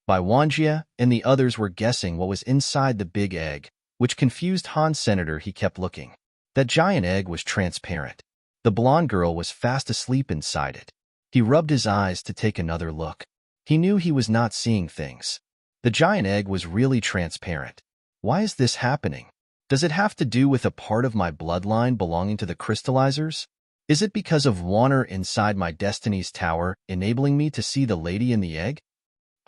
Bai Wanjie and the others were guessing what was inside the big egg, which confused Han Senator. He kept looking. That giant egg was transparent. The blonde girl was fast asleep inside it. He rubbed his eyes to take another look. He knew he was not seeing things. The giant egg was really transparent. Why is this happening? Does it have to do with a part of my bloodline belonging to the crystallizers? Is it because of water inside my destiny's tower enabling me to see the lady in the egg?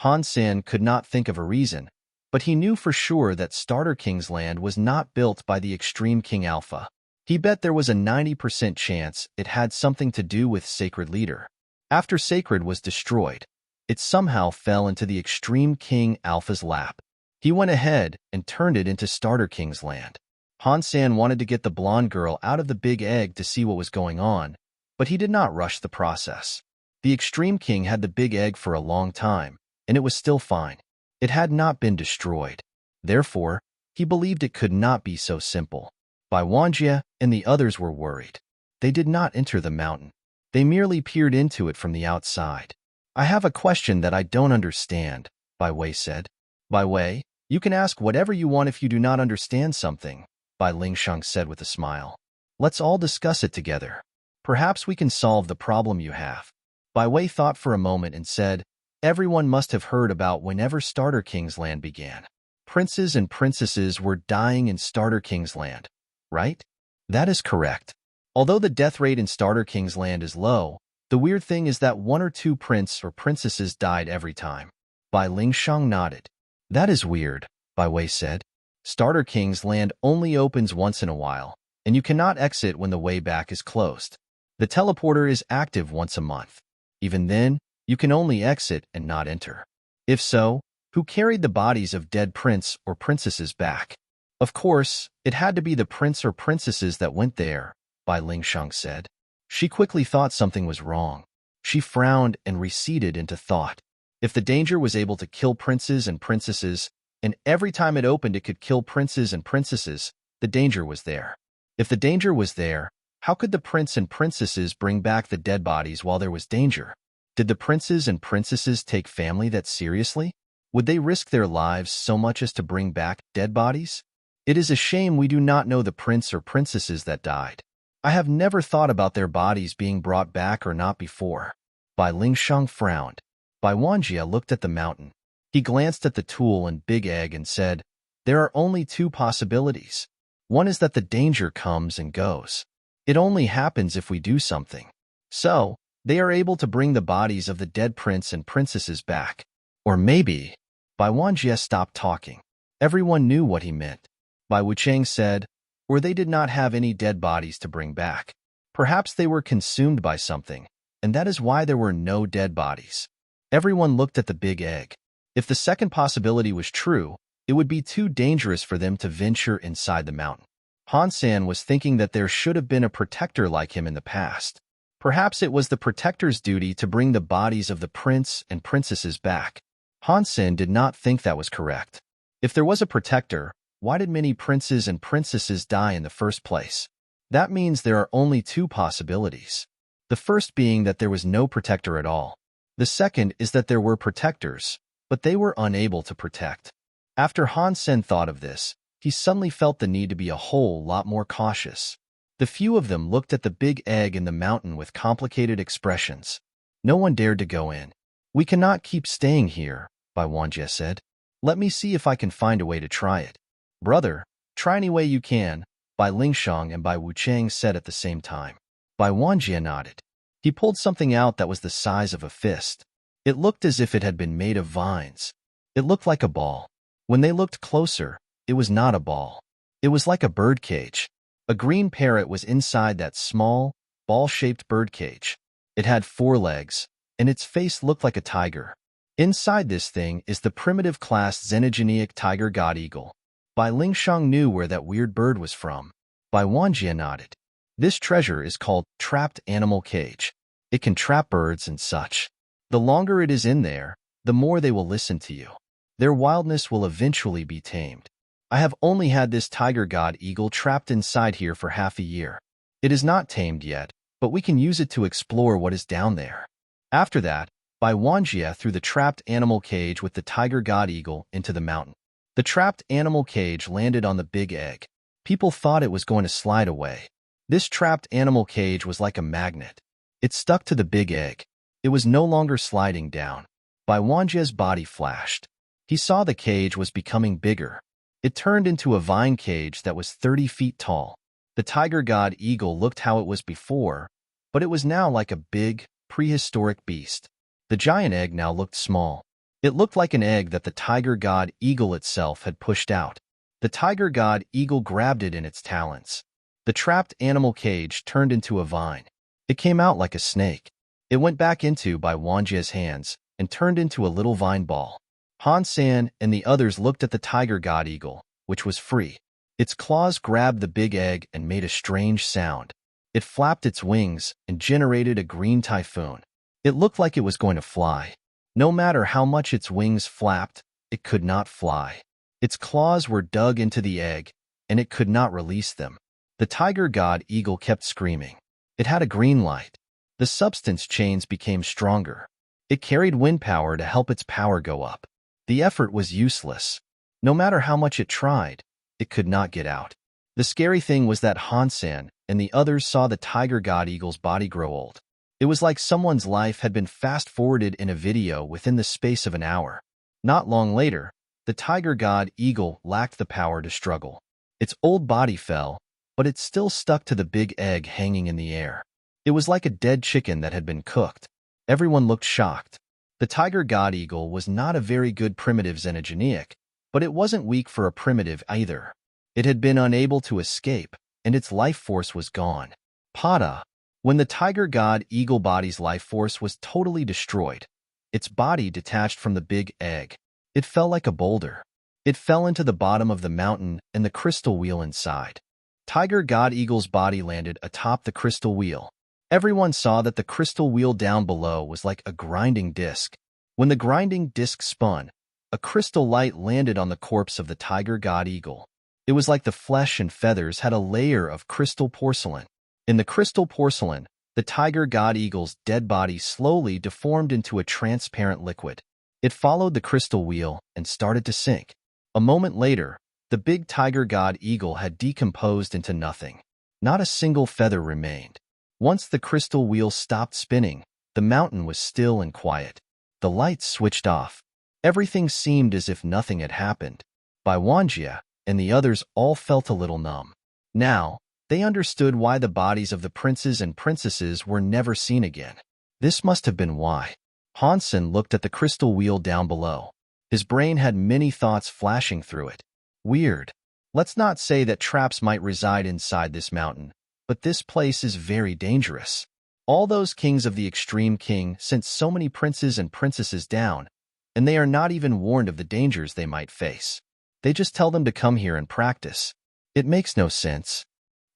Han Sen could not think of a reason, but he knew for sure that Starter King's land was not built by the Extreme King Alpha. He bet there was a 90% chance it had something to do with Sacred Leader. After Sacred was destroyed, it somehow fell into the Extreme King Alpha's lap. He went ahead and turned it into Starter King's land. Han Sen wanted to get the blonde girl out of the big egg to see what was going on, but he did not rush the process. The Extreme King had the big egg for a long time, and it was still fine. It had not been destroyed. Therefore, he believed it could not be so simple. Bai Wanjie and the others were worried. They did not enter the mountain. They merely peered into it from the outside. I have a question that I don't understand, Bai Wei said. Bai Wei, you can ask whatever you want if you do not understand something, Bai Lingsheng said with a smile. Let's all discuss it together. Perhaps we can solve the problem you have. Bai Wei thought for a moment and said, everyone must have heard about whenever Starter King's land began. Princes and princesses were dying in Starter King's land, right? That is correct. Although the death rate in Starter King's land is low, the weird thing is that 1 or 2 prince or princesses died every time. Bai Lingsheng nodded. That is weird, Bai Wei said. Starter King's land only opens once in a while, and you cannot exit when the way back is closed. The teleporter is active once a month. Even then, you can only exit and not enter. If so, who carried the bodies of dead prince or princesses back? Of course, it had to be the prince or princesses that went there, Bai Lingsheng said. She quickly thought something was wrong. She frowned and receded into thought. If the danger was able to kill princes and princesses, and every time it opened it could kill princes and princesses, the danger was there. If the danger was there, how could the prince and princesses bring back the dead bodies while there was danger? Did the princes and princesses take family that seriously? Would they risk their lives so much as to bring back dead bodies? It is a shame we do not know the prince or princesses that died. I have never thought about their bodies being brought back or not before. Bai Lingsheng frowned. Bai Wanjie looked at the mountain. He glanced at the tool and big egg and said, there are only 2 possibilities. One is that the danger comes and goes. It only happens if we do something. So, they are able to bring the bodies of the dead prince and princesses back. Or maybe, Bai Wanjie stopped talking. Everyone knew what he meant. Bai Wucheng said, or they did not have any dead bodies to bring back. Perhaps they were consumed by something, and that is why there were no dead bodies. Everyone looked at the big egg. If the second possibility was true, it would be too dangerous for them to venture inside the mountain. Han Sen was thinking that there should have been a protector like him in the past. Perhaps it was the protector's duty to bring the bodies of the prince and princesses back. Han Sen did not think that was correct. If there was a protector, why did many princes and princesses die in the first place? That means there are only 2 possibilities. The first being that there was no protector at all. The second is that there were protectors, but they were unable to protect. After Han Sen thought of this, he suddenly felt the need to be a whole lot more cautious. The few of them looked at the big egg in the mountain with complicated expressions. No one dared to go in. We cannot keep staying here, Bai Wanjie said. Let me see if I can find a way to try it. Brother, try any way you can, Bai Lingsheng and Bai Wucheng said at the same time. Bai Wanjie nodded. He pulled something out that was the size of a fist. It looked as if it had been made of vines. It looked like a ball. When they looked closer, it was not a ball. It was like a bird cage. A green parrot was inside that small, ball-shaped bird cage. It had 4 legs, and its face looked like a tiger. Inside this thing is the primitive class xenogenic tiger god eagle. Bai Lingsheng knew where that weird bird was from. Bai Wanjie nodded. This treasure is called trapped animal cage. It can trap birds and such. The longer it is in there, the more they will listen to you. Their wildness will eventually be tamed. I have only had this tiger god eagle trapped inside here for half a year. It is not tamed yet, but we can use it to explore what is down there. After that, Bai Wanjie threw the trapped animal cage with the tiger god eagle into the mountain. The trapped animal cage landed on the big egg. People thought it was going to slide away. This trapped animal cage was like a magnet. It stuck to the big egg. It was no longer sliding down. Bai Wanjie's body flashed. He saw the cage was becoming bigger. It turned into a vine cage that was 30 feet tall. The tiger god eagle looked how it was before, but it was now like a big, prehistoric beast. The giant egg now looked small. It looked like an egg that the tiger god eagle itself had pushed out. The tiger god eagle grabbed it in its talons. The trapped animal cage turned into a vine. It came out like a snake. It went back into Bai Wanjie's hands and turned into a little vine ball. Han Sen and the others looked at the tiger god eagle, which was free. Its claws grabbed the big egg and made a strange sound. It flapped its wings and generated a green typhoon. It looked like it was going to fly. No matter how much its wings flapped, it could not fly. Its claws were dug into the egg, and it could not release them. The tiger god eagle kept screaming. It had a green light. The substance chains became stronger. It carried wind power to help its power go up. The effort was useless. No matter how much it tried, it could not get out. The scary thing was that Han Sen and the others saw the tiger god eagle's body grow old. It was like someone's life had been fast-forwarded in a video within the space of an hour. Not long later, the tiger god eagle lacked the power to struggle. Its old body fell, but it still stuck to the big egg hanging in the air. It was like a dead chicken that had been cooked. Everyone looked shocked. The tiger god eagle was not a very good primitive xenogenic, but it wasn't weak for a primitive either. It had been unable to escape, and its life force was gone. Pada. When the tiger god eagle body's life force was totally destroyed, its body detached from the big egg. It fell like a boulder. It fell into the bottom of the mountain and the crystal wheel inside. Tiger god eagle's body landed atop the crystal wheel. Everyone saw that the crystal wheel down below was like a grinding disc. When the grinding disc spun, a crystal light landed on the corpse of the tiger god eagle. It was like the flesh and feathers had a layer of crystal porcelain. In the crystal porcelain, the tiger god eagle's dead body slowly deformed into a transparent liquid. It followed the crystal wheel and started to sink. A moment later, the big tiger god eagle had decomposed into nothing. Not a single feather remained. Once the crystal wheel stopped spinning, the mountain was still and quiet. The lights switched off. Everything seemed as if nothing had happened. Bai Wanjie and the others all felt a little numb. Now, they understood why the bodies of the princes and princesses were never seen again. This must have been why. Han Sen looked at the crystal wheel down below. His brain had many thoughts flashing through it. Weird. Let's not say that traps might reside inside this mountain, but this place is very dangerous. All those kings of the Extreme King sent so many princes and princesses down, and they are not even warned of the dangers they might face. They just tell them to come here and practice. It makes no sense.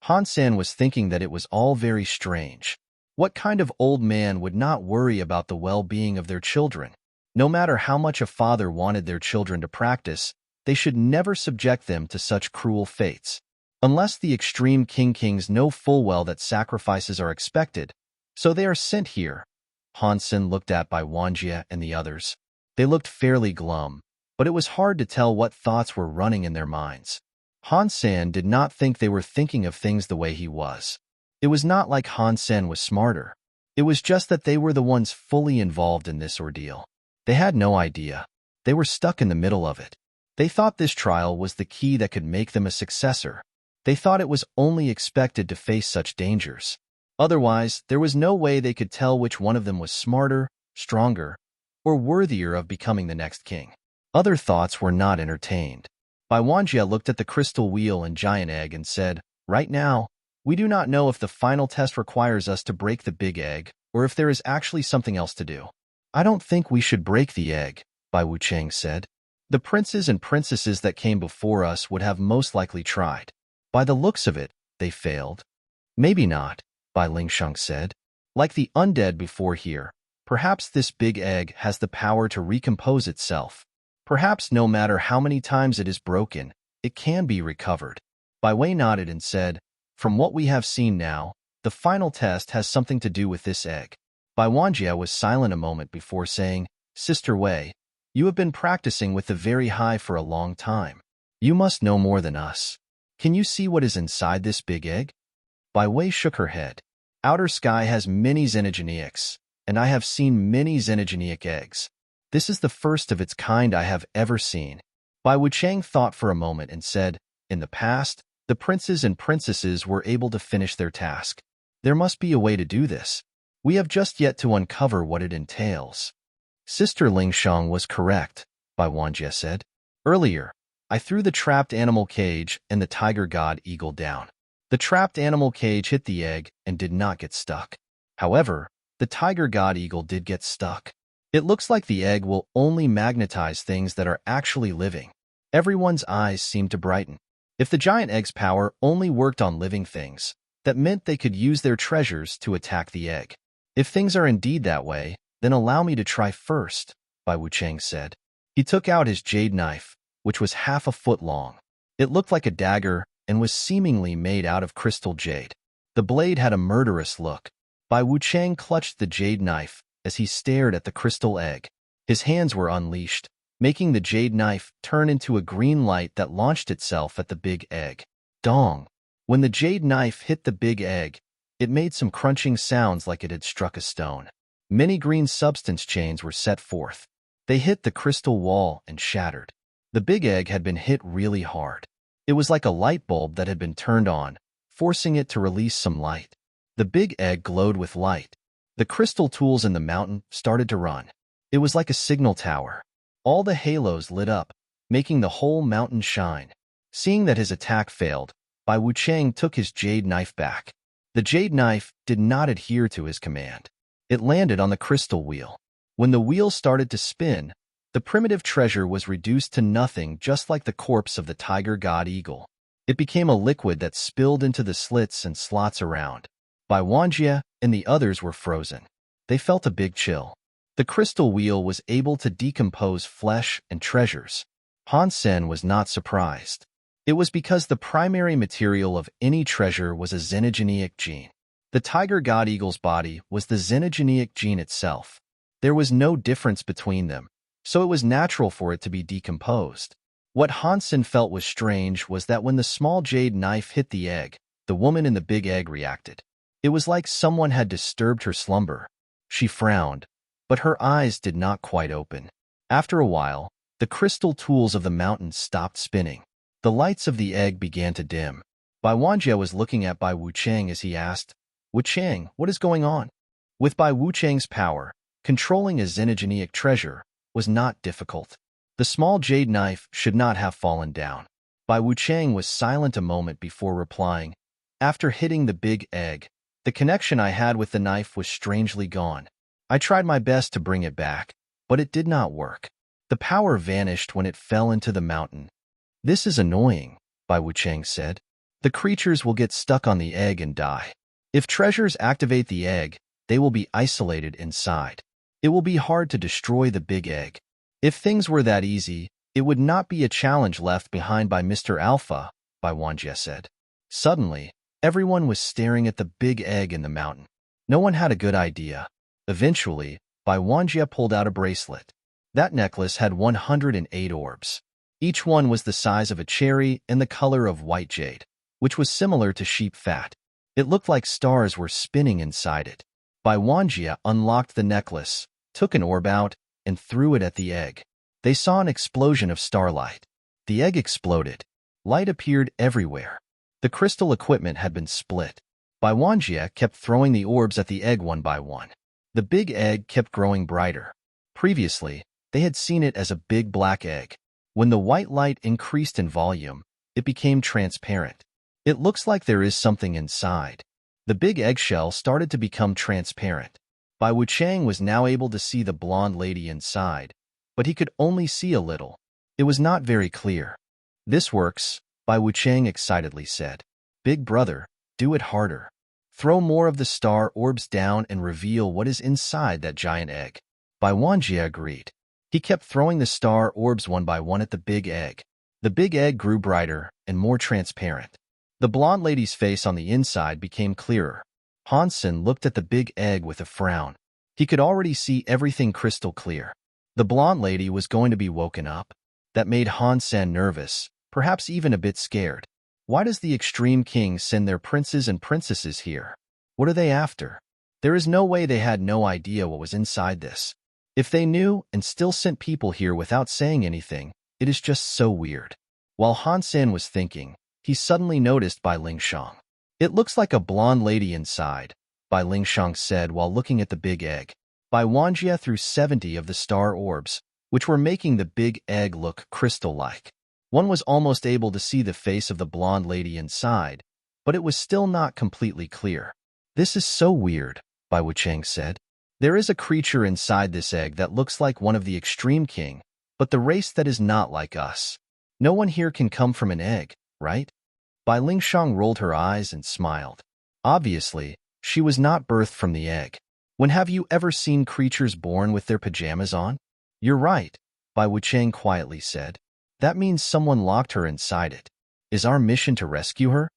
Han Sen was thinking that it was all very strange. What kind of old man would not worry about the well-being of their children? No matter how much a father wanted their children to practice, they should never subject them to such cruel fates. Unless the Extreme Kings know full well that sacrifices are expected, so they are sent here. Han Sen looked at Bai Wanjie and the others. They looked fairly glum, but it was hard to tell what thoughts were running in their minds. Han Sen did not think they were thinking of things the way he was. It was not like Han Sen was smarter. It was just that they were the ones fully involved in this ordeal. They had no idea. They were stuck in the middle of it. They thought this trial was the key that could make them a successor. They thought it was only expected to face such dangers. Otherwise, there was no way they could tell which one of them was smarter, stronger, or worthier of becoming the next king. Other thoughts were not entertained. Bai Wanjie looked at the crystal wheel and giant egg and said, "Right now, we do not know if the final test requires us to break the big egg, or if there is actually something else to do." "I don't think we should break the egg," Bai Wucheng said. "The princes and princesses that came before us would have most likely tried. By the looks of it, they failed." "Maybe not," Bai Lingsheng said. "Like the undead before here, perhaps this big egg has the power to recompose itself. Perhaps no matter how many times it is broken, it can be recovered." Bai Wei nodded and said, "From what we have seen now, the final test has something to do with this egg." Bai Wanjie was silent a moment before saying, Sister Wei, you have been practicing with the very high for a long time. You must know more than us. Can you see what is inside this big egg? Bai Wei shook her head. Outer sky has many xenogeneics, and I have seen many xenogeneic eggs. This is the first of its kind I have ever seen. Bai Wuchang thought for a moment and said, in the past, the princes and princesses were able to finish their task. There must be a way to do this. We have just yet to uncover what it entails. Sister Lingshang was correct, Bai Wanjie said. Earlier, I threw the trapped animal cage and the tiger god eagle down. The trapped animal cage hit the egg and did not get stuck. However, the tiger god eagle did get stuck. It looks like the egg will only magnetize things that are actually living. Everyone's eyes seemed to brighten. If the giant egg's power only worked on living things, that meant they could use their treasures to attack the egg. If things are indeed that way, then allow me to try first, Bai Wuchang said. He took out his jade knife, which was half a foot long. It looked like a dagger and was seemingly made out of crystal jade. The blade had a murderous look. Bai Wuchang clutched the jade knife as he stared at the crystal egg. His hands were unleashed, making the jade knife turn into a green light that launched itself at the big egg. Dong! When the jade knife hit the big egg, it made some crunching sounds like it had struck a stone. Many green substance chains were set forth. They hit the crystal wall and shattered. The big egg had been hit really hard. It was like a light bulb that had been turned on, forcing it to release some light. The big egg glowed with light. The crystal tools in the mountain started to run. It was like a signal tower. All the halos lit up, making the whole mountain shine. Seeing that his attack failed, Bai Wuchang took his jade knife back. The jade knife did not adhere to his command. It landed on the crystal wheel. When the wheel started to spin, the primitive treasure was reduced to nothing, just like the corpse of the tiger god eagle. It became a liquid that spilled into the slits and slots around. Bai Wanjie and the others were frozen. They felt a big chill. The crystal wheel was able to decompose flesh and treasures. Han Sen was not surprised. It was because the primary material of any treasure was a xenogeneic gene. The tiger god eagle's body was the xenogeneic gene itself. There was no difference between them, so it was natural for it to be decomposed. What Han Sen felt was strange was that when the small jade knife hit the egg, the woman in the big egg reacted. It was like someone had disturbed her slumber. She frowned, but her eyes did not quite open. After a while, the crystal tools of the mountain stopped spinning. The lights of the egg began to dim. Bai Wanjie was looking at Bai Wuchang as he asked, Wuchang, what is going on? With Bai Wuchang's power, controlling a xenogeneic treasure was not difficult. The small jade knife should not have fallen down. Bai Wuchang was silent a moment before replying, after hitting the big egg, the connection I had with the knife was strangely gone. I tried my best to bring it back, but it did not work. The power vanished when it fell into the mountain. This is annoying, Bai Wuchang said. The creatures will get stuck on the egg and die. If treasures activate the egg, they will be isolated inside. It will be hard to destroy the big egg. If things were that easy, it would not be a challenge left behind by Mr. Alpha, Bai Wanjie said. Suddenly, everyone was staring at the big egg in the mountain. No one had a good idea. Eventually, Bai Wanjie pulled out a bracelet. That necklace had 108 orbs. Each one was the size of a cherry and the color of white jade, which was similar to sheep fat. It looked like stars were spinning inside it. Bai Wanjie unlocked the necklace, took an orb out, and threw it at the egg. They saw an explosion of starlight. The egg exploded. Light appeared everywhere. The crystal equipment had been split. Bai Wanjie kept throwing the orbs at the egg one by one. The big egg kept growing brighter. Previously, they had seen it as a big black egg. When the white light increased in volume, it became transparent. It looks like there is something inside. The big eggshell started to become transparent. Bai Wuchang was now able to see the blonde lady inside, but he could only see a little. It was not very clear. This works, Bai Wuchang excitedly said. Big brother, do it harder. Throw more of the star orbs down and reveal what is inside that giant egg. Bai Wanjie agreed. He kept throwing the star orbs one by one at the big egg. The big egg grew brighter and more transparent. The blonde lady's face on the inside became clearer. Han Sen looked at the big egg with a frown. He could already see everything crystal clear. The blonde lady was going to be woken up. That made Han Sen nervous, perhaps even a bit scared. Why does the extreme king send their princes and princesses here? What are they after? There is no way they had no idea what was inside this. If they knew and still sent people here without saying anything, it is just so weird. While Han Sen was thinking, he suddenly noticed Bai Lingshang. It looks like a blonde lady inside, Bai Lingshang said while looking at the big egg. Bai Wanjie threw 70 of the star orbs, which were making the big egg look crystal-like. One was almost able to see the face of the blonde lady inside, but it was still not completely clear. This is so weird, Bai Wucheng said. There is a creature inside this egg that looks like one of the extreme king, but the race that is not like us. No one here can come from an egg, right? Bai Lingshang rolled her eyes and smiled. Obviously, she was not birthed from the egg. When have you ever seen creatures born with their pajamas on? You're right, Bai Wucheng quietly said. That means someone locked her inside it. Is our mission to rescue her?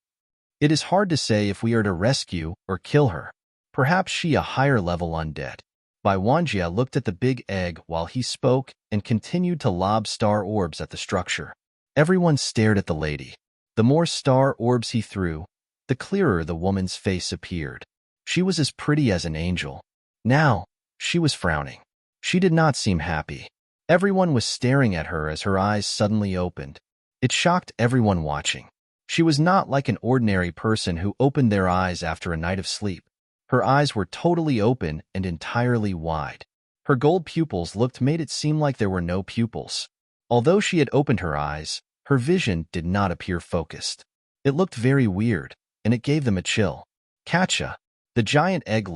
It is hard to say if we are to rescue or kill her. Perhaps she a higher-level undead. Bai Wanjie looked at the big egg while he spoke and continued to lob star orbs at the structure. Everyone stared at the lady. The more star orbs he threw, the clearer the woman's face appeared. She was as pretty as an angel. Now, she was frowning. She did not seem happy. Everyone was staring at her as her eyes suddenly opened. It shocked everyone watching. She was not like an ordinary person who opened their eyes after a night of sleep. Her eyes were totally open and entirely wide. Her gold pupils made it seem like there were no pupils. Although she had opened her eyes, her vision did not appear focused. It looked very weird, and it gave them a chill. Catcha, the giant egg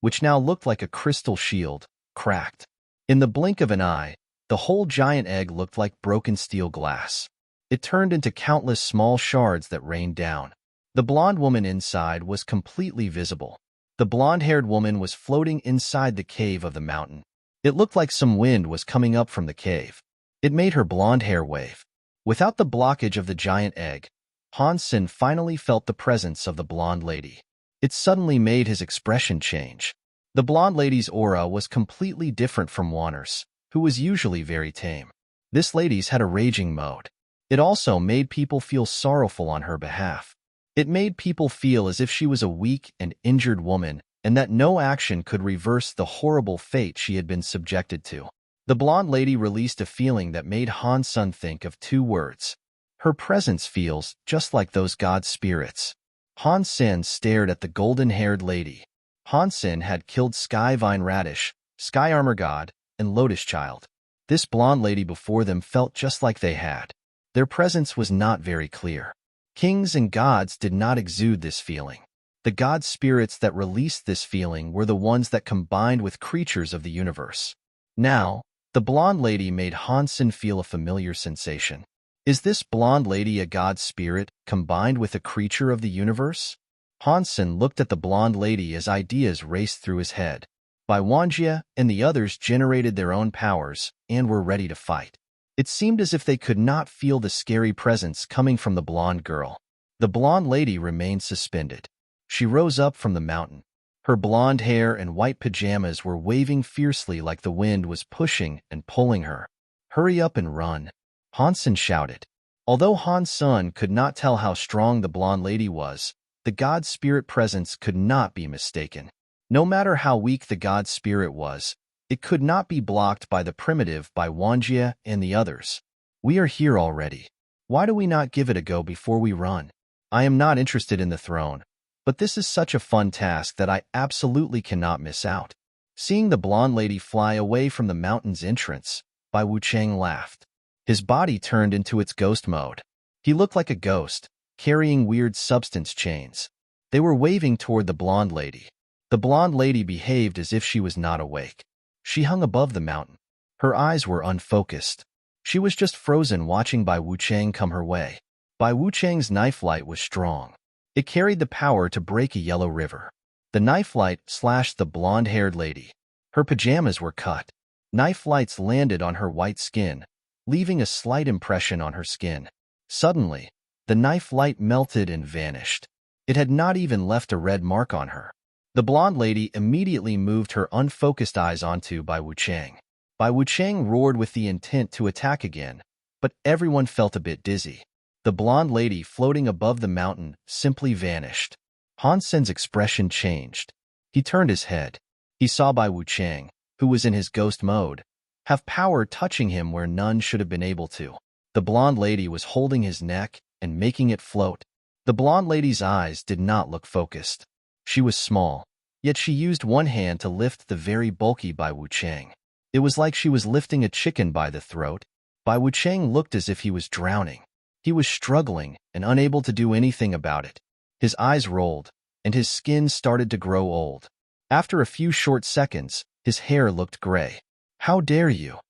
which now looked like a crystal shield, cracked. In the blink of an eye, the whole giant egg looked like broken steel glass. It turned into countless small shards that rained down. The blonde woman inside was completely visible. The blonde-haired woman was floating inside the cave of the mountain. It looked like some wind was coming up from the cave. It made her blonde hair wave. Without the blockage of the giant egg, Han Sen finally felt the presence of the blonde lady. It suddenly made his expression change. The blonde lady's aura was completely different from Wanner's, who was usually very tame. This lady's had a raging mode. It also made people feel sorrowful on her behalf. It made people feel as if she was a weak and injured woman and that no action could reverse the horrible fate she had been subjected to. The blonde lady released a feeling that made Han Sen think of 2 words. Her presence feels just like those god spirits. Han Sen stared at the golden-haired lady. Han Sen had killed Skyvine Radish, Sky Armor God, and Lotus Child. This blonde lady before them felt just like they had. Their presence was not very clear. Kings and gods did not exude this feeling. The god spirits that released this feeling were the ones that combined with creatures of the universe. Now, the blonde lady made Han Sen feel a familiar sensation. Is this blonde lady a god spirit combined with a creature of the universe? Han Sen looked at the blonde lady as ideas raced through his head. Bai Wanjie and the others generated their own powers and were ready to fight. It seemed as if they could not feel the scary presence coming from the blonde girl. The blonde lady remained suspended. She rose up from the mountain. Her blonde hair and white pajamas were waving fiercely like the wind was pushing and pulling her. Hurry up and run, Han Sen shouted. Although Han Sen could not tell how strong the blonde lady was, the god spirit presence could not be mistaken. No matter how weak the god spirit was, it could not be blocked by the primitive Bai Wanjie and the others. We are here already. Why do we not give it a go before we run? I am not interested in the throne, but this is such a fun task that I absolutely cannot miss out. Seeing the blonde lady fly away from the mountain's entrance, Bai Wucheng laughed. His body turned into its ghost mode. He looked like a ghost, carrying weird substance chains. They were waving toward the blonde lady. The blonde lady behaved as if she was not awake. She hung above the mountain. Her eyes were unfocused. She was just frozen watching Bai Wucheng come her way. Bai Wucheng's knife light was strong. It carried the power to break a yellow river. The knife light slashed the blonde-haired lady. Her pajamas were cut. Knife lights landed on her white skin, leaving a slight impression on her skin. Suddenly, the knife light melted and vanished. It had not even left a red mark on her. The blonde lady immediately moved her unfocused eyes onto Bai Wuchang. Bai Wuchang roared with the intent to attack again, but everyone felt a bit dizzy. The blonde lady floating above the mountain simply vanished. Han Sen's expression changed. He turned his head. He saw Bai Wuchang, who was in his ghost mode, have power touching him where none should have been able to. The blonde lady was holding his neck and making it float. The blonde lady's eyes did not look focused. She was small, yet she used one hand to lift the very bulky Bai Wuchang. It was like she was lifting a chicken by the throat. Bai Wuchang looked as if he was drowning. He was struggling and unable to do anything about it. His eyes rolled, and his skin started to grow old. After a few short seconds, his hair looked gray. "How dare you?"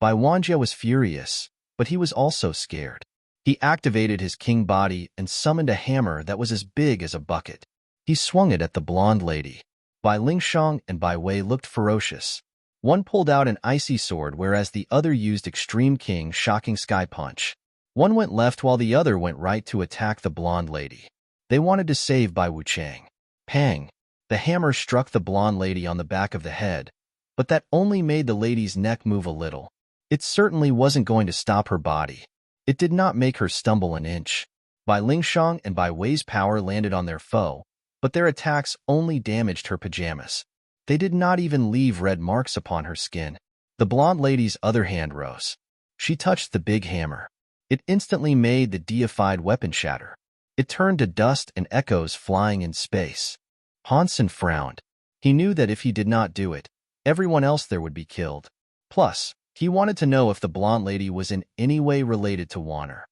Bai Wanjie was furious, but he was also scared. He activated his king body and summoned a hammer that was as big as a bucket. He swung it at the blonde lady. Bai Lingshang and Bai Wei looked ferocious. One pulled out an icy sword whereas the other used Extreme King's shocking sky punch. One went left while the other went right to attack the blonde lady. They wanted to save Bai Wuchang. Pang! The hammer struck the blonde lady on the back of the head, but that only made the lady's neck move a little. It certainly wasn't going to stop her body. It did not make her stumble an inch. Bai Lingshang and Bai Wei's power landed on their foe, but their attacks only damaged her pajamas. They did not even leave red marks upon her skin. The blonde lady's other hand rose. She touched the big hammer. It instantly made the deified weapon shatter. It turned to dust and echoes flying in space. Han Sen frowned. He knew that if he did not do it, everyone else there would be killed. Plus, he wanted to know if the blonde lady was in any way related to Wanner.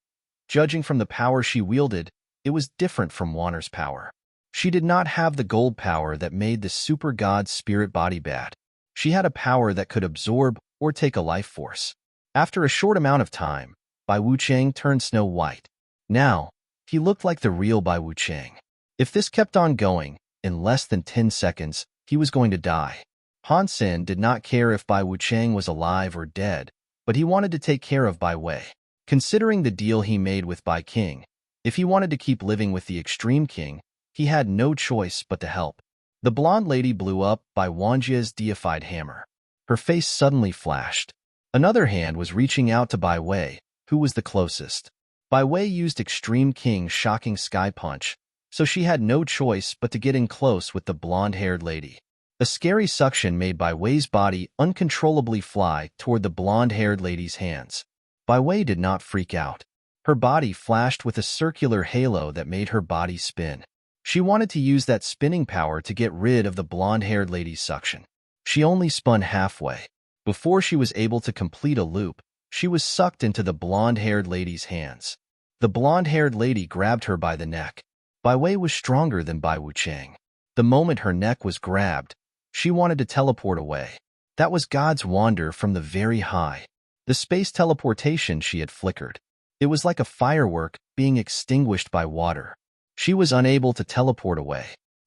Judging from the power she wielded, it was different from Wanner's power. She did not have the gold power that made the super god's spirit body bad. She had a power that could absorb or take a life force. After a short amount of time, Bai Wuchang turned snow white. Now, he looked like the real Bai Wuchang. If this kept on going, in less than 10 seconds, he was going to die. Han Sen did not care if Bai Wuchang was alive or dead, but he wanted to take care of Bai Wei. Considering the deal he made with Bai King, if he wanted to keep living with the Extreme King, he had no choice but to help. The blonde lady blew up Bai Wanjie's deified hammer. Her face suddenly flashed. Another hand was reaching out to Bai Wei, who was the closest. Bai Wei used Extreme King's shocking sky punch, so she had no choice but to get in close with the blonde-haired lady. A scary suction made Bai Wei's body uncontrollably fly toward the blonde-haired lady's hands. Bai Wei did not freak out. Her body flashed with a circular halo that made her body spin. She wanted to use that spinning power to get rid of the blonde-haired lady's suction. She only spun halfway. Before she was able to complete a loop, she was sucked into the blonde-haired lady's hands. The blonde-haired lady grabbed her by the neck. Bai Wei was stronger than Bai Wuchang. The moment her neck was grabbed, she wanted to teleport away. That was God's wonder from the very high. The space teleportation she had flickered. It was like a firework being extinguished by water. She was unable to teleport away.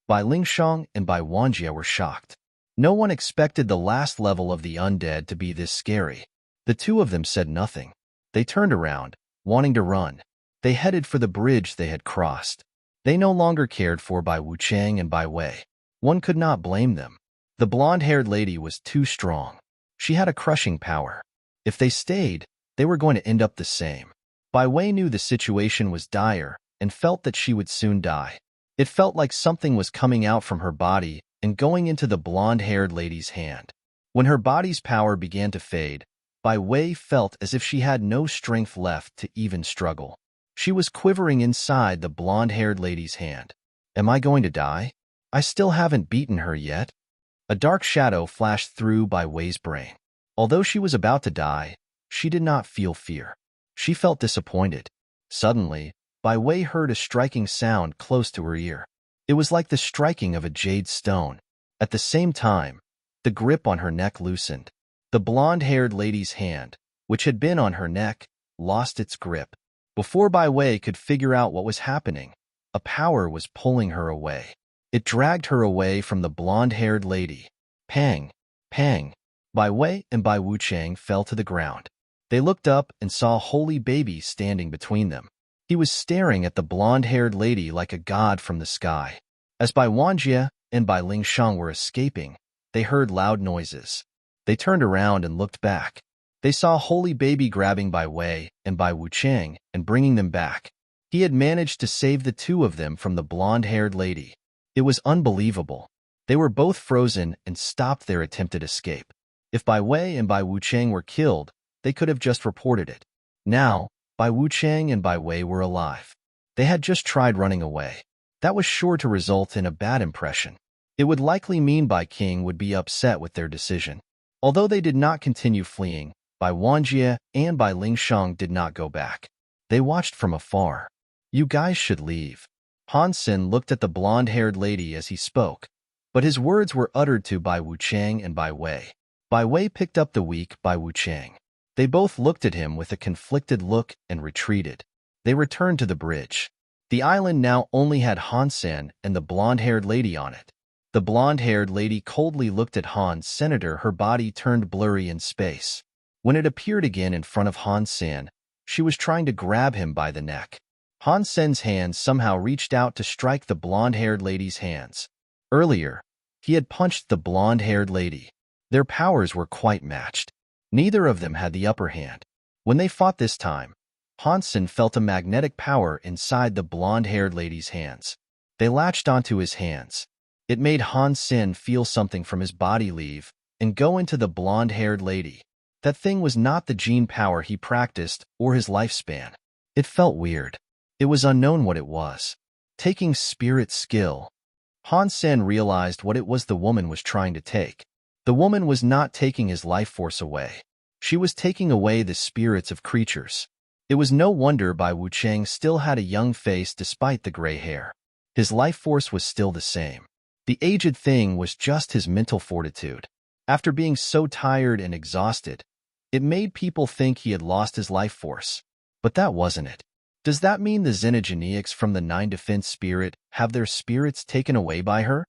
Bai Lingshang and Bai Wanjie were shocked. No one expected the last level of the undead to be this scary. The two of them said nothing. They turned around, wanting to run. They headed for the bridge they had crossed. They no longer cared for Bai Wuchang and Bai Wei. One could not blame them. The blonde-haired lady was too strong. She had a crushing power. If they stayed, they were going to end up the same. Bai Wei knew the situation was dire and felt that she would soon die. It felt like something was coming out from her body and going into the blonde-haired lady's hand. When her body's power began to fade, Bai Wei felt as if she had no strength left to even struggle. She was quivering inside the blonde-haired lady's hand. Am I going to die? I still haven't beaten her yet. A dark shadow flashed through Bai Wei's brain. Although she was about to die, she did not feel fear. She felt disappointed. Suddenly, Bai Wei heard a striking sound close to her ear. It was like the striking of a jade stone. At the same time, the grip on her neck loosened. The blonde-haired lady's hand, which had been on her neck, lost its grip. Before Bai Wei could figure out what was happening, a power was pulling her away. It dragged her away from the blonde-haired lady. Pang! Pang! Bai Wei and Bai Wuchang fell to the ground. They looked up and saw a holy baby standing between them. He was staring at the blonde-haired lady like a god from the sky. As Bai Wanjie and Bai Lingshang were escaping, they heard loud noises. They turned around and looked back. They saw Holy Baby grabbing Bai Wei and Bai Wuchang and bringing them back. He had managed to save the two of them from the blonde-haired lady. It was unbelievable. They were both frozen and stopped their attempted escape. If Bai Wei and Bai Wuchang were killed, they could have just reported it. Now, Bai Wuchang and Bai Wei were alive. They had just tried running away. That was sure to result in a bad impression. It would likely mean Bai King would be upset with their decision. Although they did not continue fleeing, Bai Wanjie and Bai Lingshang did not go back. They watched from afar. You guys should leave. Han Sen looked at the blonde-haired lady as he spoke, but his words were uttered to Bai Wuchang and Bai Wei. Bai Wei picked up the weak Bai Wuchang. They both looked at him with a conflicted look and retreated. They returned to the bridge. The island now only had Han Sen and the blonde-haired lady on it. The blonde-haired lady coldly looked at Han Senator. Her body turned blurry in space. When it appeared again in front of Han Sen, she was trying to grab him by the neck. Han Sen's hands somehow reached out to strike the blonde-haired lady's hands. Earlier, he had punched the blonde-haired lady. Their powers were quite matched. Neither of them had the upper hand. When they fought this time, Han Sen felt a magnetic power inside the blonde-haired lady's hands. They latched onto his hands. It made Han Sen feel something from his body leave and go into the blonde-haired lady. That thing was not the gene power he practiced or his lifespan. It felt weird. It was unknown what it was. Taking spirit skill. Han Sen realized what it was the woman was trying to take. The woman was not taking his life force away. She was taking away the spirits of creatures. It was no wonder Bai Wuchang still had a young face despite the gray hair. His life force was still the same. The aged thing was just his mental fortitude. After being so tired and exhausted, it made people think he had lost his life force. But that wasn't it. Does that mean the xenogeneics from the Nine Defense Spirit have their spirits taken away by her?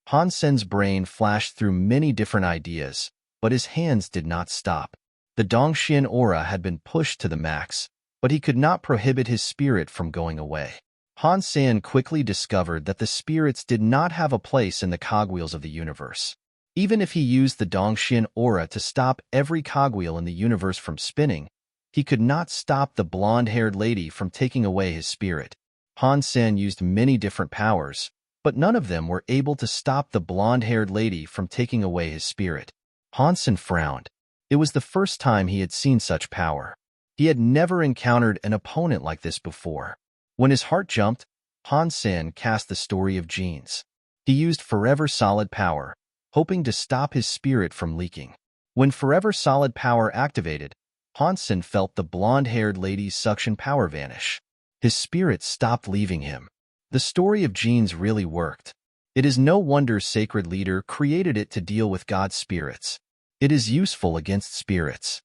Han Sen's brain flashed through many different ideas, but his hands did not stop. The Dongxian aura had been pushed to the max, but he could not prohibit his spirit from going away. Han Sen quickly discovered that the spirits did not have a place in the cogwheels of the universe. Even if he used the Dongxian aura to stop every cogwheel in the universe from spinning, he could not stop the blonde-haired lady from taking away his spirit. Han Sen used many different powers, but none of them were able to stop the blonde-haired lady from taking away his spirit. Han Sen frowned. It was the first time he had seen such power. He had never encountered an opponent like this before. When his heart jumped, Han Sen cast the Story of Genes. He used Forever Solid Power, hoping to stop his spirit from leaking. When Forever Solid Power activated, Han Sen felt the blonde-haired lady's suction power vanish. His spirit stopped leaving him. The Story of Genes really worked. It is no wonder Sacred Leader created it to deal with God's spirits. It is useful against spirits.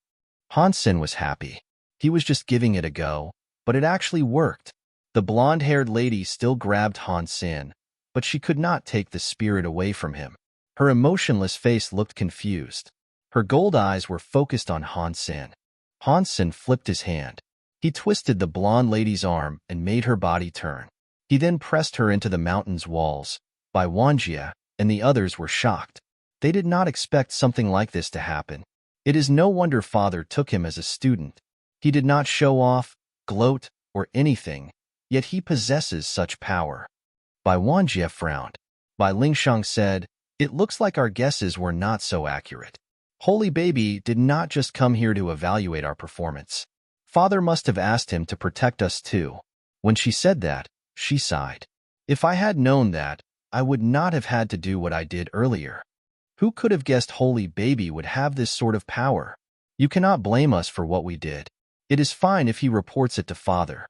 Han Sen was happy. He was just giving it a go, but it actually worked. The blonde-haired lady still grabbed Han Sen, but she could not take the spirit away from him. Her emotionless face looked confused. Her gold eyes were focused on Han Sen. Han Sen flipped his hand. He twisted the blonde lady's arm and made her body turn. He then pressed her into the mountain's walls. Bai Wanjie and the others were shocked. They did not expect something like this to happen. It is no wonder Father took him as a student. He did not show off, gloat, or anything, yet he possesses such power. Bai Wanjie frowned. Bai Lingshang said, "It looks like our guesses were not so accurate. Holy Baby did not just come here to evaluate our performance. Father must have asked him to protect us too." When she said that, she sighed. "If I had known that, I would not have had to do what I did earlier. Who could have guessed Holy Baby would have this sort of power? You cannot blame us for what we did. It is fine if he reports it to Father."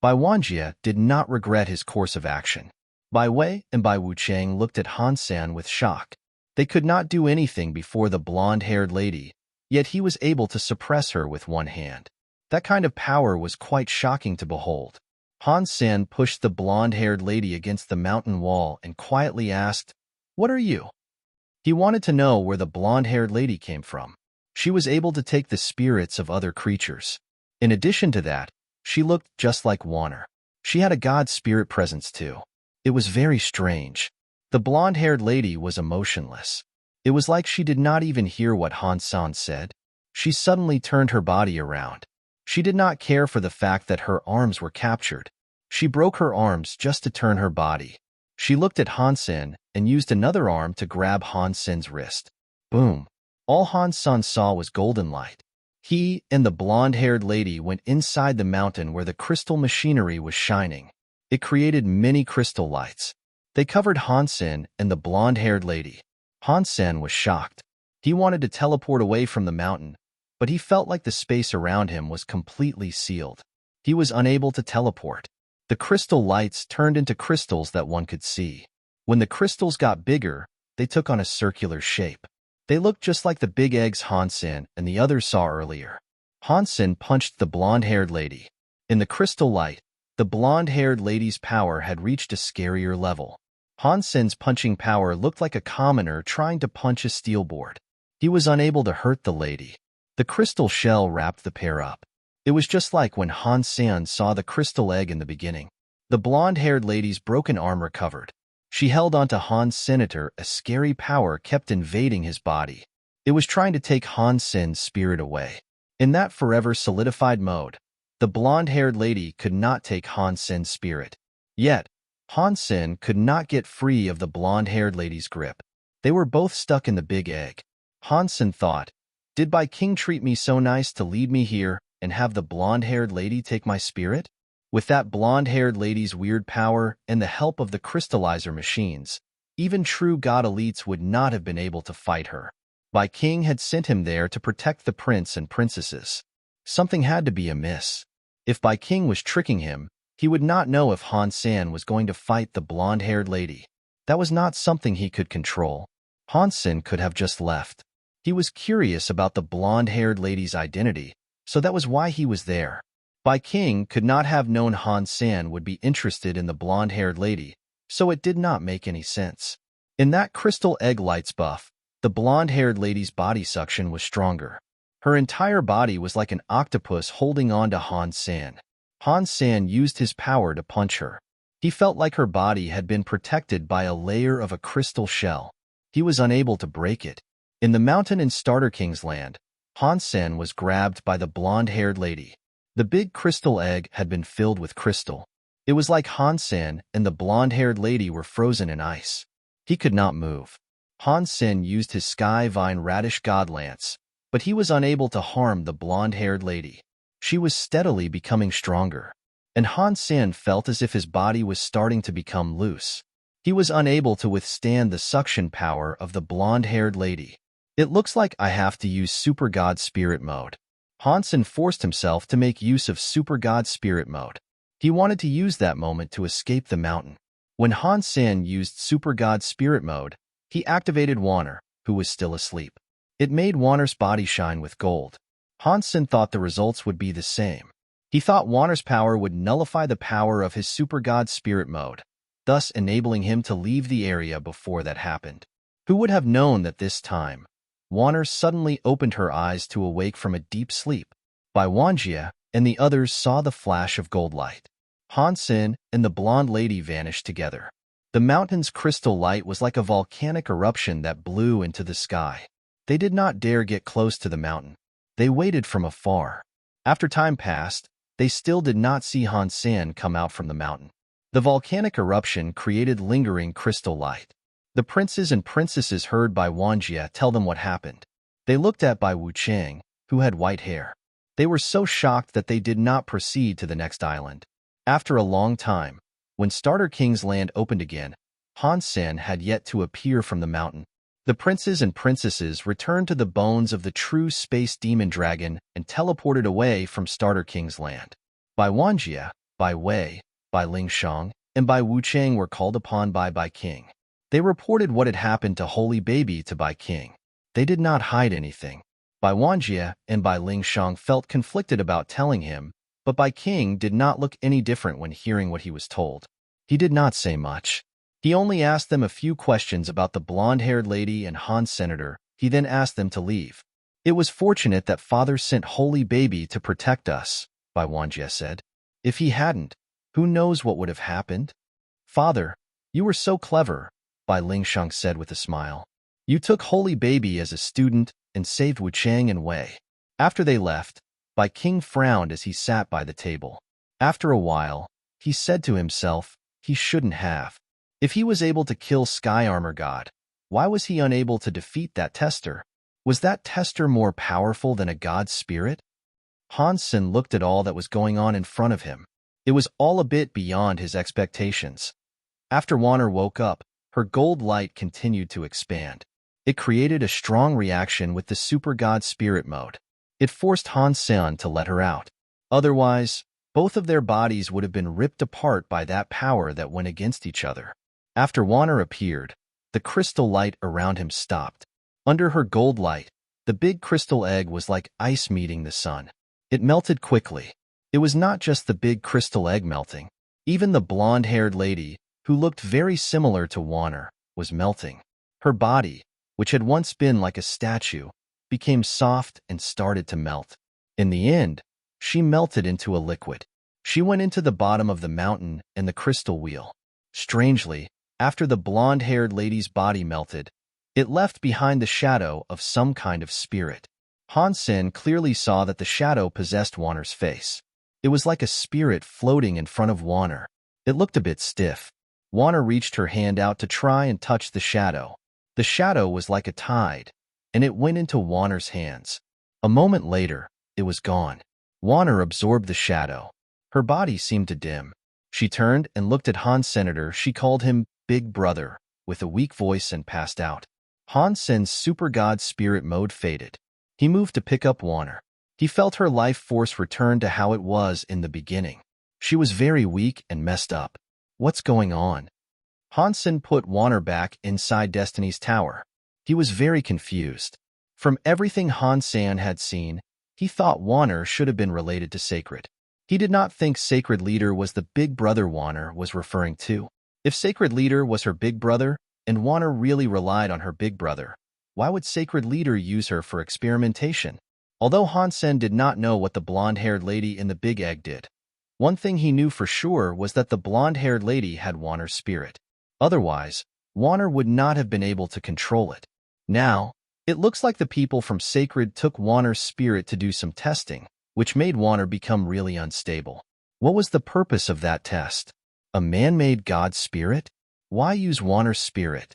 Bai Wanjie did not regret his course of action. Bai Wei and Bai Wuchang looked at Han Sen with shock. They could not do anything before the blonde-haired lady, yet he was able to suppress her with one hand. That kind of power was quite shocking to behold. Han Sen pushed the blonde-haired lady against the mountain wall and quietly asked, "What are you?" He wanted to know where the blonde-haired lady came from. She was able to take the spirits of other creatures. In addition to that, she looked just like Warner. She had a god spirit presence too. It was very strange. The blonde-haired lady was emotionless. It was like she did not even hear what Han Sen said. She suddenly turned her body around. She did not care for the fact that her arms were captured. She broke her arms just to turn her body. She looked at Han Sen and used another arm to grab Han Sen's wrist. Boom! All Han Sen saw was golden light. He and the blonde-haired lady went inside the mountain where the crystal machinery was shining. It created many crystal lights. They covered Han Sen and the blonde-haired lady. Han Sen was shocked. He wanted to teleport away from the mountain, but he felt like the space around him was completely sealed. He was unable to teleport. The crystal lights turned into crystals that one could see. When the crystals got bigger, they took on a circular shape. They looked just like the big eggs Han Sen and the others saw earlier. Han Sen punched the blonde-haired lady. In the crystal light, the blonde-haired lady's power had reached a scarier level. Han Sen's punching power looked like a commoner trying to punch a steel board. He was unable to hurt the lady. The crystal shell wrapped the pair up. It was just like when Han Sen saw the crystal egg in the beginning. The blonde-haired lady's broken arm recovered. She held onto Han's senator. A scary power kept invading his body. It was trying to take Han Sen's spirit away. In that forever solidified mode, the blonde-haired lady could not take Han Sen's spirit. Yet, Han Sen could not get free of the blonde-haired lady's grip. They were both stuck in the big egg. Han Sen thought, "Did Bai King treat me so nice to lead me here and have the blonde-haired lady take my spirit?" With that blonde-haired lady's weird power and the help of the crystallizer machines, even true god elites would not have been able to fight her. Bai King had sent him there to protect the prince and princesses. Something had to be amiss. If Bai King was tricking him, he would not know if Han Sen was going to fight the blonde-haired lady. That was not something he could control. Han Sen could have just left. He was curious about the blonde-haired lady's identity, so that was why he was there. Bai King could not have known Han Sen would be interested in the blonde-haired lady, so it did not make any sense. In that crystal egg lights buff, the blonde-haired lady's body suction was stronger. Her entire body was like an octopus holding on to Han Sen. Han Sen used his power to punch her. He felt like her body had been protected by a layer of a crystal shell. He was unable to break it. In the mountain in Starter King's land, Han Sen was grabbed by the blonde-haired lady. The big crystal egg had been filled with crystal. It was like Han Sen and the blonde-haired lady were frozen in ice. He could not move. Han Sen used his Sky Vine Radish God Lance, but he was unable to harm the blonde-haired lady. She was steadily becoming stronger, and Han Sen felt as if his body was starting to become loose. He was unable to withstand the suction power of the blonde-haired lady. "It looks like I have to use Super God Spirit Mode." Han Sen forced himself to make use of Super God Spirit Mode. He wanted to use that moment to escape the mountain. When Han Sen used Super God Spirit Mode, he activated Wanner, who was still asleep. It made Wanner's body shine with gold. Han Sen thought the results would be the same. He thought Wanner's power would nullify the power of his Super God Spirit Mode, thus enabling him to leave the area before that happened. Who would have known that this time? Wanner suddenly opened her eyes to awake from a deep sleep. Bai Wanjie and the others saw the flash of gold light. Han Sen and the blonde lady vanished together. The mountain's crystal light was like a volcanic eruption that blew into the sky. They did not dare get close to the mountain. They waited from afar. After time passed, they still did not see Han Sen come out from the mountain. The volcanic eruption created lingering crystal light. The princes and princesses heard Bai Wanjie tell them what happened. They looked at Bai Wuchang, who had white hair. They were so shocked that they did not proceed to the next island. After a long time, when Starter King's land opened again, Han Sen had yet to appear from the mountain. The princes and princesses returned to the bones of the true space demon dragon and teleported away from Starter King's land. Bai Wanjie, Bai Wei, Bai Lingshang, and Bai Wuchang were called upon by Bai King. They reported what had happened to Holy Baby to Bai King. They did not hide anything. Bai Wanjie and Bai Lingshang felt conflicted about telling him, but Bai King did not look any different when hearing what he was told. He did not say much. He only asked them a few questions about the blonde-haired lady and Han Senator. He then asked them to leave. "It was fortunate that Father sent Holy Baby to protect us," Bai Wanjie said. "If he hadn't, who knows what would have happened? Father, you were so clever. Bai Lingsheng said with a smile. You took Holy Baby as a student and saved Wuchang and Wei. After they left, Bai King frowned as he sat by the table. After a while, he said to himself, he shouldn't have. If he was able to kill Sky Armor God, why was he unable to defeat that tester? Was that tester more powerful than a god's spirit? Han Sen looked at all that was going on in front of him. It was all a bit beyond his expectations. After Wanner woke up, her gold light continued to expand. It created a strong reaction with the Super God Spirit mode. It forced Han Sen to let her out. Otherwise, both of their bodies would have been ripped apart by that power that went against each other. After Wanner appeared, the crystal light around him stopped. Under her gold light, the big crystal egg was like ice meeting the sun. It melted quickly. It was not just the big crystal egg melting. Even the blonde-haired lady, who looked very similar to Wanner, was melting. Her body, which had once been like a statue, became soft and started to melt. In the end, she melted into a liquid. She went into the bottom of the mountain and the crystal wheel. Strangely, after the blonde-haired lady's body melted, it left behind the shadow of some kind of spirit. Han Sen clearly saw that the shadow possessed Wanner's face. It was like a spirit floating in front of Wanner. It looked a bit stiff. Wanner reached her hand out to try and touch the shadow. The shadow was like a tide, and it went into Wanner's hands. A moment later, it was gone. Wanner absorbed the shadow. Her body seemed to dim. She turned and looked at Han Senator. She called him Big Brother with a weak voice and passed out. Han Sen's Super God Spirit mode faded. He moved to pick up Wanner. He felt her life force return to how it was in the beginning. She was very weak and messed up. What's going on? Han Sen put Wanner back inside Destiny's tower. He was very confused. From everything Han Sen had seen, he thought Wanner should have been related to Sacred. He did not think Sacred Leader was the big brother Wanner was referring to. If Sacred Leader was her big brother, and Wanner really relied on her big brother, why would Sacred Leader use her for experimentation? Although Han Sen did not know what the blonde-haired lady in the big egg did, one thing he knew for sure was that the blonde-haired lady had Wanner's spirit. Otherwise, Wanner would not have been able to control it. Now, it looks like the people from Sacred took Wanner's spirit to do some testing, which made Wanner become really unstable. What was the purpose of that test? A man-made god spirit? Why use Wanner's spirit?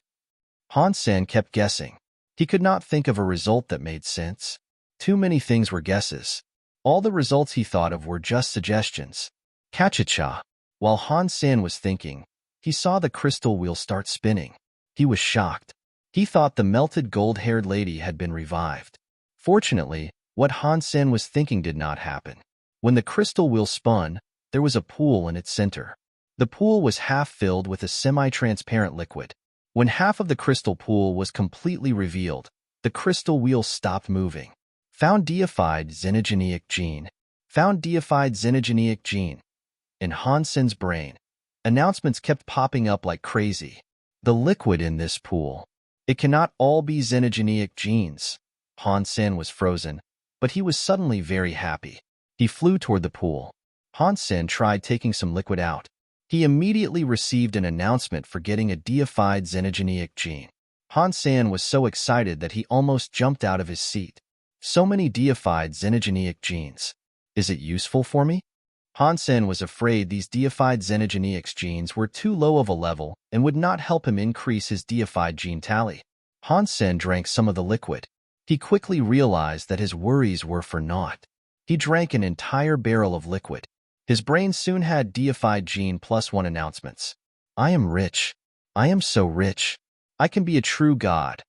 Han Sen kept guessing. He could not think of a result that made sense. Too many things were guesses. All the results he thought of were just suggestions. Kacha-cha. While Han Sen was thinking, he saw the crystal wheel start spinning. He was shocked. He thought the melted gold-haired lady had been revived. Fortunately, what Han Sen was thinking did not happen. When the crystal wheel spun, there was a pool in its center. The pool was half filled with a semi-transparent liquid. When half of the crystal pool was completely revealed, the crystal wheel stopped moving. Found deified xenogeneic gene. Found deified xenogeneic gene. In Han Sen's brain, announcements kept popping up like crazy. The liquid in this pool. It cannot all be xenogeneic genes. Han Sen was frozen, but he was suddenly very happy. He flew toward the pool. Han Sen tried taking some liquid out. He immediately received an announcement for getting a deified xenogeneic gene. Han Sen was so excited that he almost jumped out of his seat. So many deified xenogeneic genes. Is it useful for me? Han Sen was afraid these deified xenogeneic genes were too low of a level and would not help him increase his deified gene tally. Han Sen drank some of the liquid. He quickly realized that his worries were for naught. He drank an entire barrel of liquid. His brain soon had deified gene +1 announcements. I am rich. I am so rich. I can be a true god.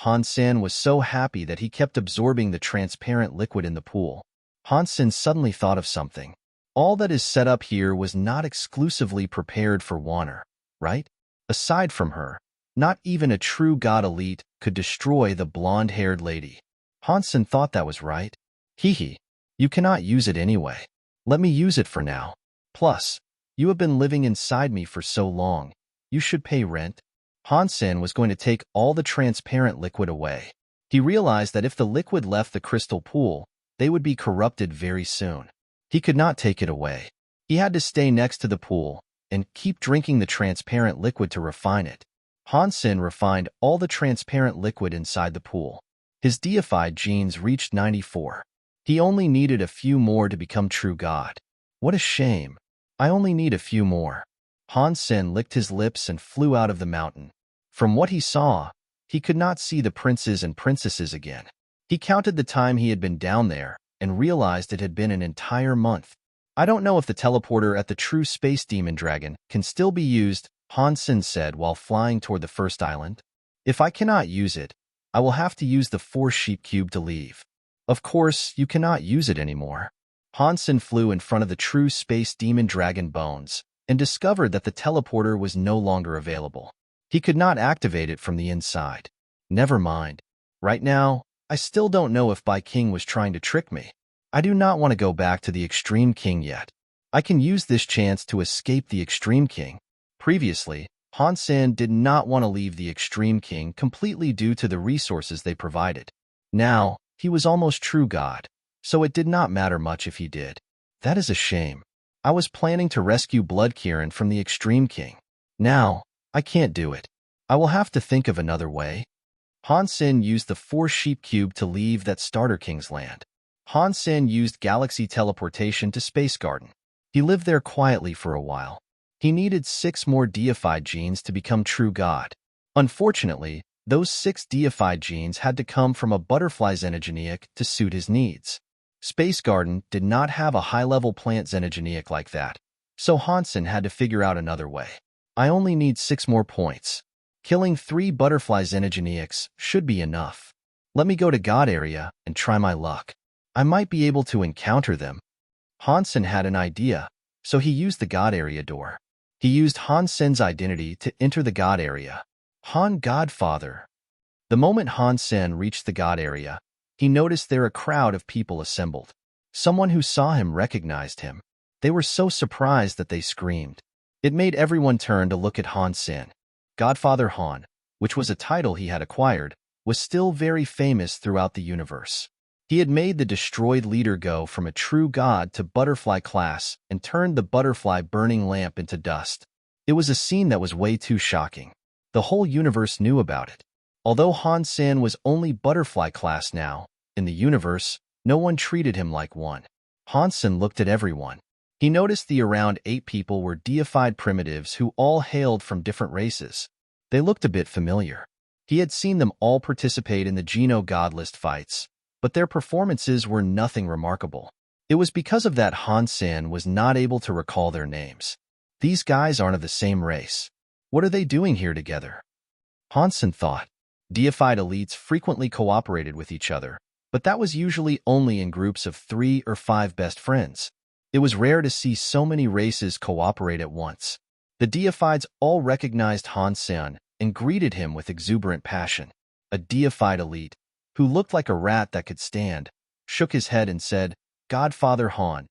Han Sen was so happy that he kept absorbing the transparent liquid in the pool. Han Sen suddenly thought of something. All that is set up here was not exclusively prepared for Wanner, right? Aside from her, not even a true god elite could destroy the blonde-haired lady. Han Sen thought that was right. Hee. You cannot use it anyway. Let me use it for now. Plus, you have been living inside me for so long. You should pay rent. Han Sen was going to take all the transparent liquid away. He realized that if the liquid left the crystal pool, they would be corrupted very soon. He could not take it away. He had to stay next to the pool and keep drinking the transparent liquid to refine it. Han Sen refined all the transparent liquid inside the pool. His deified genes reached 94. He only needed a few more to become true god. What a shame. I only need a few more. Han Sen licked his lips and flew out of the mountain. From what he saw, he could not see the princes and princesses again. He counted the time he had been down there and realized it had been an entire month. I don't know if the teleporter at the true space demon dragon can still be used, Han Sen said while flying toward the first island. If I cannot use it, I will have to use the force sheep cube to leave. Of course, you cannot use it anymore. Han Sen flew in front of the true space demon dragon bones and discovered that the teleporter was no longer available. He could not activate it from the inside. Never mind. Right now, I still don't know if Bai King was trying to trick me. I do not want to go back to the Extreme King yet. I can use this chance to escape the Extreme King. Previously, Han Sen did not want to leave the Extreme King completely due to the resources they provided. Now, he was almost true god, so it did not matter much if he did. That is a shame. I was planning to rescue Blood Kieran from the Extreme King. Now, I can't do it. I will have to think of another way. Han Sen used the Force Sheep Cube to leave that Starter King's land. Han Sen used galaxy teleportation to Space Garden. He lived there quietly for a while. He needed 6 more deified genes to become true god. Unfortunately, those 6 deified genes had to come from a butterfly xenogeneic to suit his needs. Space Garden did not have a high-level plant xenogeneic like that, so Han Sen had to figure out another way. I only need 6 more points. Killing 3 butterfly xenogeneics should be enough. Let me go to God area and try my luck. I might be able to encounter them. Han Sen had an idea, so he used the God area door. He used Han Sen's identity to enter the God area. Han Godfather. The moment Han Sen reached the God area, he noticed there a crowd of people assembled. Someone who saw him recognized him. They were so surprised that they screamed. It made everyone turn to look at Han Sen. Godfather Han, which was a title he had acquired, was still very famous throughout the universe. He had made the destroyed leader go from a true god to butterfly class and turned the butterfly burning lamp into dust. It was a scene that was way too shocking. The whole universe knew about it. Although Han Sen was only butterfly class now, in the universe, no one treated him like one. Han Sen looked at everyone. He noticed the around 8 people were deified primitives who all hailed from different races. They looked a bit familiar. He had seen them all participate in the Geno God List fights, but their performances were nothing remarkable. It was because of that Han Sen was not able to recall their names. These guys aren't of the same race. What are they doing here together? Han Sen thought. Deified elites frequently cooperated with each other, but that was usually only in groups of 3 or 5 best friends. It was rare to see so many races cooperate at once. The deifieds all recognized Han Sen and greeted him with exuberant passion. A deified elite, who looked like a rat that could stand, shook his head and said, "Godfather Han,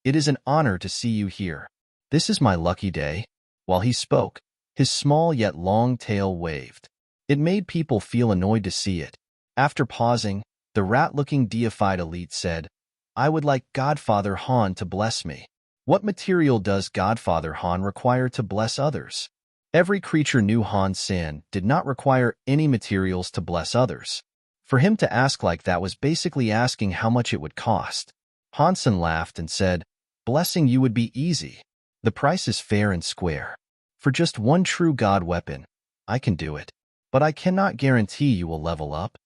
it is an honor to see you here. This is my lucky day." While he spoke, his small yet long tail waved. It made people feel annoyed to see it. After pausing, the rat-looking deified elite said, "I would like Godfather Han to bless me." What material does Godfather Han require to bless others? Every creature knew Han Sen did not require any materials to bless others. For him to ask like that was basically asking how much it would cost. Han Sen laughed and said, "Blessing you would be easy. The price is fair and square. For just one true god weapon, I can do it. But I cannot guarantee you will level up."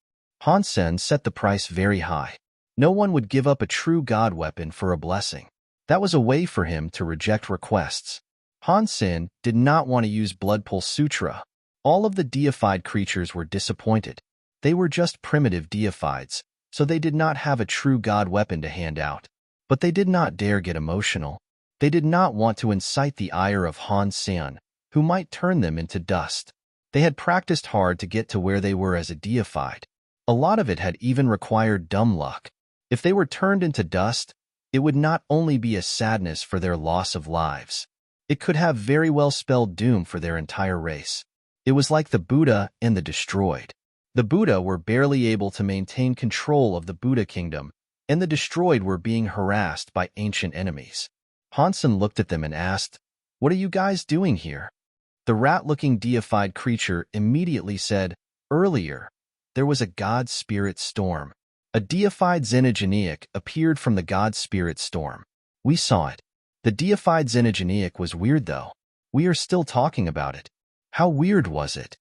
Han Sen set the price very high. No one would give up a true god weapon for a blessing. That was a way for him to reject requests. Han Sen did not want to use Blood Pulse Sutra. All of the deified creatures were disappointed. They were just primitive deifieds, so they did not have a true god weapon to hand out. But they did not dare get emotional. They did not want to incite the ire of Han Sen, who might turn them into dust. They had practiced hard to get to where they were as a deified. A lot of it had even required dumb luck. If they were turned into dust, it would not only be a sadness for their loss of lives. It could have very well spelled doom for their entire race. It was like the Buddha and the destroyed. The Buddha were barely able to maintain control of the Buddha kingdom, and the destroyed were being harassed by ancient enemies. Han Sen looked at them and asked, "What are you guys doing here?" The rat-looking deified creature immediately said, "Earlier, there was a god spirit storm. A deified xenogeneic appeared from the god spirit storm. We saw it. The deified xenogeneic was weird though. We are still talking about it." "How weird was it?"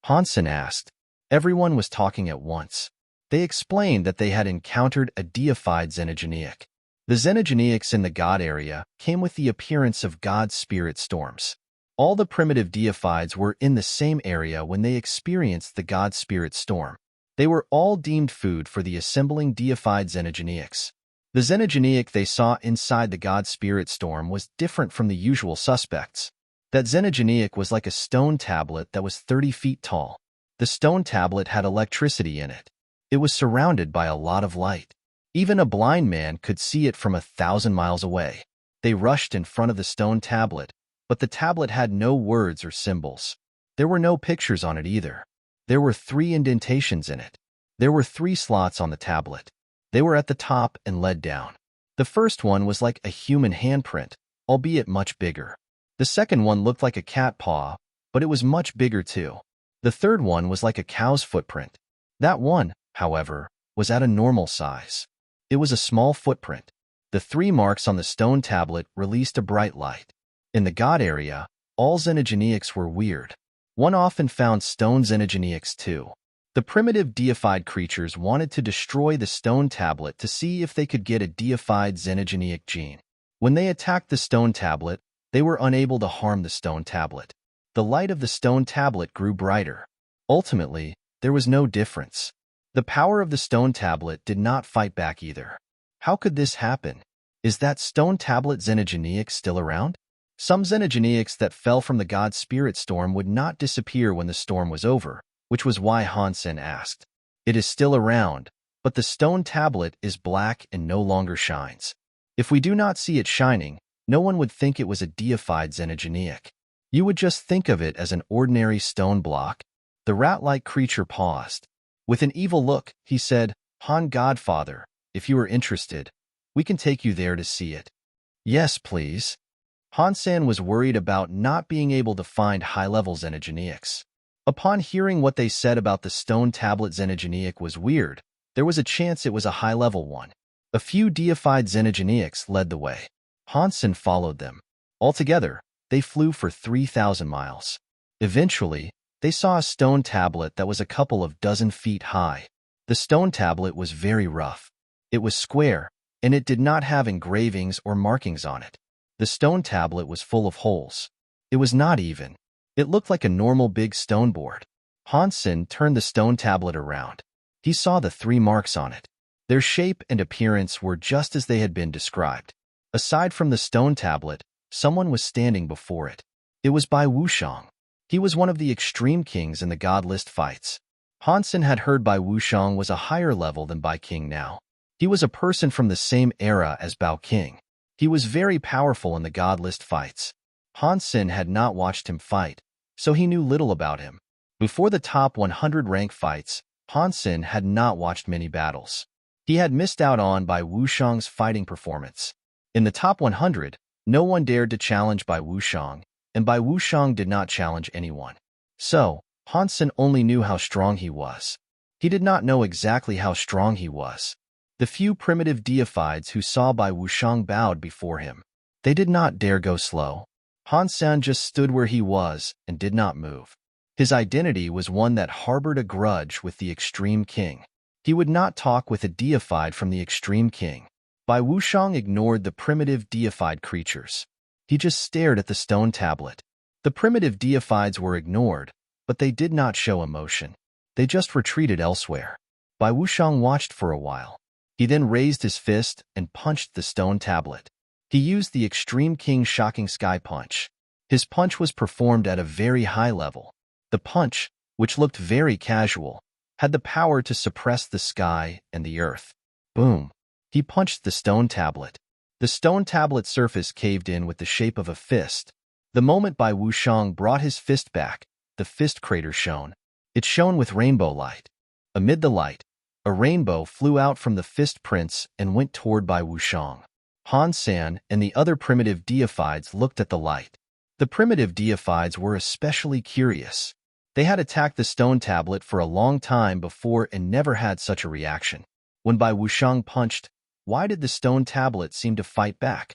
Han Sen asked. Everyone was talking at once. They explained that they had encountered a deified xenogeneic. The xenogeneics in the god area came with the appearance of god spirit storms. All the primitive deifieds were in the same area when they experienced the god spirit storm. They were all deemed food for the assembling deified xenogeneics. The xenogeneic they saw inside the god spirit storm was different from the usual suspects. That xenogeneic was like a stone tablet that was 30 feet tall. The stone tablet had electricity in it. It was surrounded by a lot of light. Even a blind man could see it from 1,000 miles away. They rushed in front of the stone tablet, but the tablet had no words or symbols. There were no pictures on it either. There were 3 indentations in it. There were 3 slots on the tablet. They were at the top and led down. The first one was like a human handprint, albeit much bigger. The second one looked like a cat paw, but it was much bigger too. The third one was like a cow's footprint. That one, however, was at a normal size. It was a small footprint. The 3 marks on the stone tablet released a bright light. In the god area, all xenogeneics were weird. One often found stone xenogeneics too. The primitive deified creatures wanted to destroy the stone tablet to see if they could get a deified xenogeneic gene. When they attacked the stone tablet, they were unable to harm the stone tablet. The light of the stone tablet grew brighter. Ultimately, there was no difference. The power of the stone tablet did not fight back either. How could this happen? Is that stone tablet xenogeneic still around? Some xenogeneics that fell from the god spirit storm would not disappear when the storm was over, which was why Han Sen asked. It is still around, but the stone tablet is black and no longer shines. If we do not see it shining, no one would think it was a deified xenogeneic. You would just think of it as an ordinary stone block. The rat-like creature paused. With an evil look, he said, "Han Godfather, if you are interested, we can take you there to see it." "Yes, please." Han Sen was worried about not being able to find high-level xenogeneics. Upon hearing what they said about the stone tablet xenogeneic was weird, there was a chance it was a high-level one. A few deified xenogeneics led the way. Han Sen followed them. Altogether, they flew for 3,000 miles. Eventually, they saw a stone tablet that was a couple of dozen feet high. The stone tablet was very rough. It was square, and it did not have engravings or markings on it. The stone tablet was full of holes. It was not even. It looked like a normal big stone board. Han Sen turned the stone tablet around. He saw the 3 marks on it. Their shape and appearance were just as they had been described. Aside from the stone tablet, someone was standing before it. It was Bai Wuxiang. He was one of the extreme kings in the God List fights. Han Sen had heard Bai Wuxiang was a higher level than Bai King now. He was a person from the same era as Bao King. He was very powerful in the God List fights. Han Sen had not watched him fight, so he knew little about him. Before the top 100 rank fights, Han Sen had not watched many battles. He had missed out on Bai Wuxiang's fighting performance. In the top 100, no one dared to challenge Bai Wuxiang, and Bai Wuxiang did not challenge anyone. So, Han Sen only knew how strong he was. He did not know exactly how strong he was. The few primitive deifieds who saw Bai Wuxiang bowed before him. They did not dare go slow. Han Sen just stood where he was and did not move. His identity was one that harbored a grudge with the Extreme King. He would not talk with a deified from the Extreme King. Bai Wuxiang ignored the primitive deified creatures. He just stared at the stone tablet. The primitive deifieds were ignored, but they did not show emotion. They just retreated elsewhere. Bai Wuxiang watched for a while. He then raised his fist and punched the stone tablet. He used the Extreme King's shocking sky punch. His punch was performed at a very high level. The punch, which looked very casual, had the power to suppress the sky and the earth. Boom! He punched the stone tablet. The stone tablet surface caved in with the shape of a fist. The moment Bai Wuxiang brought his fist back, the fist crater shone. It shone with rainbow light. Amid the light, a rainbow flew out from the fist prints and went toward Bai Wuxiang. Han Sen and the other primitive deifieds looked at the light. The primitive deifieds were especially curious. They had attacked the stone tablet for a long time before and never had such a reaction. When Bai Wuxiang punched, why did the stone tablet seem to fight back?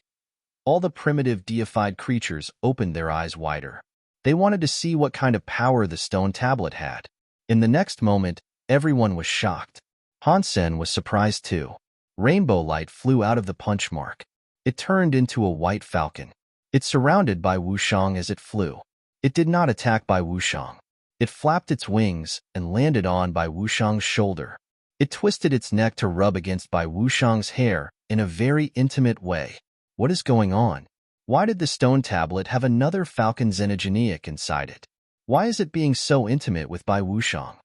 All the primitive deified creatures opened their eyes wider. They wanted to see what kind of power the stone tablet had. In the next moment, everyone was shocked. Han Sen was surprised too. Rainbow light flew out of the punch mark. It turned into a white falcon. It surrounded Bai Wuxiang as it flew. It did not attack Bai Wuxiang. It flapped its wings and landed on Bai Wuxiang's shoulder. It twisted its neck to rub against Bai Wuxiang's hair in a very intimate way. What is going on? Why did the stone tablet have another falcon xenogeneic inside it? Why is it being so intimate with Bai Wuxiang?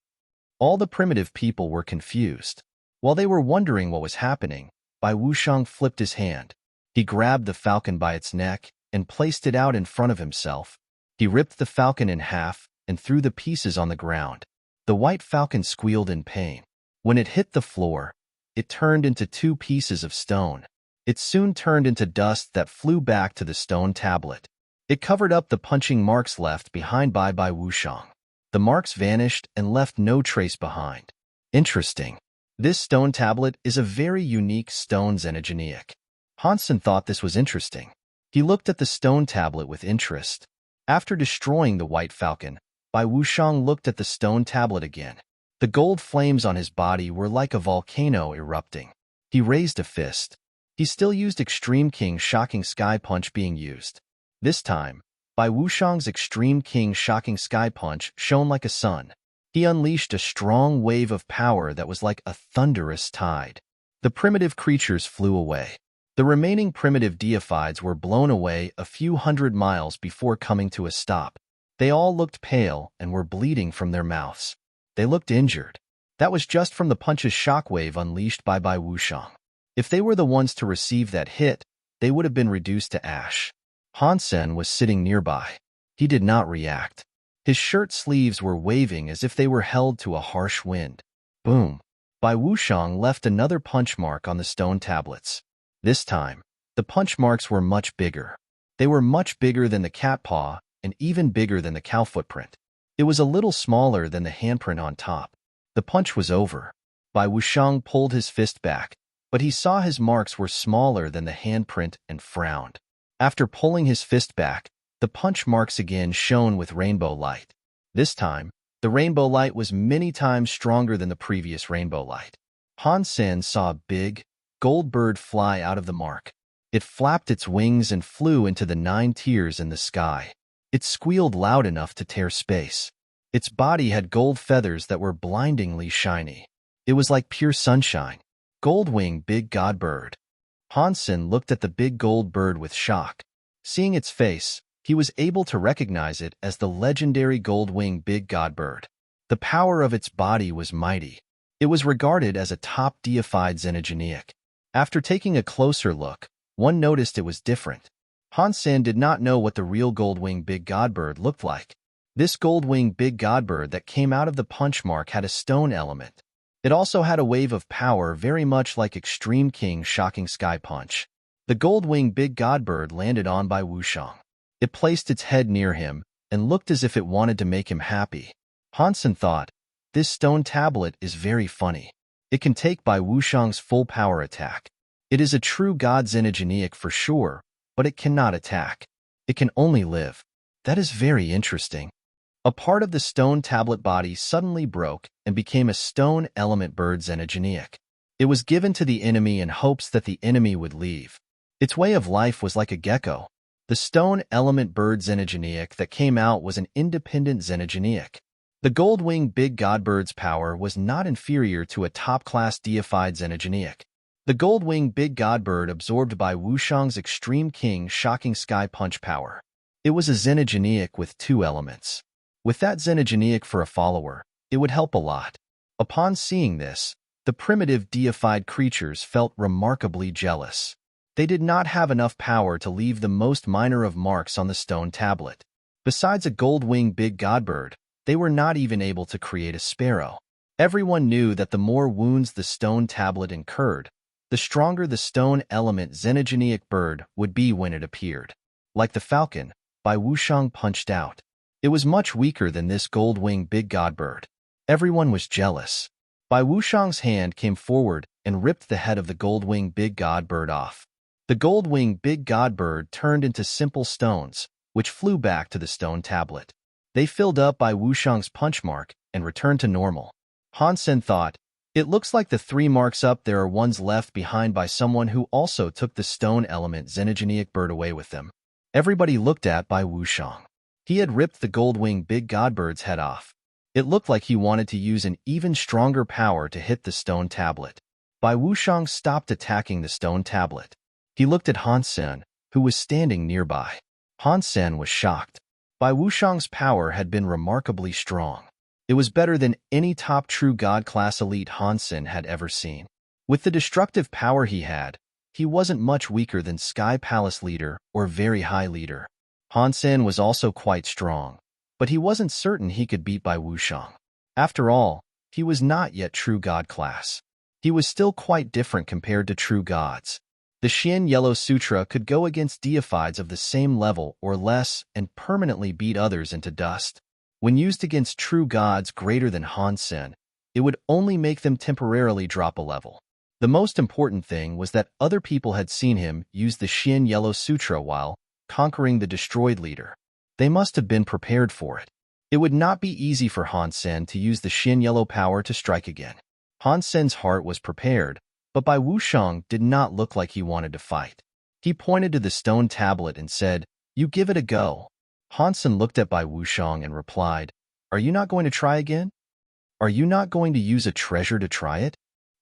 All the primitive people were confused. While they were wondering what was happening, Bai Wuxiang flipped his hand. He grabbed the falcon by its neck and placed it out in front of himself. He ripped the falcon in half and threw the pieces on the ground. The white falcon squealed in pain. When it hit the floor, it turned into 2 pieces of stone. It soon turned into dust that flew back to the stone tablet. It covered up the punching marks left behind by Bai Wuxiang. The marks vanished and left no trace behind. Interesting. This stone tablet is a very unique stone xenogeneic. Han Sen thought this was interesting. He looked at the stone tablet with interest. After destroying the white falcon, Bai Wuxiang looked at the stone tablet again. The gold flames on his body were like a volcano erupting. He raised a fist. He still used Extreme King's Shocking Sky Punch being used. This time, Bai Wuxiang's Extreme King Shocking Sky Punch shone like a sun. He unleashed a strong wave of power that was like a thunderous tide. The primitive creatures flew away. The remaining primitive deifieds were blown away a few hundred miles before coming to a stop. They all looked pale and were bleeding from their mouths. They looked injured. That was just from the punch's shockwave unleashed by Bai Wuxiang. If they were the ones to receive that hit, they would have been reduced to ash. Han Sen was sitting nearby. He did not react. His shirt sleeves were waving as if they were held to a harsh wind. Boom! Bai Wuxiang left another punch mark on the stone tablets. This time, the punch marks were much bigger. They were much bigger than the cat paw and even bigger than the cow footprint. It was a little smaller than the handprint on top. The punch was over. Bai Wuxiang pulled his fist back, but he saw his marks were smaller than the handprint and frowned. After pulling his fist back, the punch marks again shone with rainbow light. This time, the rainbow light was many times stronger than the previous rainbow light. Han Sen saw a big, gold bird fly out of the mark. It flapped its wings and flew into the 9 tiers in the sky. It squealed loud enough to tear space. Its body had gold feathers that were blindingly shiny. It was like pure sunshine. Gold-winged big god bird. Han Sen looked at the big gold bird with shock. Seeing its face, he was able to recognize it as the legendary gold-winged big god bird. The power of its body was mighty. It was regarded as a top deified xenogeneic. After taking a closer look, one noticed it was different. Han Sen did not know what the real gold-winged big god bird looked like. This gold-winged big god bird that came out of the punch mark had a stone element. It also had a wave of power very much like Extreme King's Shocking Sky Punch. The gold-winged big god bird landed on Bai Wuxiang. It placed its head near him and looked as if it wanted to make him happy. Han Sen thought, this stone tablet is very funny. It can take Bai Wuxiang's full power attack. It is a true god xenogeneic for sure, but it cannot attack. It can only live. That is very interesting. A part of the stone tablet body suddenly broke and became a stone element bird xenogeneic. It was given to the enemy in hopes that the enemy would leave. Its way of life was like a gecko. The stone element bird xenogeneic that came out was an independent xenogeneic. The gold-winged big god bird's power was not inferior to a top-class deified xenogeneic. The gold-winged big god bird absorbed Bai Wuxiang's Extreme King's Shocking Sky Punch power. It was a xenogeneic with 2 elements. With that xenogeneic for a follower, it would help a lot. Upon seeing this, the primitive deified creatures felt remarkably jealous. They did not have enough power to leave the most minor of marks on the stone tablet. Besides a gold-winged big god bird, they were not even able to create a sparrow. Everyone knew that the more wounds the stone tablet incurred, the stronger the stone element xenogeneic bird would be when it appeared. Like the falcon, Bai Wuxiang punched out. It was much weaker than this gold-winged big god bird. Everyone was jealous. Bai Wuxiang's hand came forward and ripped the head of the gold-winged big god bird off. The gold-winged big god bird turned into simple stones, which flew back to the stone tablet. They filled up Bai Wuxiang's punch mark and returned to normal. Han Sen thought, "It looks like the 3 marks up there are ones left behind by someone who also took the stone element xenogenic bird away with them." Everybody looked at Bai Wuxiang. He had ripped the gold-winged big god bird's head off. It looked like he wanted to use an even stronger power to hit the stone tablet. Bai Wuxiang stopped attacking the stone tablet. He looked at Han Sen, who was standing nearby. Han Sen was shocked. Bai Wuxiang's power had been remarkably strong. It was better than any top true god class elite Han Sen had ever seen. With the destructive power he had, he wasn't much weaker than Sky Palace leader or Very High leader. Han Sen was also quite strong, but he wasn't certain he could beat Bai Wuxiang. After all, he was not yet true god class. He was still quite different compared to true gods. The Xian Yellow Sutra could go against deifieds of the same level or less and permanently beat others into dust. When used against true gods greater than Han Sen, it would only make them temporarily drop a level. The most important thing was that other people had seen him use the Xian Yellow Sutra while conquering the destroyed leader. They must have been prepared for it. It would not be easy for Han Sen to use the Xian Yellow power to strike again. Han Sen's heart was prepared, but Bai Wuxiang did not look like he wanted to fight. He pointed to the stone tablet and said, "You give it a go." Han Sen looked at Bai Wuxiang and replied, "Are you not going to try again? Are you not going to use a treasure to try it?"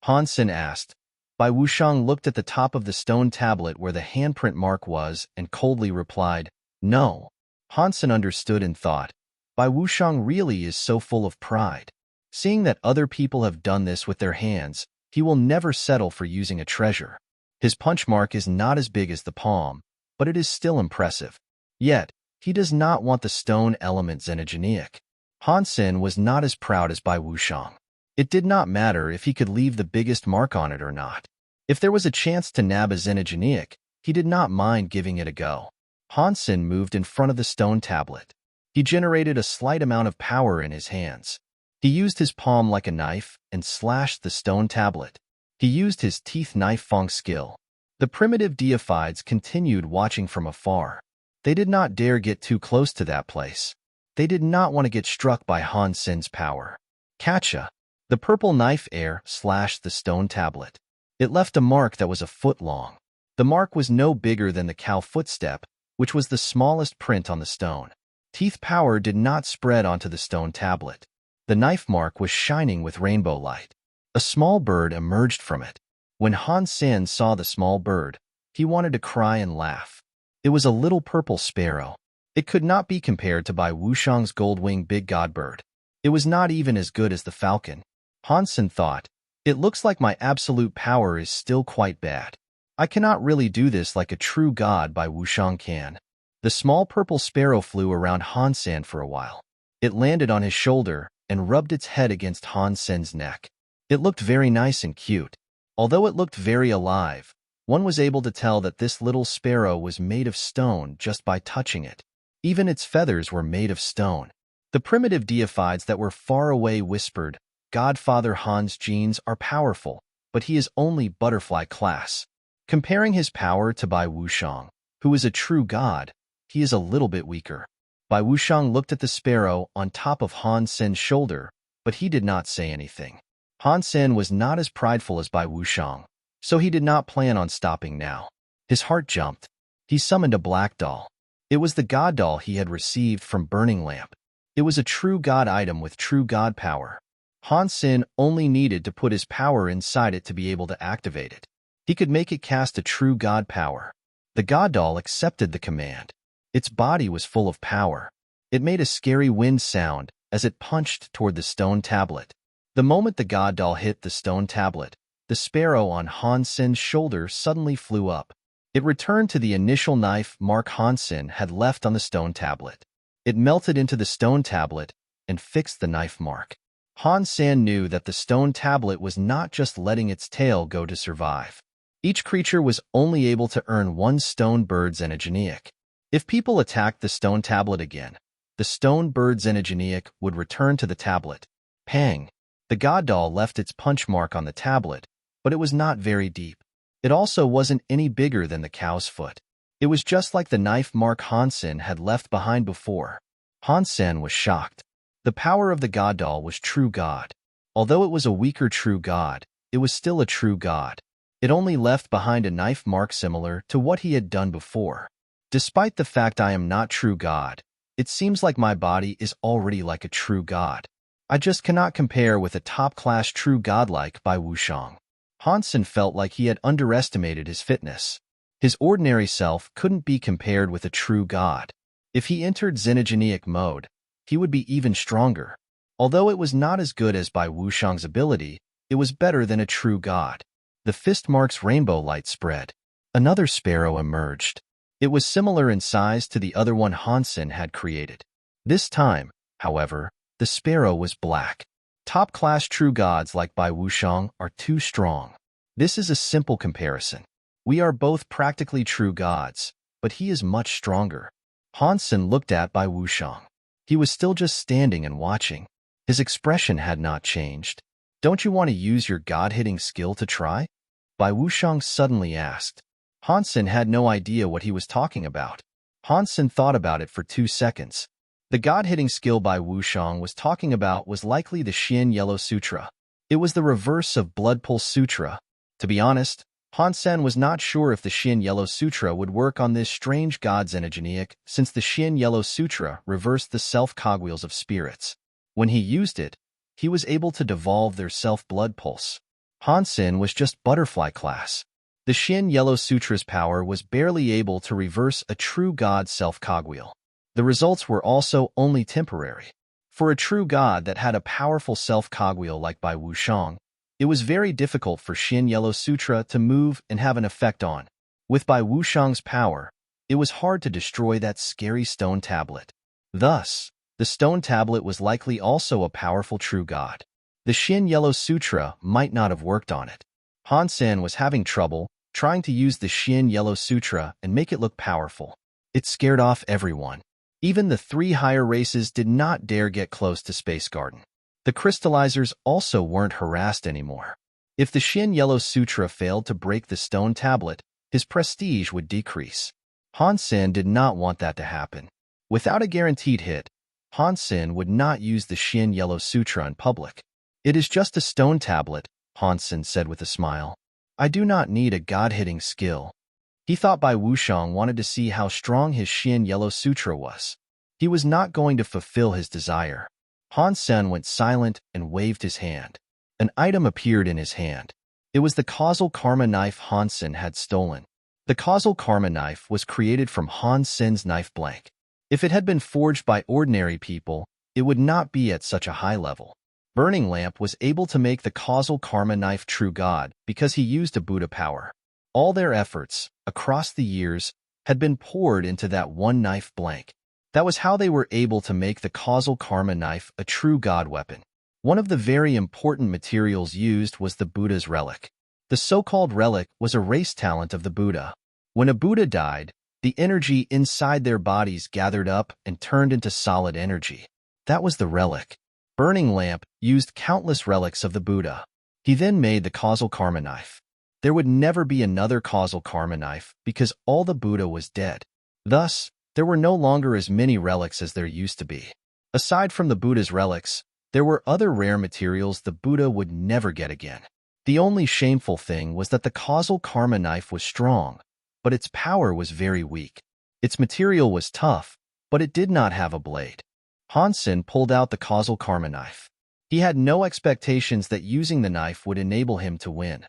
Han Sen asked. Bai Wuxiang looked at the top of the stone tablet where the handprint mark was and coldly replied, "No." Han Sen understood and thought, Bai Wuxiang really is so full of pride. Seeing that other people have done this with their hands, he will never settle for using a treasure. His punch mark is not as big as the palm, but it is still impressive. Yet, he does not want the stone element xenogenic. Han Sen was not as proud as Bai Wuxiang. It did not matter if he could leave the biggest mark on it or not. If there was a chance to nab a xenogenic, he did not mind giving it a go. Han Sen moved in front of the stone tablet. He generated a slight amount of power in his hands. He used his palm like a knife and slashed the stone tablet. He used his teeth knife fong skill. The primitive deifieds continued watching from afar. They did not dare get too close to that place. They did not want to get struck by Han Sen's power. Catcha! The purple knife air slashed the stone tablet. It left a mark that was a foot long. The mark was no bigger than the cow footstep, which was the smallest print on the stone. Teeth power did not spread onto the stone tablet. The knife mark was shining with rainbow light. A small bird emerged from it. When Han Sen saw the small bird, he wanted to cry and laugh. It was a little purple sparrow. It could not be compared to Bai Wuxiang's gold-winged big god bird. It was not even as good as the falcon. Han Sen thought, "It looks like my absolute power is still quite bad. I cannot really do this like a true god Bai Wuxiang can." The small purple sparrow flew around Han Sen for a while. It landed on his shoulder and rubbed its head against Han Sen's neck. It looked very nice and cute. Although it looked very alive, one was able to tell that this little sparrow was made of stone just by touching it. Even its feathers were made of stone. The primitive deifieds that were far away whispered, "Godfather Han's genes are powerful, but he is only butterfly class." Comparing his power to Bai Wuxiang, who is a true god, he is a little bit weaker. Bai Wuxiang looked at the sparrow on top of Han Sen's shoulder, but he did not say anything. Han Sen was not as prideful as Bai Wuxiang, so he did not plan on stopping now. His heart jumped. He summoned a black doll. It was the god doll he had received from Burning Lamp. It was a true god item with true god power. Han Sen only needed to put his power inside it to be able to activate it. He could make it cast a true god power. The god doll accepted the command. Its body was full of power. It made a scary wind sound as it punched toward the stone tablet. The moment the god doll hit the stone tablet, the sparrow on Han Sen's shoulder suddenly flew up. It returned to the initial knife mark Han Sen had left on the stone tablet. It melted into the stone tablet and fixed the knife mark. Han Sen knew that the stone tablet was not just letting its tail go to survive. Each creature was only able to earn one stone bird xenogenic. If people attacked the stone tablet again, the stone bird xenogeniac would return to the tablet. Pang! The god doll left its punch mark on the tablet, but it was not very deep. It also wasn't any bigger than the cow's foot. It was just like the knife mark Han Sen had left behind before. Han Sen was shocked. The power of the god doll was true god. Although it was a weaker true god, it was still a true god. It only left behind a knife mark similar to what he had done before. Despite the fact I am not true god, it seems like my body is already like a true god. I just cannot compare with a top-class true godlike by Wushang. Han Sen felt like he had underestimated his fitness. His ordinary self couldn't be compared with a true god. If he entered xenogeniac mode, he would be even stronger. Although it was not as good as Bai Wushang's ability, it was better than a true god. The fist mark's rainbow light spread. Another sparrow emerged. It was similar in size to the other one Han Sen had created. This time, however, the sparrow was black. Top-class true gods like Bai Wushang are too strong. This is a simple comparison. We are both practically true gods, but he is much stronger. Han Sen looked at Bai Wushang. He was still just standing and watching. His expression had not changed. Don't you want to use your god-hitting skill to try? Bai Wushang suddenly asked. Han Sen had no idea what he was talking about. Han Sen thought about it for 2 seconds. The god-hitting skill Bai Wushang was talking about was likely the Xian Yellow Sutra. It was the reverse of Blood Pulse Sutra. To be honest, Han Sen was not sure if the Xian Yellow Sutra would work on this strange god xenogeniac, since the Xian Yellow Sutra reversed the self-cogwheels of spirits. When he used it, he was able to devolve their self-blood pulse. Han Sen was just butterfly class. The Xian Yellow Sutra's power was barely able to reverse a true god's self-cogwheel. The results were also only temporary. For a true god that had a powerful self-cogwheel like Bai Wushang, it was very difficult for Xian Yellow Sutra to move and have an effect on. With Bai Wushang's power, it was hard to destroy that scary stone tablet. Thus, the stone tablet was likely also a powerful true god. The Xian Yellow Sutra might not have worked on it. Han Sen was having trouble trying to use the Xian Yellow Sutra and make it look powerful. It scared off everyone. Even the 3 higher races did not dare get close to Space Garden. The crystallizers also weren't harassed anymore. If the Xian Yellow Sutra failed to break the stone tablet, his prestige would decrease. Han Sen did not want that to happen. Without a guaranteed hit, Han Sen would not use the Xian Yellow Sutra in public. It is just a stone tablet, Han Sen said with a smile. I do not need a god-hitting skill. He thought Bai Wushang wanted to see how strong his Xian Yellow Sutra was. He was not going to fulfill his desire. Han Sen went silent and waved his hand. An item appeared in his hand. It was the causal karma knife Han Sen had stolen. The causal karma knife was created from Han Sen's knife blank. If it had been forged by ordinary people, it would not be at such a high level. Burning Lamp was able to make the causal karma knife true god because he used a Buddha power. All their efforts, across the years, had been poured into that one knife blank. That was how they were able to make the causal karma knife a true god weapon. One of the very important materials used was the Buddha's relic. The so-called relic was a race talent of the Buddha. When a Buddha died, the energy inside their bodies gathered up and turned into solid energy. That was the relic. Burning Lamp used countless relics of the Buddha. He then made the causal karma knife. There would never be another causal karma knife because all the Buddha was dead. Thus, there were no longer as many relics as there used to be. Aside from the Buddha's relics, there were other rare materials the Buddha would never get again. The only shameful thing was that the causal karma knife was strong, but its power was very weak. Its material was tough, but it did not have a blade. Han Sen pulled out the causal karma knife. He had no expectations that using the knife would enable him to win.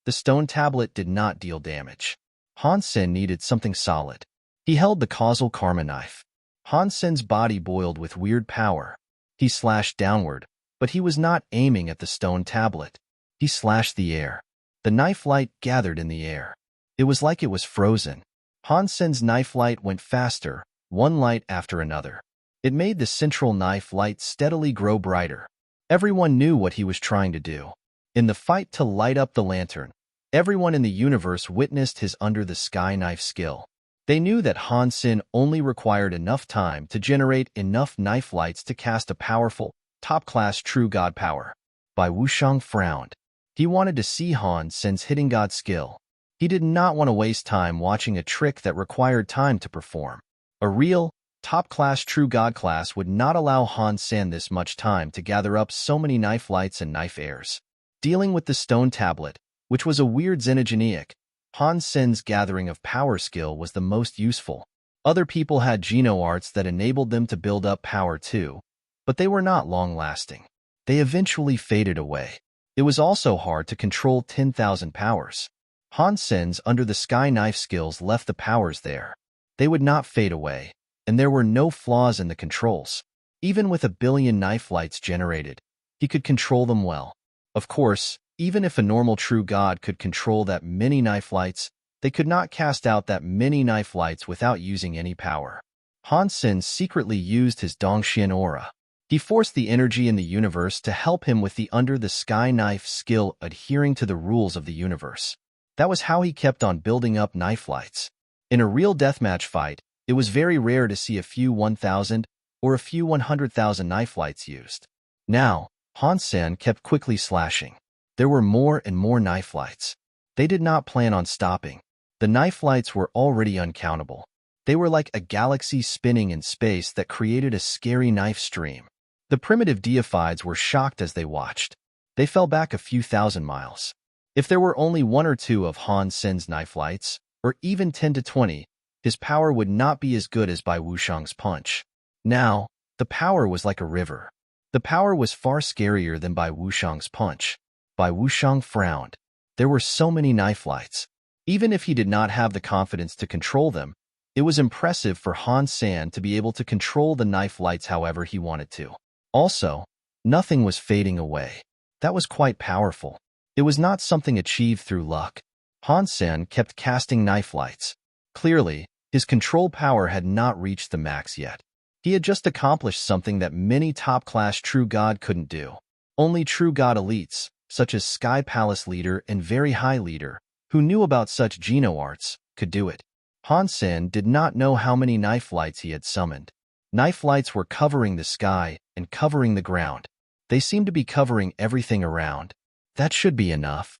The stone tablet did not deal damage. Han Sen needed something solid. He held the causal karma knife. Han Sen's body boiled with weird power. He slashed downward, but he was not aiming at the stone tablet. He slashed the air. The knife light gathered in the air. It was like it was frozen. Han Sen's knife light went faster, one light after another. It made the central knife light steadily grow brighter. Everyone knew what he was trying to do. In the fight to light up the lantern, everyone in the universe witnessed his under-the-sky knife skill. They knew that Han Sen only required enough time to generate enough knife lights to cast a powerful, top-class true god power. Bai Wuxiang frowned. He wanted to see Han Sen's hitting god skill. He did not want to waste time watching a trick that required time to perform. A real, top-class true god class would not allow Han Sen this much time to gather up so many knife lights and knife airs. Dealing with the stone tablet, which was a weird xenogeneic, Han Sen's gathering of power skill was the most useful. Other people had geno arts that enabled them to build up power too, but they were not long-lasting. They eventually faded away. It was also hard to control 10,000 powers. Han Sen's under-the-sky knife skills left the powers there. They would not fade away, and there were no flaws in the controls. Even with 1 billion knife lights generated, he could control them well. Of course, even if a normal true god could control that many knife lights, they could not cast out that many knife lights without using any power. Han Sen secretly used his Dongxian aura. He forced the energy in the universe to help him with the under-the-sky knife skill adhering to the rules of the universe. That was how he kept on building up knife lights. In a real deathmatch fight, it was very rare to see a few 1,000 or a few 100,000 knife lights used. Now, Han Sen kept quickly slashing. There were more and more knife lights. They did not plan on stopping. The knife lights were already uncountable. They were like a galaxy spinning in space that created a scary knife stream. The primitive deifieds were shocked as they watched. They fell back a few thousand miles. If there were only 1 or 2 of Han Sen's knife lights, or even 10 to 20, his power would not be as good as Bai Wuxiang's punch. Now, the power was like a river. The power was far scarier than Bai Wuxiang's punch. Bai Wuxiang frowned. There were so many knife lights. Even if he did not have the confidence to control them, it was impressive for Han Sen to be able to control the knife lights however he wanted to. Also, nothing was fading away. That was quite powerful. It was not something achieved through luck. Han Sen kept casting knife lights. Clearly, his control power had not reached the max yet. He had just accomplished something that many top-class true god couldn't do. Only true god elites, such as Sky Palace Leader and Very High Leader, who knew about such geno arts, could do it. Han Sen did not know how many knife lights he had summoned. Knife lights were covering the sky and covering the ground. They seemed to be covering everything around. That should be enough.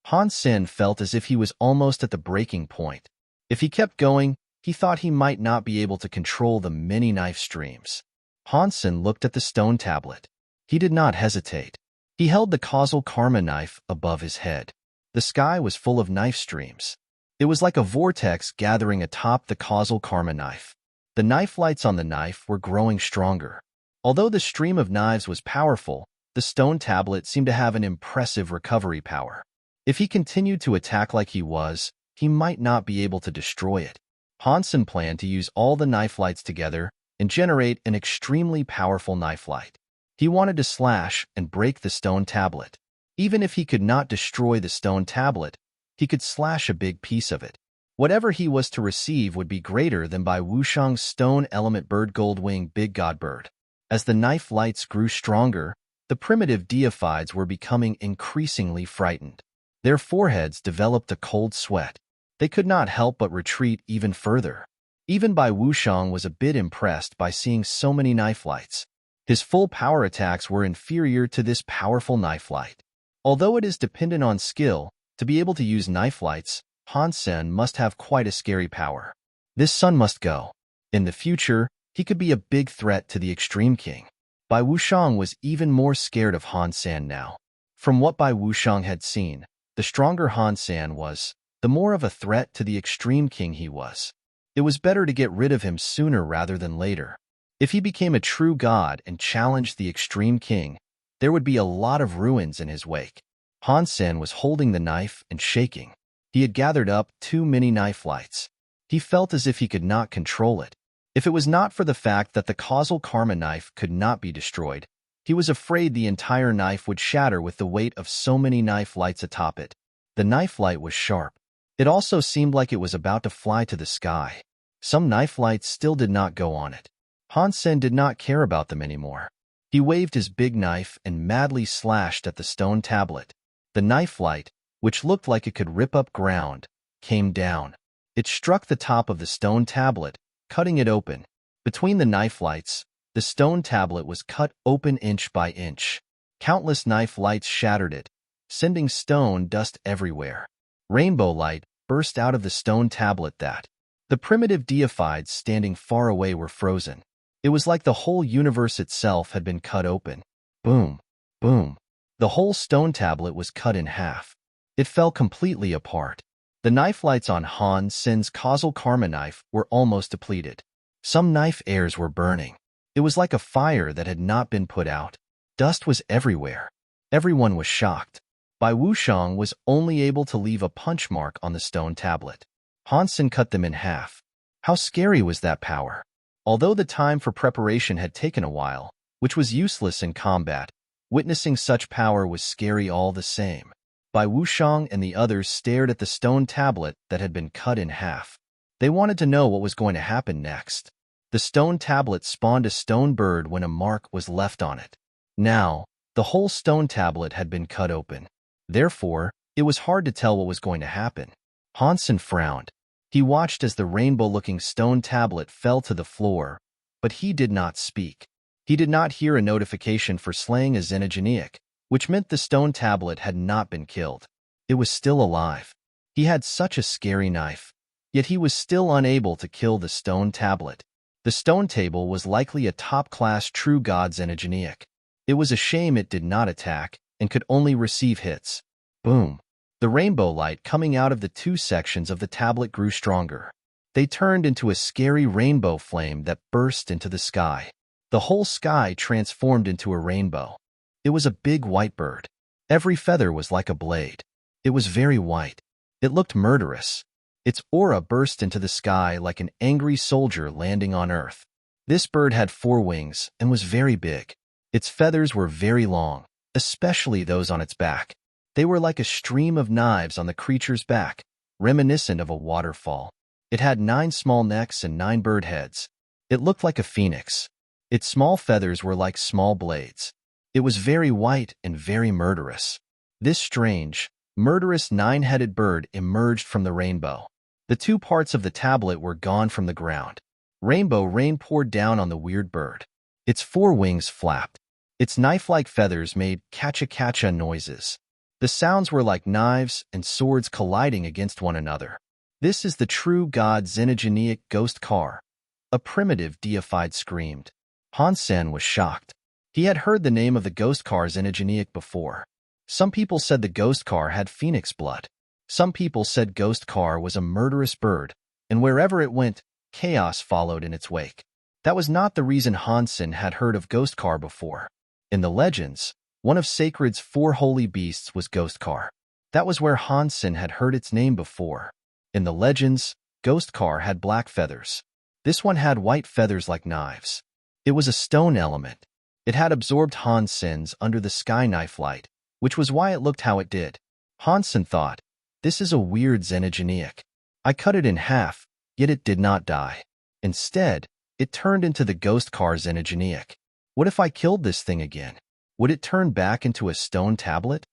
Han Sen felt as if he was almost at the breaking point. If he kept going, he thought he might not be able to control the many knife streams. Han Sen looked at the stone tablet. He did not hesitate. He held the causal karma knife above his head. The sky was full of knife streams. It was like a vortex gathering atop the causal karma knife. The knife lights on the knife were growing stronger. Although the stream of knives was powerful, the stone tablet seemed to have an impressive recovery power. If he continued to attack like he was, he might not be able to destroy it. Han Sen planned to use all the knife lights together and generate an extremely powerful knife light. He wanted to slash and break the stone tablet. Even if he could not destroy the stone tablet, he could slash a big piece of it. Whatever he was to receive would be greater than Bai Wuxiang's stone element bird Goldwing Big God Bird. As the knife lights grew stronger, the primitive deifieds were becoming increasingly frightened. Their foreheads developed a cold sweat. They could not help but retreat even further. Even Bai Wuxiang was a bit impressed by seeing so many knife lights. His full power attacks were inferior to this powerful knife light. Although it is dependent on skill, to be able to use knife lights, Han Sen must have quite a scary power. This son must go. In the future, he could be a big threat to the Extreme King. Bai Wuxiang was even more scared of Han Sen now. From what Bai Wuxiang had seen, the stronger Han Sen was, the more of a threat to the Extreme King he was. It was better to get rid of him sooner rather than later. If he became a true god and challenged the Extreme King, there would be a lot of ruins in his wake. Han Sen was holding the knife and shaking. He had gathered up too many knife lights. He felt as if he could not control it. If it was not for the fact that the causal karma knife could not be destroyed, he was afraid the entire knife would shatter with the weight of so many knife lights atop it. The knife light was sharp. It also seemed like it was about to fly to the sky. Some knife lights still did not go on it. Han Sen did not care about them anymore. He waved his big knife and madly slashed at the stone tablet. The knife light, which looked like it could rip up ground, came down. It struck the top of the stone tablet, cutting it open. Between the knife lights, the stone tablet was cut open inch by inch. Countless knife lights shattered it, sending stone dust everywhere. Rainbow light burst out of the stone tablet that the primitive deifieds standing far away were frozen. It was like the whole universe itself had been cut open. Boom, boom. The whole stone tablet was cut in half. It fell completely apart. The knife lights on Han Sen's causal karma knife were almost depleted. Some knife airs were burning. It was like a fire that had not been put out. Dust was everywhere. Everyone was shocked. Bai Wuxiang was only able to leave a punch mark on the stone tablet. Han Sen cut them in half. How scary was that power? Although the time for preparation had taken a while, which was useless in combat, witnessing such power was scary all the same. Bai Wuxiang and the others stared at the stone tablet that had been cut in half. They wanted to know what was going to happen next. The stone tablet spawned a stone bird when a mark was left on it. Now, the whole stone tablet had been cut open. Therefore, it was hard to tell what was going to happen. Han Sen frowned. He watched as the rainbow-looking stone tablet fell to the floor, but he did not speak. He did not hear a notification for slaying a xenogeniac, which meant the stone tablet had not been killed. It was still alive. He had such a scary knife, yet he was still unable to kill the stone tablet. The stone table was likely a top-class true god xenogeniac. It was a shame it did not attack and could only receive hits. Boom. The rainbow light coming out of the two sections of the tablet grew stronger. They turned into a scary rainbow flame that burst into the sky. The whole sky transformed into a rainbow. It was a big white bird. Every feather was like a blade. It was very white. It looked murderous. Its aura burst into the sky like an angry soldier landing on Earth. This bird had 4 wings and was very big. Its feathers were very long, especially those on its back. They were like a stream of knives on the creature's back, reminiscent of a waterfall. It had 9 small necks and 9 bird heads. It looked like a phoenix. Its small feathers were like small blades. It was very white and very murderous. This strange, murderous 9-headed bird emerged from the rainbow. The 2 parts of the tablet were gone from the ground. Rainbow rain poured down on the weird bird. Its 4 wings flapped. Its knife-like feathers made catcha-catcha noises. The sounds were like knives and swords colliding against one another. This is the true god xenogeniac ghost car. A primitive deified screamed. Han Sen was shocked. He had heard the name of the ghost car xenogeniac before. Some people said the ghost car had phoenix blood. Some people said ghost car was a murderous bird, and wherever it went, chaos followed in its wake. That was not the reason Han Sen had heard of ghost car before. In the legends, one of Sacred's 4 holy beasts was ghost car. That was where Han Sen had heard its name before. In the legends, ghost car had black feathers. This one had white feathers like knives. It was a stone element. It had absorbed Han Sen's under the sky knife light, which was why it looked how it did. Han Sen thought, this is a weird xenogeniac. I cut it in half, yet it did not die. Instead, it turned into the ghost car xenogeniac. What if I killed this thing again? Would it turn back into a stone tablet?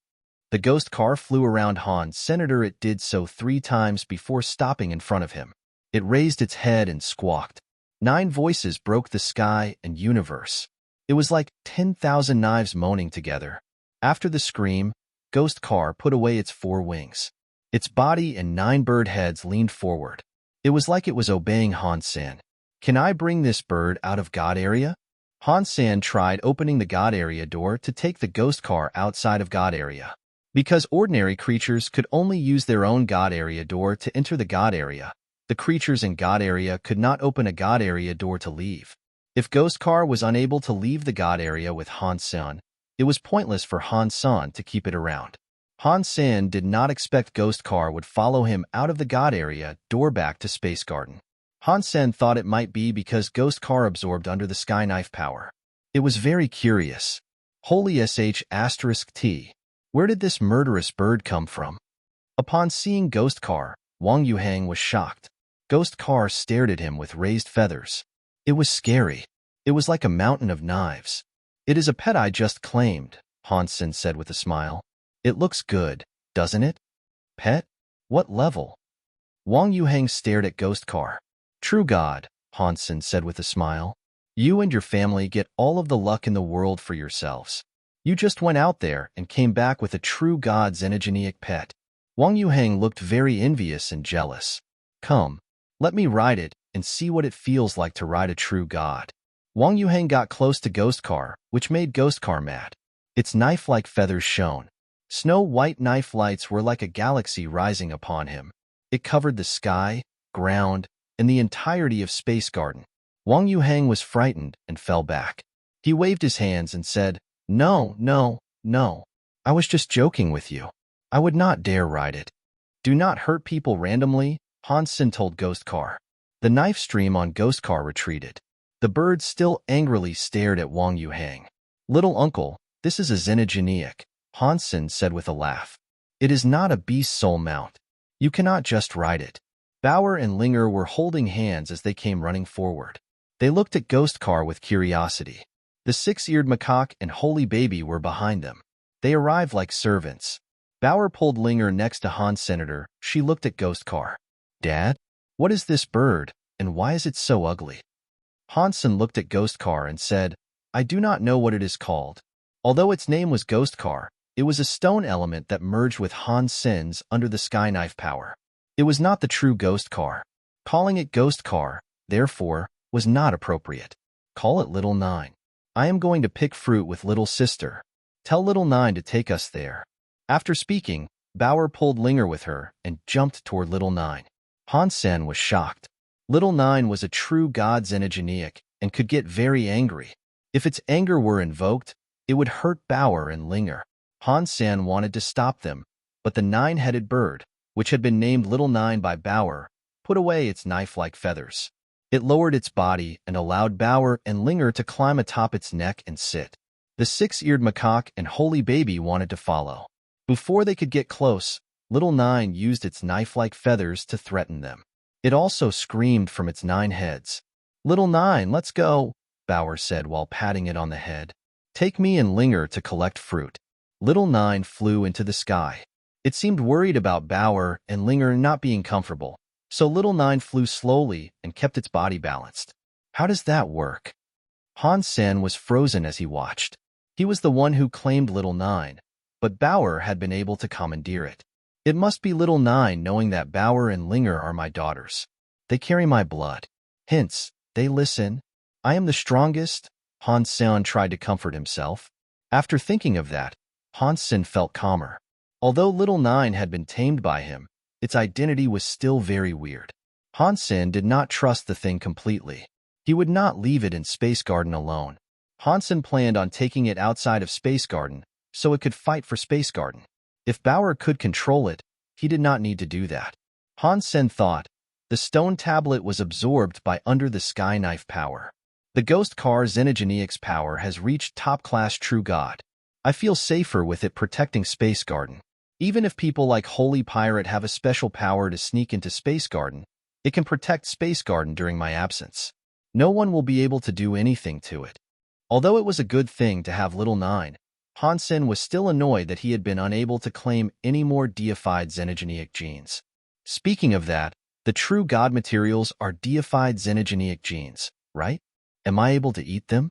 The ghost car flew around Han Sen. It did so 3 times before stopping in front of him. It raised its head and squawked. 9 voices broke the sky and universe. It was like 10,000 knives moaning together. After the scream, ghost car put away its 4 wings. Its body and 9 bird heads leaned forward. It was like it was obeying Han Sen. Can I bring this bird out of God area? Han Sen tried opening the God area door to take the ghost car outside of God area. Because ordinary creatures could only use their own God area door to enter the God area, the creatures in God area could not open a God area door to leave. If ghost car was unable to leave the God area with Han Sen, it was pointless for Han Sen to keep it around. Han Sen did not expect ghost car would follow him out of the God area door back to Space Garden. Han Sen thought it might be because ghost car absorbed under the sky knife power. It was very curious. Holy **T. Where did this murderous bird come from? Upon seeing ghost car, Wang Yuhang was shocked. Ghost car stared at him with raised feathers. It was scary. It was like a mountain of knives. It is a pet I just claimed, Han Sen said with a smile. It looks good, doesn't it? Pet? What level? Wang Yuhang stared at Ghost Car. True God, Han Sen said with a smile. You and your family get all of the luck in the world for yourselves. You just went out there and came back with a true God xenogenic pet. Wang Yuhang looked very envious and jealous. Come, let me ride it and see what it feels like to ride a true God. Wang Yuhang got close to Ghost Car, which made Ghost Car mad. Its knife-like feathers shone. Snow-white knife lights were like a galaxy rising upon him. It covered the sky, ground, and the entirety of Space Garden. Wang Yuhang was frightened and fell back. He waved his hands and said, No, no, no. I was just joking with you. I would not dare ride it. Do not hurt people randomly, Han Sen told Ghost Car. The knife stream on Ghost Car retreated. The bird still angrily stared at Wang Yuhang. Little uncle, this is a xenogenic, Han Sen said with a laugh. It is not a beast soul mount. You cannot just ride it. Bauer and Linger were holding hands as they came running forward. They looked at Ghost Car with curiosity. The six-eared macaque and Holy Baby were behind them. They arrived like servants. Bauer pulled Linger next to Han Senator. She looked at Ghost Car. Dad, what is this bird, and why is it so ugly? Han Sen looked at Ghost Car and said, I do not know what it is called. Although its name was Ghost Car, it was a stone element that merged with Han Sen's under the sky knife power. It was not the true Ghost Car. Calling it Ghost Car, therefore, was not appropriate. Call it Little Nine. I am going to pick fruit with Little Sister. Tell Little Nine to take us there. After speaking, Bauer pulled Linger with her and jumped toward Little Nine. Han Sen was shocked. Little Nine was a true god xenogenic and could get very angry. If its anger were invoked, it would hurt Bauer and Linger. Han Sen wanted to stop them, but the nine-headed bird, which had been named Little Nine by Bauer, put away its knife-like feathers. It lowered its body and allowed Bauer and Linger to climb atop its neck and sit. The six-eared macaque and Holy Baby wanted to follow. Before they could get close, Little Nine used its knife-like feathers to threaten them. It also screamed from its 9 heads. Little Nine, let's go, Bauer said while patting it on the head. Take me and Linger to collect fruit. Little Nine flew into the sky. It seemed worried about Bauer and Linger not being comfortable, so Little Nine flew slowly and kept its body balanced. How does that work? Han Sen was frozen as he watched. He was the one who claimed Little Nine, but Bauer had been able to commandeer it. It must be Little Nine knowing that Bauer and Linger are my daughters. They carry my blood. Hence, they listen. I am the strongest, Han Sen tried to comfort himself. After thinking of that, Han Sen felt calmer. Although Little Nine had been tamed by him, its identity was still very weird. Han Sen did not trust the thing completely. He would not leave it in Space Garden alone. Han Sen planned on taking it outside of Space Garden so it could fight for Space Garden. If Bauer could control it, he did not need to do that. Han Sen thought, the stone tablet was absorbed by under the sky knife power. The Ghost Car Xenogenic's power has reached top-class True God. I feel safer with it protecting Space Garden. Even if people like Holy Pirate have a special power to sneak into Space Garden, it can protect Space Garden during my absence. No one will be able to do anything to it. Although it was a good thing to have Little Nine, Han Sen was still annoyed that he had been unable to claim any more deified xenogenic genes. Speaking of that, the True God materials are deified xenogenic genes, right? Am I able to eat them?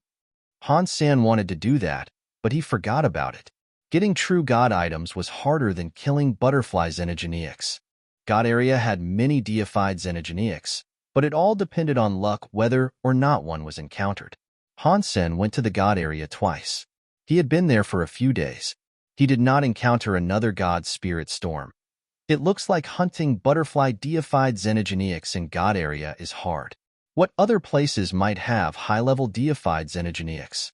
Han Sen wanted to do that, but he forgot about it. Getting True God items was harder than killing butterfly xenogenics. God area had many deified xenogenics, but it all depended on luck whether or not one was encountered. Han Sen went to the God area twice. He had been there for a few days. He did not encounter another God spirit storm. It looks like hunting butterfly deified xenogenics in God area is hard. What other places might have high-level deified xenogenics?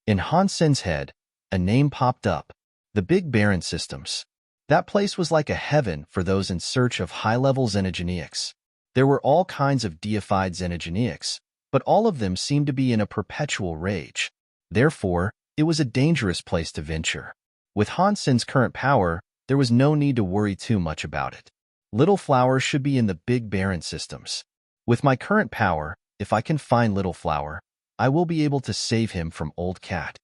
In Han Sen's head, a name popped up. The Big Barren Systems. That place was like a heaven for those in search of high-level xenogenics. There were all kinds of deified xenogenics, but all of them seemed to be in a perpetual rage. Therefore, it was a dangerous place to venture. With Han Sen's current power, there was no need to worry too much about it. Little Flower should be in the Big Barren Systems. With my current power, if I can find Little Flower, I will be able to save him from Old Cat.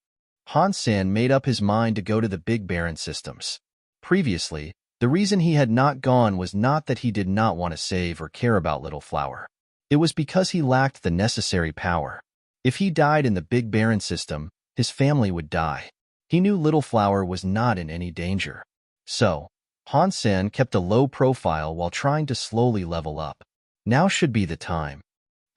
Han Sen made up his mind to go to the Big Barren Systems. Previously, The reason he had not gone was not that he did not want to save or care about Little Flower. It was because he lacked the necessary power. If he died in the Big Barren system, his family would die. He knew Little Flower was not in any danger. So, Han Sen kept a low profile while trying to slowly level up. Now should be the time.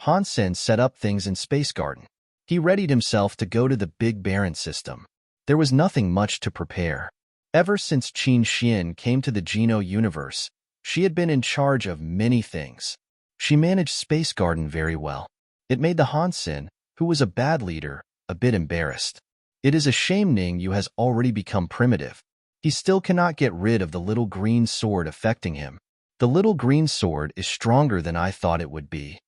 Han Sen set up things in Space Garden. He readied himself to go to the Big Barren system. There was nothing much to prepare. Ever since Qin Xian came to the Geno universe, she had been in charge of many things. She managed Space Garden very well. It made the Han Sen, who was a bad leader, a bit embarrassed. It is a shame Ning Yu has already become primitive. He still cannot get rid of the little green sword affecting him. The little green sword is stronger than I thought it would be.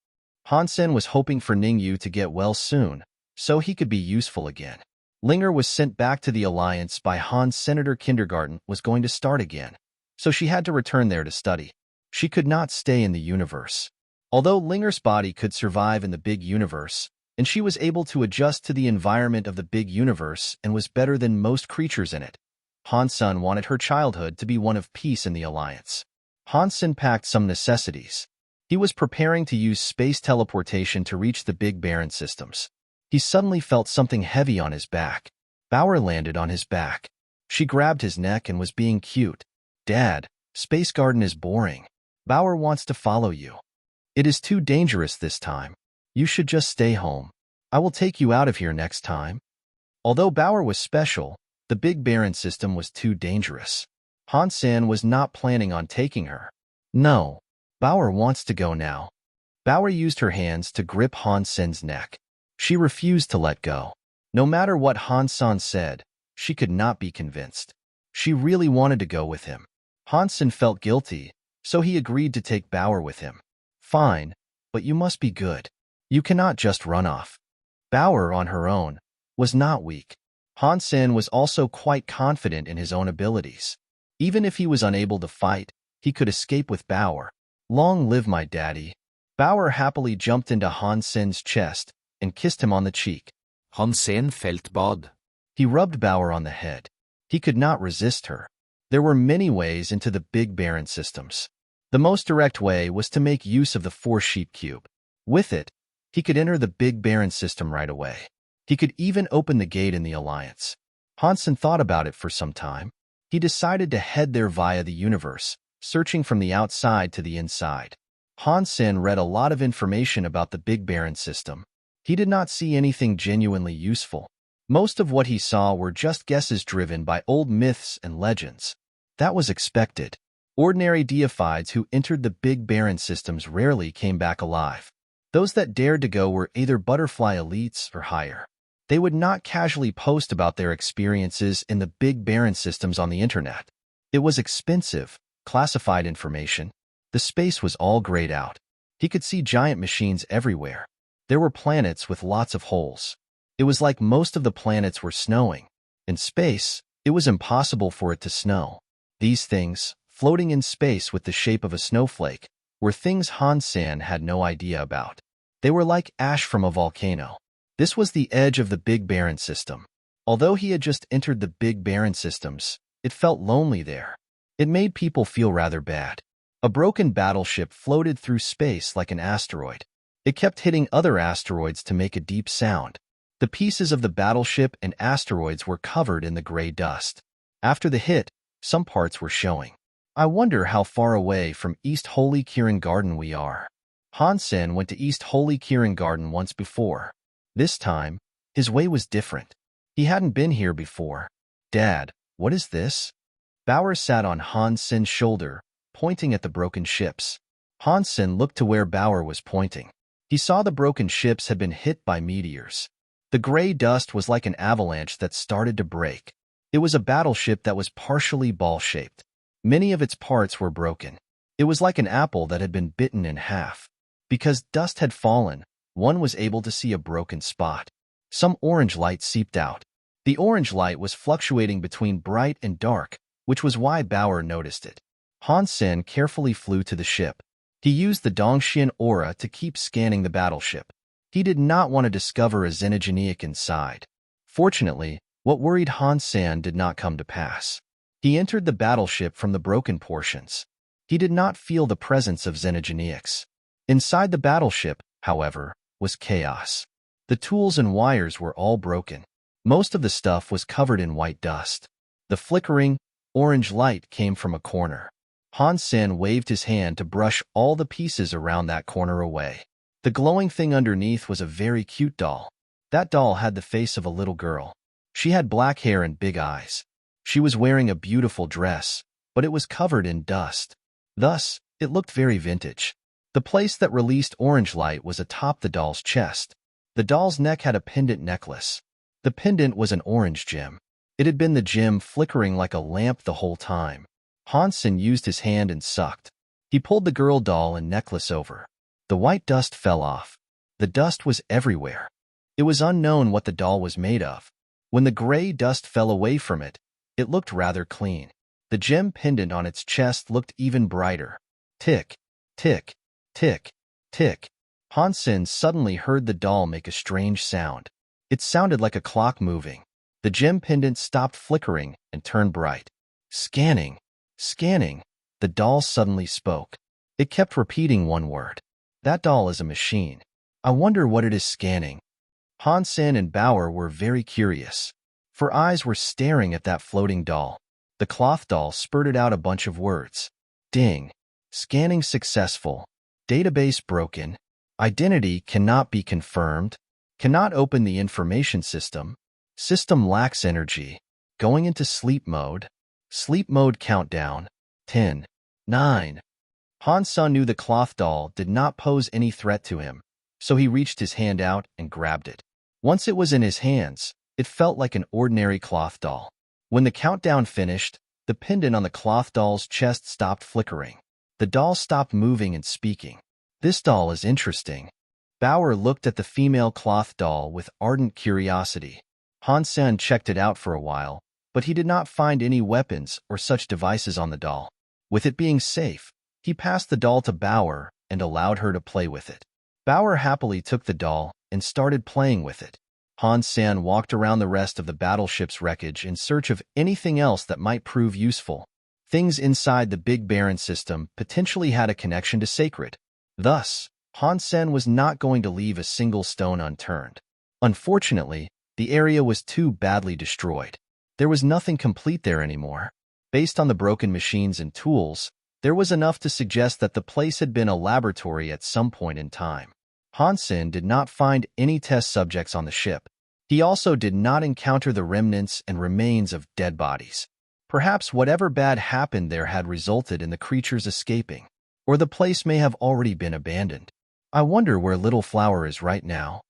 Han Sen was hoping for Ning Yu to get well soon, so he could be useful again. Linger was sent back to the Alliance by Han. Senator Kindergarten was going to start again, so she had to return there to study. She could not stay in the universe. Although Linger's body could survive in the big universe, and she was able to adjust to the environment of the big universe and was better than most creatures in it, Han Sen wanted her childhood to be one of peace in the Alliance. Han Sen packed some necessities. He was preparing to use space teleportation to reach the Big Barren systems. He suddenly felt something heavy on his back. Bauer landed on his back. She grabbed his neck and was being cute. "Dad, Space Garden is boring. Bauer wants to follow you. It is too dangerous this time. You should just stay home. I will take you out of here next time." Although Bauer was special, the Big Barren system was too dangerous. Han Sen was not planning on taking her. "No, Bauer wants to go now." Bauer used her hands to grip Han Sen's neck. She refused to let go. No matter what Han Sen said, she could not be convinced. She really wanted to go with him. Han Sen felt guilty, so he agreed to take Bauer with him. "Fine, but you must be good. You cannot just run off." Bauer, on her own, was not weak. Han Sen was also quite confident in his own abilities. Even if he was unable to fight, he could escape with Bauer. "Long live my daddy." Bauer happily jumped into Han Sen's chest and kissed him on the cheek. Han Sen felt bad. He rubbed Bauer on the head. He could not resist her. There were many ways into the Big Barren systems. The most direct way was to make use of the 4-sheep cube. With it, he could enter the Big Barren system right away. He could even open the gate in the Alliance. Han Sen thought about it for some time. He decided to head there via the universe, searching from the outside to the inside. Han Sen read a lot of information about the Big Barren system. He did not see anything genuinely useful. Most of what he saw were just guesses driven by old myths and legends. That was expected. Ordinary deifieds who entered the Big Barren systems rarely came back alive. Those that dared to go were either butterfly elites or higher. They would not casually post about their experiences in the Big Barren systems on the internet. It was expensive, classified information. The space was all grayed out. He could see giant machines everywhere. There were planets with lots of holes. It was like most of the planets were snowing. In space, it was impossible for it to snow. These things, floating in space with the shape of a snowflake, were things Han Sen had no idea about. They were like ash from a volcano. This was the edge of the Big Barren system. Although he had just entered the Big Barren systems, it felt lonely there. It made people feel rather bad. A broken battleship floated through space like an asteroid. It kept hitting other asteroids to make a deep sound. The pieces of the battleship and asteroids were covered in the gray dust. After the hit, some parts were showing. "I wonder how far away from East Holy Kirin Garden we are." Han Sen went to East Holy Kirin Garden once before. This time, his way was different. He hadn't been here before. "Dad, what is this?" Bauer sat on Han Sen's shoulder, pointing at the broken ships. Han Sen looked to where Bauer was pointing. He saw the broken ships had been hit by meteors. The gray dust was like an avalanche that started to break. It was a battleship that was partially ball-shaped. Many of its parts were broken. It was like an apple that had been bitten in half. Because dust had fallen, one was able to see a broken spot. Some orange light seeped out. The orange light was fluctuating between bright and dark, which was why Bauer noticed it. Han Sen carefully flew to the ship. He used the Dongxian aura to keep scanning the battleship. He did not want to discover a xenogeniac inside. Fortunately, what worried Han Sen did not come to pass. He entered the battleship from the broken portions. He did not feel the presence of xenogeneics. Inside the battleship, however, was chaos. The tools and wires were all broken. Most of the stuff was covered in white dust. The flickering, orange light came from a corner. Han Sen waved his hand to brush all the pieces around that corner away. The glowing thing underneath was a very cute doll. That doll had the face of a little girl. She had black hair and big eyes. She was wearing a beautiful dress, but it was covered in dust. Thus, it looked very vintage. The place that released orange light was atop the doll's chest. The doll's neck had a pendant necklace. The pendant was an orange gem. It had been the gem flickering like a lamp the whole time. Han Sen used his hand and sucked. He pulled the girl doll and necklace over. The white dust fell off. The dust was everywhere. It was unknown what the doll was made of. When the gray dust fell away from it, it looked rather clean. The gem pendant on its chest looked even brighter. Tick, tick, tick, tick. Han Sen suddenly heard the doll make a strange sound. It sounded like a clock moving. The gem pendant stopped flickering and turned bright. Scanning, scanning. The doll suddenly spoke. It kept repeating one word. That doll is a machine. I wonder what it is scanning. Han Sen and Bauer were very curious. For eyes were staring at that floating doll. The cloth doll spurted out a bunch of words. Ding. Scanning successful. Database broken. Identity cannot be confirmed. Cannot open the information system. System lacks energy. Going into sleep mode. Sleep mode countdown. 10. 9. Han Sen knew the cloth doll did not pose any threat to him, so he reached his hand out and grabbed it. Once it was in his hands, it felt like an ordinary cloth doll. When the countdown finished, the pendant on the cloth doll's chest stopped flickering. The doll stopped moving and speaking. This doll is interesting. Bauer looked at the female cloth doll with ardent curiosity. Han Sen checked it out for a while, but he did not find any weapons or such devices on the doll. With it being safe, he passed the doll to Bauer and allowed her to play with it. Bauer happily took the doll and started playing with it. Han Sen walked around the rest of the battleship's wreckage in search of anything else that might prove useful. Things inside the Big Baron system potentially had a connection to Sacred. Thus, Han Sen was not going to leave a single stone unturned. Unfortunately, the area was too badly destroyed. There was nothing complete there anymore. Based on the broken machines and tools, there was enough to suggest that the place had been a laboratory at some point in time. Han Sen did not find any test subjects on the ship. He also did not encounter the remnants and remains of dead bodies. Perhaps whatever bad happened there had resulted in the creatures escaping, or the place may have already been abandoned. I wonder where Little Flower is right now.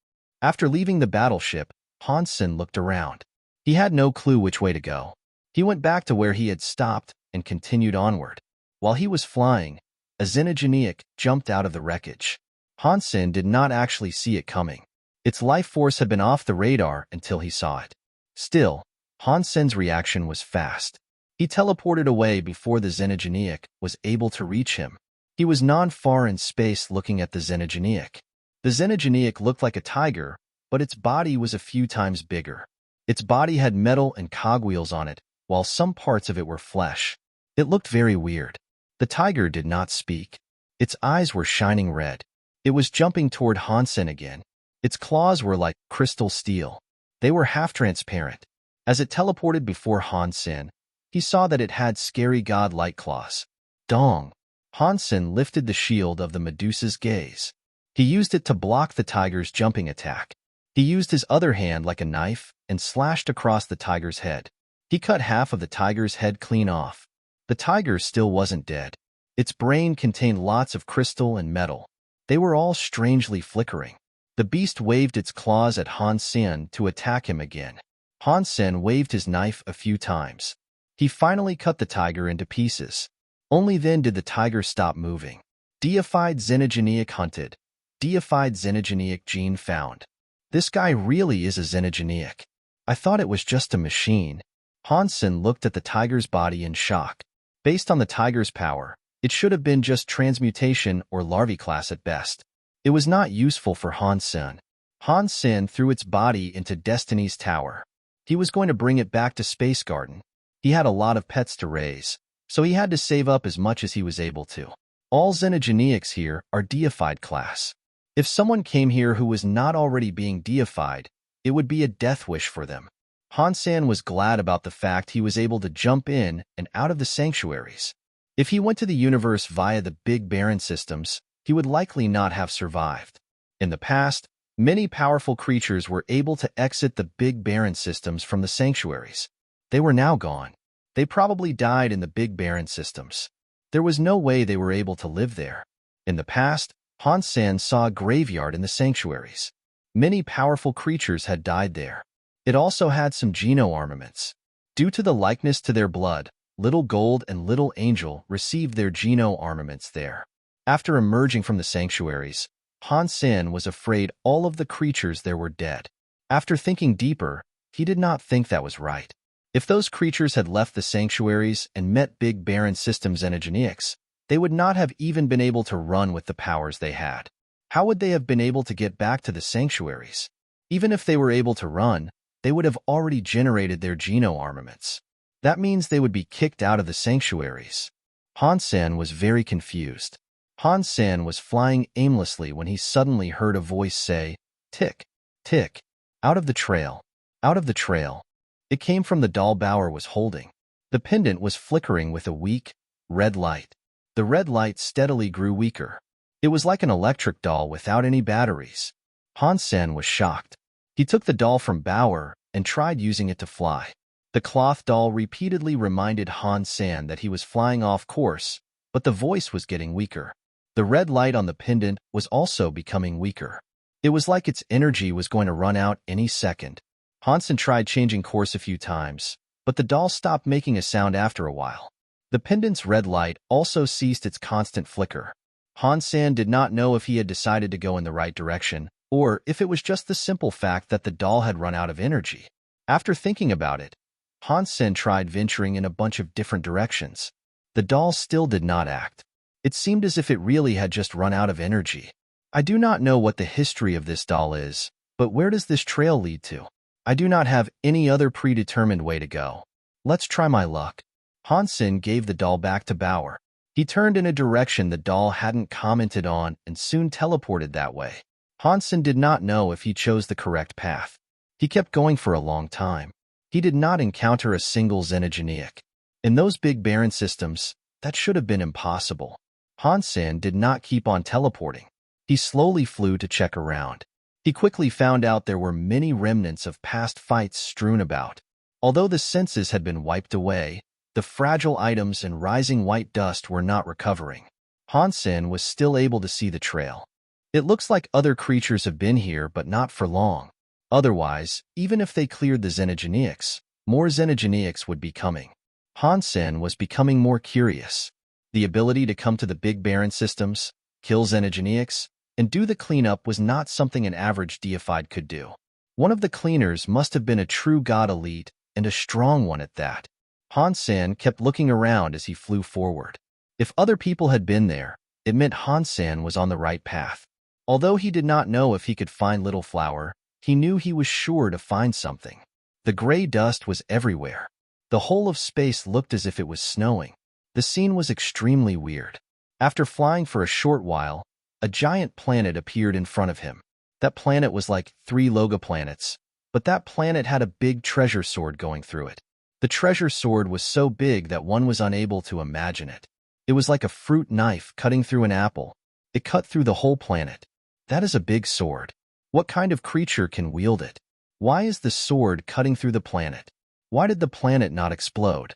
After leaving the battleship, Han Sen looked around. He had no clue which way to go. He went back to where he had stopped and continued onward. While he was flying, a xenogeneic jumped out of the wreckage. Han Sen did not actually see it coming. Its life force had been off the radar until he saw it. Still, Han Sen's reaction was fast. He teleported away before the xenogeneic was able to reach him. He was non-far in space looking at the xenogeneic. The xenogeneic looked like a tiger, but its body was a few times bigger. Its body had metal and cogwheels on it, while some parts of it were flesh. It looked very weird. The tiger did not speak. Its eyes were shining red. It was jumping toward Han Sen again. Its claws were like crystal steel. They were half-transparent. As it teleported before Han Sen, he saw that it had scary god-like claws. Dong! Han Sen lifted the shield of the Medusa's gaze. He used it to block the tiger's jumping attack. He used his other hand like a knife and slashed across the tiger's head. He cut half of the tiger's head clean off. The tiger still wasn't dead. Its brain contained lots of crystal and metal. They were all strangely flickering. The beast waved its claws at Han Sen to attack him again. Han Sen waved his knife a few times. He finally cut the tiger into pieces. Only then did the tiger stop moving. Deified xenogeneic hunted. Deified xenogeneic gene found. This guy really is a xenogeneic. I thought it was just a machine. Han Sen looked at the tiger's body in shock. Based on the tiger's power, it should have been just transmutation or larvae class at best. It was not useful for Han Sen. Han Sen threw its body into Destiny's Tower. He was going to bring it back to Space Garden. He had a lot of pets to raise, so he had to save up as much as he was able to. All xenogeneics here are deified class. If someone came here who was not already being deified, it would be a death wish for them. Han Sen was glad about the fact he was able to jump in and out of the sanctuaries. If he went to the universe via the Big Barren systems, he would likely not have survived. In the past, many powerful creatures were able to exit the Big Barren systems from the sanctuaries. They were now gone. They probably died in the Big Barren systems. There was no way they were able to live there. In the past, Han Sen saw a graveyard in the sanctuaries. Many powerful creatures had died there. It also had some geno armaments. Due to the likeness to their blood, Little Gold and Little Angel received their geno armaments there. After emerging from the sanctuaries, Han Sen was afraid all of the creatures there were dead. After thinking deeper, he did not think that was right. If those creatures had left the sanctuaries and met Big Barren Systems xenogeneics, they would not have even been able to run with the powers they had. How would they have been able to get back to the sanctuaries? Even if they were able to run, they would have already generated their geno armaments. That means they would be kicked out of the sanctuaries. Han Sen was very confused. Han Sen was flying aimlessly when he suddenly heard a voice say, "Tick, tick, out of the trail, out of the trail." It came from the doll Bauer was holding. The pendant was flickering with a weak, red light. The red light steadily grew weaker. It was like an electric doll without any batteries. Han Sen was shocked. He took the doll from Bauer and tried using it to fly. The cloth doll repeatedly reminded Han Sen that he was flying off course, but the voice was getting weaker. The red light on the pendant was also becoming weaker. It was like its energy was going to run out any second. Han Sen tried changing course a few times, but the doll stopped making a sound after a while. The pendant's red light also ceased its constant flicker. Han Sen did not know if he had decided to go in the right direction, or if it was just the simple fact that the doll had run out of energy. After thinking about it, Han Sen tried venturing in a bunch of different directions. The doll still did not act. It seemed as if it really had just run out of energy. I do not know what the history of this doll is, but where does this trail lead to? I do not have any other predetermined way to go. Let's try my luck. Han Sen gave the doll back to Bauer. He turned in a direction the doll hadn't commented on and soon teleported that way. Han Sen did not know if he chose the correct path. He kept going for a long time. He did not encounter a single xenogeneic. In those Big Barren systems, that should have been impossible. Han Sen did not keep on teleporting. He slowly flew to check around. He quickly found out there were many remnants of past fights strewn about. Although the senses had been wiped away, the fragile items and rising white dust were not recovering. Han Sen was still able to see the trail. It looks like other creatures have been here, but not for long. Otherwise, even if they cleared the xenogeneics, more xenogeneics would be coming. Han Sen was becoming more curious. The ability to come to the Big Barren systems, kill xenogeneics, and do the cleanup was not something an average deified could do. One of the cleaners must have been a true god elite, and a strong one at that. Han Sen kept looking around as he flew forward. If other people had been there, it meant Han Sen was on the right path. Although he did not know if he could find Little Flower, he knew he was sure to find something. The gray dust was everywhere. The whole of space looked as if it was snowing. The scene was extremely weird. After flying for a short while, a giant planet appeared in front of him. That planet was like 3 Loga planets, but that planet had a big treasure sword going through it. The treasure sword was so big that one was unable to imagine it. It was like a fruit knife cutting through an apple. It cut through the whole planet. That is a big sword. What kind of creature can wield it? Why is the sword cutting through the planet? Why did the planet not explode?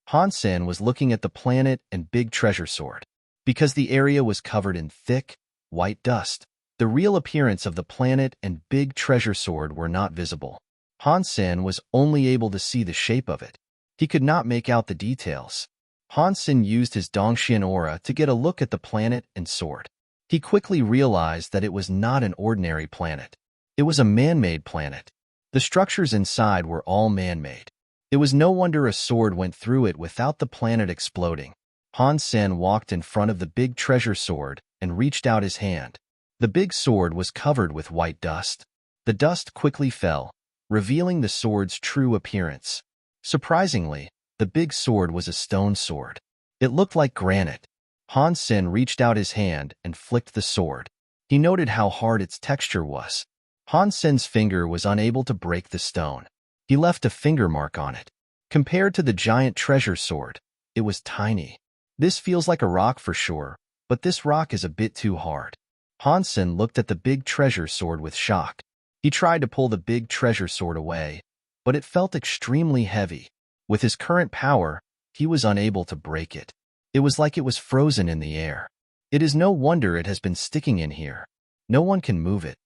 Han Sen was looking at the planet and big treasure sword. Because the area was covered in thick, white dust, the real appearance of the planet and big treasure sword were not visible. Han Sen was only able to see the shape of it. He could not make out the details. Han Sen used his Dongxian aura to get a look at the planet and sword. He quickly realized that it was not an ordinary planet. It was a man-made planet. The structures inside were all man-made. It was no wonder a sword went through it without the planet exploding. Han Sen walked in front of the big treasure sword and reached out his hand. The big sword was covered with white dust. The dust quickly fell, revealing the sword's true appearance. Surprisingly, The big sword was a stone sword. It looked like granite. Han Sen reached out his hand and flicked the sword. He noted how hard its texture was. Han Sen's finger was unable to break the stone. He left a finger mark on it. Compared to the giant treasure sword, it was tiny. This feels like a rock for sure, but this rock is a bit too hard. Han Sen looked at the big treasure sword with shock. He tried to pull the big treasure sword away, but it felt extremely heavy. With his current power, he was unable to break it. It was like it was frozen in the air. It is no wonder it has been sticking in here. No one can move it.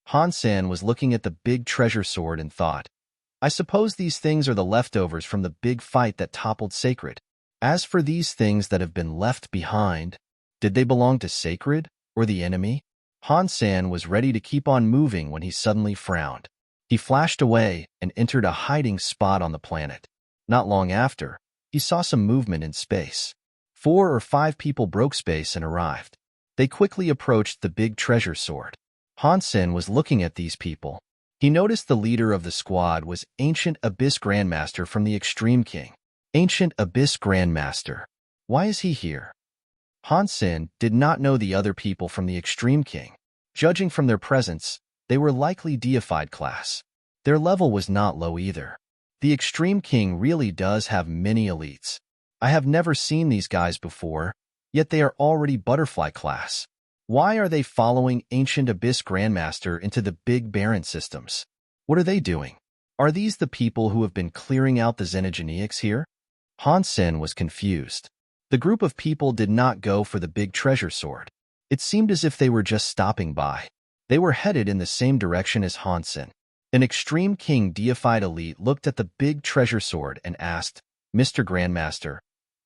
Han Sen was looking at the big treasure sword and thought, I suppose these things are the leftovers from the big fight that toppled Sacred. As for these things that have been left behind, did they belong to Sacred or the enemy? Han Sen was ready to keep on moving when he suddenly frowned. He flashed away and entered a hiding spot on the planet. Not long after, he saw some movement in space. 4 or 5 people broke space and arrived. They quickly approached the big treasure sword. Han Sen was looking at these people. He noticed the leader of the squad was Ancient Abyss Grandmaster from the Extreme King. Ancient Abyss Grandmaster. Why is he here? Han Sen did not know the other people from the Extreme King. Judging from their presence, they were likely deified class. Their level was not low either. The Extreme King really does have many elites. I have never seen these guys before, yet they are already butterfly class. Why are they following Ancient Abyss Grandmaster into the Big Baron systems? What are they doing? Are these the people who have been clearing out the Xenogeneics here? Han Sen was confused. The group of people did not go for the big treasure sword. It seemed as if they were just stopping by. They were headed in the same direction as Han Sen. An Extreme King deified elite looked at the big treasure sword and asked, Mr. Grandmaster,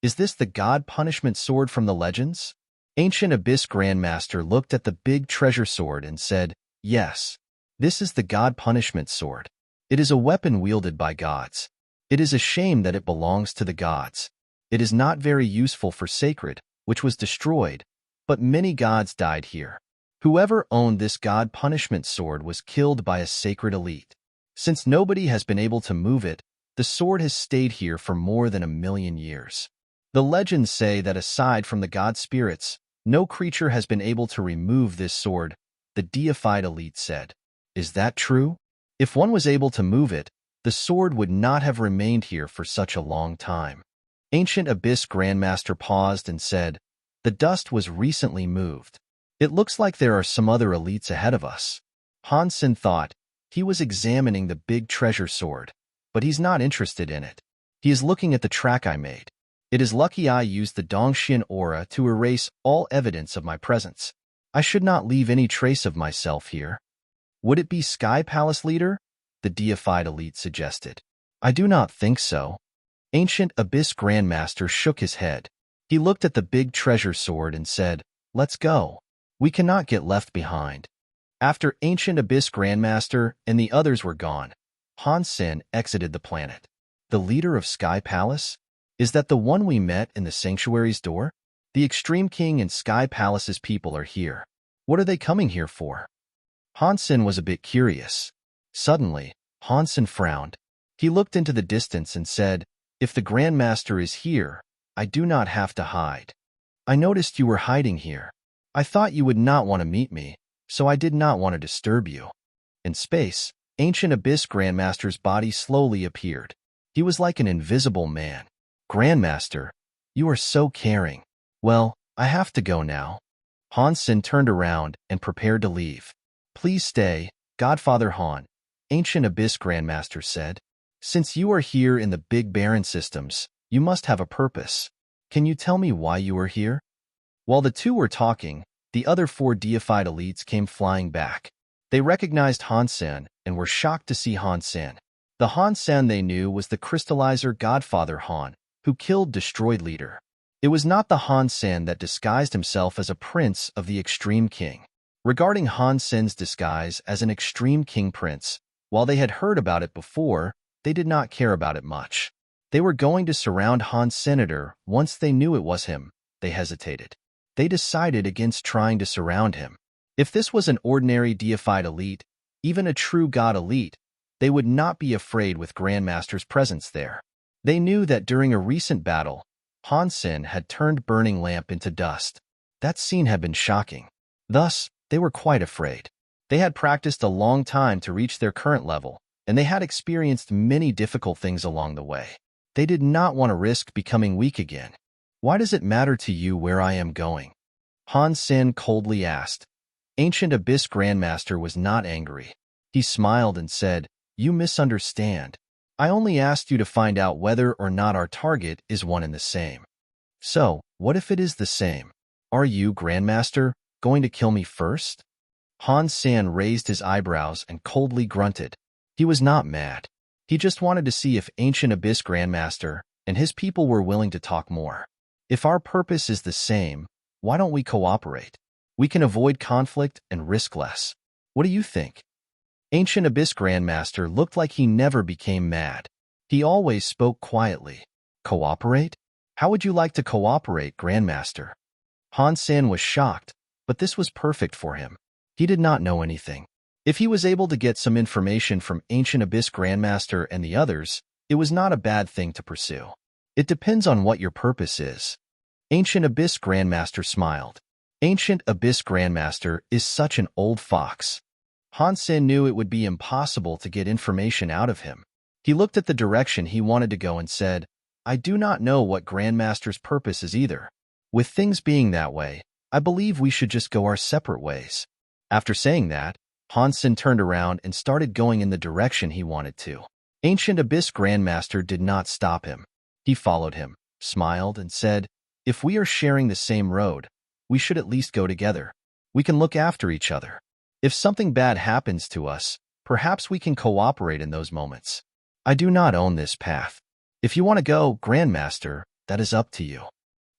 is this the God Punishment Sword from the legends? Ancient Abyss Grandmaster looked at the big treasure sword and said, Yes, this is the God Punishment Sword. It is a weapon wielded by gods. It is a shame that it belongs to the gods. It is not very useful for Sacred, which was destroyed, but many gods died here. Whoever owned this God Punishment Sword was killed by a Sacred elite. Since nobody has been able to move it, the sword has stayed here for more than 1,000,000 years. The legends say that aside from the god spirits, no creature has been able to remove this sword, the deified elite said. Is that true? If one was able to move it, the sword would not have remained here for such a long time. Ancient Abyss Grandmaster paused and said, The dust was recently moved. It looks like there are some other elites ahead of us. Han Sen thought. He was examining the big treasure sword, but he's not interested in it. He is looking at the track I made. It is lucky I used the Dongxian aura to erase all evidence of my presence. I should not leave any trace of myself here. Would it be Sky Palace leader? The deified elite suggested. I do not think so. Ancient Abyss Grandmaster shook his head. He looked at the big treasure sword and said, Let's go. We cannot get left behind. After Ancient Abyss Grandmaster and the others were gone, Han Sen exited the planet. The leader of Sky Palace? Is that the one we met in the sanctuary's door? The Extreme King and Sky Palace's people are here. What are they coming here for? Han Sen was a bit curious. Suddenly, Han Sen frowned. He looked into the distance and said, If the Grandmaster is here, I do not have to hide. I noticed you were hiding here. I thought you would not want to meet me, so I did not want to disturb you. In space, Ancient Abyss Grandmaster's body slowly appeared. He was like an invisible man. Grandmaster, you are so caring. Well, I have to go now. Han Sen turned around and prepared to leave. Please stay, Godfather Han, Ancient Abyss Grandmaster said. Since you are here in the Big Baron systems, you must have a purpose. Can you tell me why you are here? While the two were talking, the other 4 deified elites came flying back. They recognized Han Sen and were shocked to see Han Sen. The Han Sen they knew was the crystallizer Godfather Han, who killed Destroyed Leader. It was not the Han Sen that disguised himself as a prince of the Extreme King. Regarding Han Sen's disguise as an Extreme King prince, while they had heard about it before, they did not care about it much. They were going to surround Han Senator once they knew it was him. They hesitated. They decided against trying to surround him. If this was an ordinary deified elite, even a true god elite, they would not be afraid with Grandmaster's presence there. They knew that during a recent battle, Han Sen had turned Burning Lamp into dust. That scene had been shocking. Thus, they were quite afraid. They had practiced a long time to reach their current level, and they had experienced many difficult things along the way. They did not want to risk becoming weak again. Why does it matter to you where I am going? Han Sen coldly asked. Ancient Abyss Grandmaster was not angry. He smiled and said, You misunderstand. I only asked you to find out whether or not our target is one and the same. So, what if it is the same? Are you, Grandmaster, going to kill me first? Han Sen raised his eyebrows and coldly grunted. He was not mad. He just wanted to see if Ancient Abyss Grandmaster and his people were willing to talk more. If our purpose is the same, why don't we cooperate? We can avoid conflict and risk less. What do you think? Ancient Abyss Grandmaster looked like he never became mad. He always spoke quietly. Cooperate? How would you like to cooperate, Grandmaster? Han Sen was shocked, but this was perfect for him. He did not know anything. If he was able to get some information from Ancient Abyss Grandmaster and the others, it was not a bad thing to pursue. It depends on what your purpose is. Ancient Abyss Grandmaster smiled. Ancient Abyss Grandmaster is such an old fox. Han Sen knew it would be impossible to get information out of him. He looked at the direction he wanted to go and said, I do not know what Grandmaster's purpose is either. With things being that way, I believe we should just go our separate ways. After saying that, Han Sen turned around and started going in the direction he wanted to. Ancient Abyss Grandmaster did not stop him. He followed him, smiled, and said, If we are sharing the same road, we should at least go together. We can look after each other. If something bad happens to us, perhaps we can cooperate in those moments. I do not own this path. If you want to go, Grandmaster, that is up to you.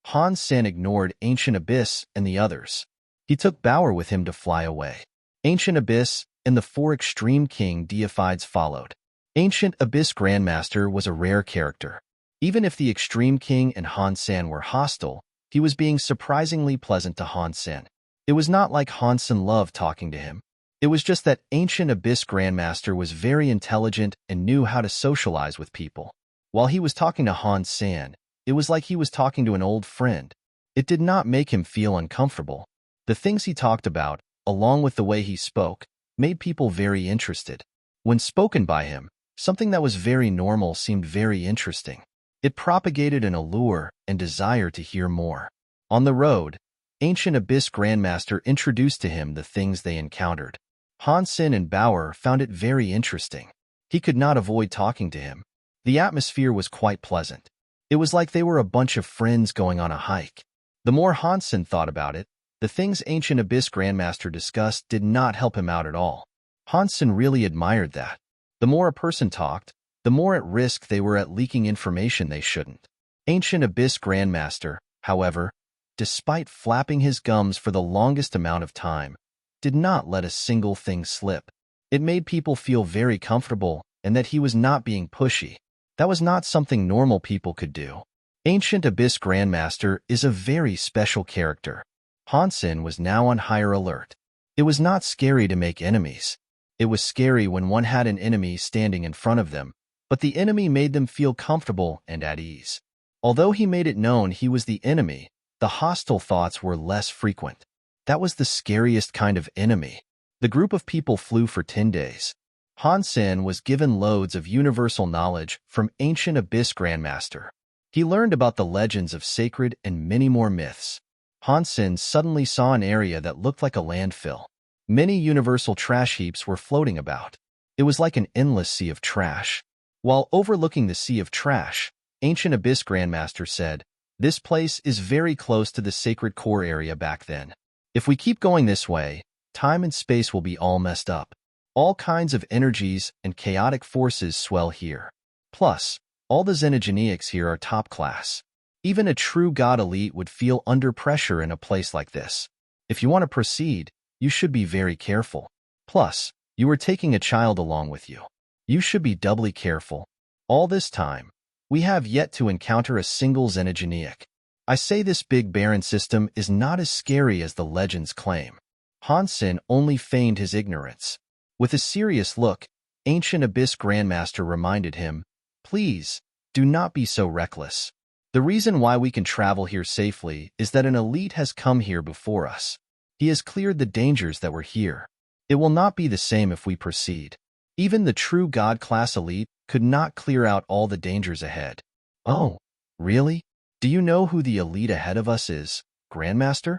Han Sen ignored Ancient Abyss and the others. He took Bauer with him to fly away. Ancient Abyss and the 4 extreme king deifieds followed. Ancient Abyss Grandmaster was a rare character. Even if the extreme king and Han Sen were hostile, he was being surprisingly pleasant to Han Sen. It was not like Han Sen loved talking to him. It was just that Ancient Abyss Grandmaster was very intelligent and knew how to socialize with people. While he was talking to Han Sen, it was like he was talking to an old friend. It did not make him feel uncomfortable. The things he talked about, along with the way he spoke, made people very interested. When spoken by him, something that was very normal seemed very interesting. It propagated an allure and desire to hear more. On the road, Ancient Abyss Grandmaster introduced to him the things they encountered. Han Sen and Bauer found it very interesting. He could not avoid talking to him. The atmosphere was quite pleasant. It was like they were a bunch of friends going on a hike. The more Han Sen thought about it, the things Ancient Abyss Grandmaster discussed did not help him out at all. Han Sen really admired that. The more a person talked, the more at risk they were at leaking information they shouldn't. Ancient Abyss Grandmaster, however, despite flapping his gums for the longest amount of time, did not let a single thing slip. It made people feel very comfortable and that he was not being pushy. That was not something normal people could do. Ancient Abyss Grandmaster is a very special character. Han Sen was now on higher alert. It was not scary to make enemies. It was scary when one had an enemy standing in front of them, but the enemy made them feel comfortable and at ease. Although he made it known he was the enemy, the hostile thoughts were less frequent. That was the scariest kind of enemy. The group of people flew for 10 days. Han Sen was given loads of universal knowledge from Ancient Abyss Grandmaster. He learned about the legends of sacred and many more myths. Han Sen suddenly saw an area that looked like a landfill. Many universal trash heaps were floating about. It was like an endless sea of trash. While overlooking the sea of trash, Ancient Abyss Grandmaster said, This place is very close to the sacred core area back then. If we keep going this way, time and space will be all messed up. All kinds of energies and chaotic forces swell here. Plus, all the xenogeneics here are top class. Even a true god elite would feel under pressure in a place like this. If you want to proceed, you should be very careful. Plus, you are taking a child along with you. You should be doubly careful. All this time, we have yet to encounter a single xenogeneic. I say this big barren system is not as scary as the legends claim. Han Sen only feigned his ignorance. With a serious look, Ancient Abyss Grandmaster reminded him, Please, Do not be so reckless. The reason why we can travel here safely is that an elite has come here before us. He has cleared the dangers that were here. It will not be the same if we proceed. Even the true God-class elite could not clear out all the dangers ahead. Oh, really? Do you know who the elite ahead of us is, Grandmaster?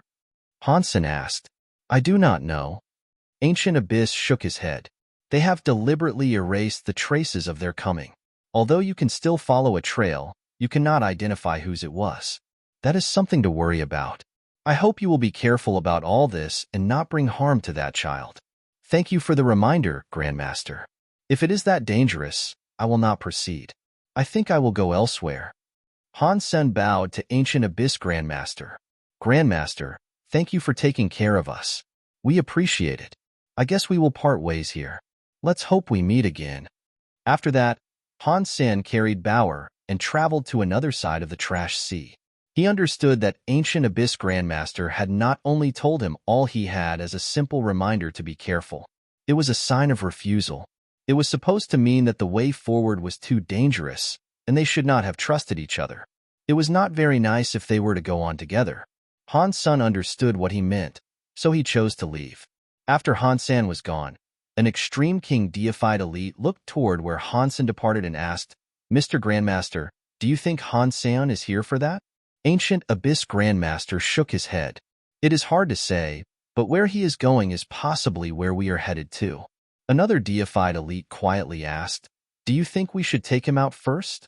Han Sen asked. I do not know. Ancient Abyss shook his head. They have deliberately erased the traces of their coming. Although you can still follow a trail, you cannot identify whose it was. That is something to worry about. I hope you will be careful about all this and not bring harm to that child. Thank you for the reminder, Grandmaster. If it is that dangerous, I will not proceed. I think I will go elsewhere. Han Sen bowed to Ancient Abyss Grandmaster. Grandmaster, thank you for taking care of us. We appreciate it. I guess we will part ways here. Let's hope we meet again. After that, Han Sen carried Bauer and traveled to another side of the trash sea. He understood that Ancient Abyss Grandmaster had not only told him all he had as a simple reminder to be careful. It was a sign of refusal. It was supposed to mean that the way forward was too dangerous, and they should not have trusted each other. It was not very nice if they were to go on together. Han Sen understood what he meant, so he chose to leave. After Han Sen was gone, an extreme king deified elite looked toward where Han Sen departed and asked, Mr. Grandmaster, do you think Han Sen is here for that? Ancient Abyss Grandmaster shook his head. It is hard to say, but where he is going is possibly where we are headed to. Another deified elite quietly asked, do you think we should take him out first?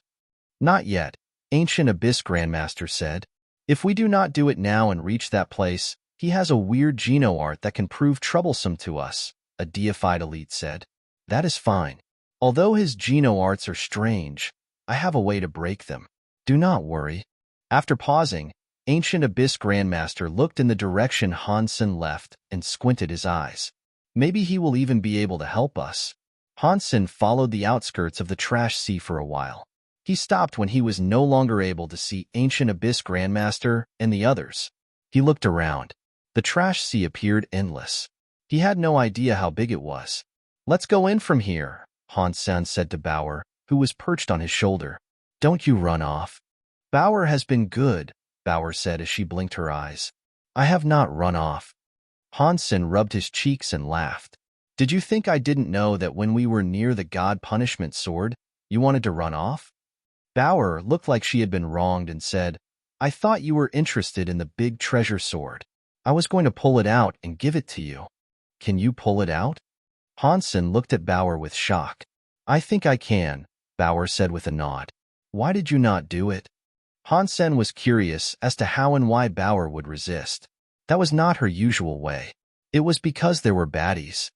Not yet, Ancient Abyss Grandmaster said. If we do not do it now and reach that place, he has a weird geno art that can prove troublesome to us, a deified elite said. That is fine. Although his geno arts are strange, I have a way to break them. Do not worry. After pausing, Ancient Abyss Grandmaster looked in the direction Han Sen left and squinted his eyes. Maybe he will even be able to help us. Han Sen followed the outskirts of the trash sea for a while. He stopped when he was no longer able to see Ancient Abyss Grandmaster and the others. He looked around. The trash sea appeared endless. He had no idea how big it was. Let's go in from here, Han Sen said to Bauer, who was perched on his shoulder. Don't you run off. Bauer has been good, Bauer said as she blinked her eyes. I have not run off. Han Sen rubbed his cheeks and laughed. Did you think I didn't know that when we were near the God Punishment Sword, you wanted to run off? Bauer looked like she had been wronged and said, I thought you were interested in the big treasure sword. I was going to pull it out and give it to you. Can you pull it out? Han Sen looked at Bauer with shock. I think I can, Bauer said with a nod. Why did you not do it? Han Sen was curious as to how and why Bauer would resist. That was not her usual way. It was because there were baddies.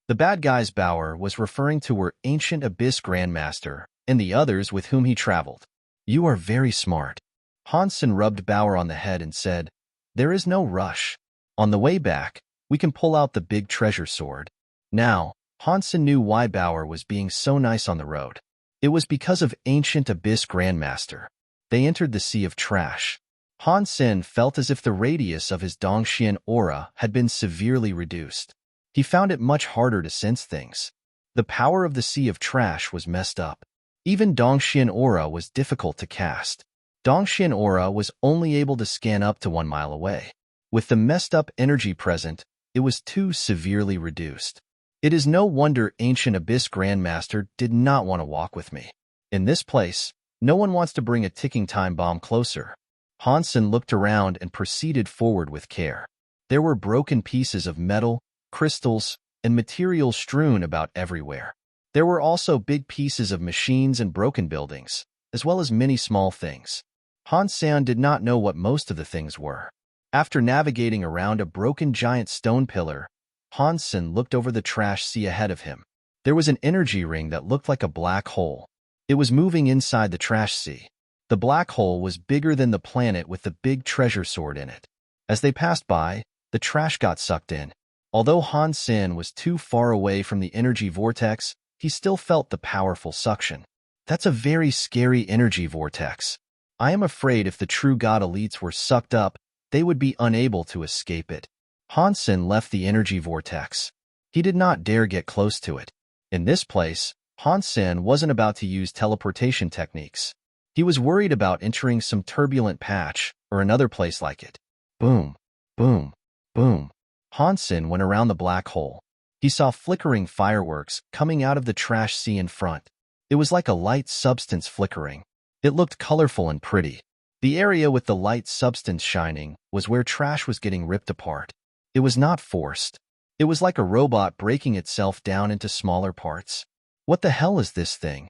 The bad guys Bauer was referring to were Ancient Abyss Grandmaster and the others with whom he traveled. You are very smart. Han Sen rubbed Bauer on the head and said, There is no rush. On the way back, we can pull out the big treasure sword. Now, Han Sen knew why Bauer was being so nice on the road. It was because of Ancient Abyss Grandmaster. They entered the sea of trash. Han Sen felt as if the radius of his Dongxian aura had been severely reduced. He found it much harder to sense things. The power of the sea of trash was messed up. Even Dongxian aura was difficult to cast. Dongxian aura was only able to scan up to 1 mile away. With the messed up energy present, it was too severely reduced. It is no wonder Ancient Abyss Grandmaster did not want to walk with me. In this place, no one wants to bring a ticking time bomb closer. Han Sen looked around and proceeded forward with care. There were broken pieces of metal, crystals, and materials strewn about everywhere. There were also big pieces of machines and broken buildings, as well as many small things. Han Sen did not know what most of the things were. After navigating around a broken giant stone pillar, Han Sen looked over the trash sea ahead of him. There was an energy ring that looked like a black hole. It was moving inside the trash sea. The black hole was bigger than the planet with the big treasure sword in it. As they passed by, the trash got sucked in. Although Han Sen was too far away from the energy vortex, he still felt the powerful suction. That's a very scary energy vortex. I am afraid if the true god elites were sucked up, they would be unable to escape it. Han Sen left the energy vortex. He did not dare get close to it. In this place, Han Sen wasn't about to use teleportation techniques. He was worried about entering some turbulent patch or another place like it. Boom, boom, boom. Han Sen went around the black hole. He saw flickering fireworks coming out of the trash sea in front. It was like a light substance flickering. It looked colorful and pretty. The area with the light substance shining was where trash was getting ripped apart. It was not forced. It was like a robot breaking itself down into smaller parts. What the hell is this thing?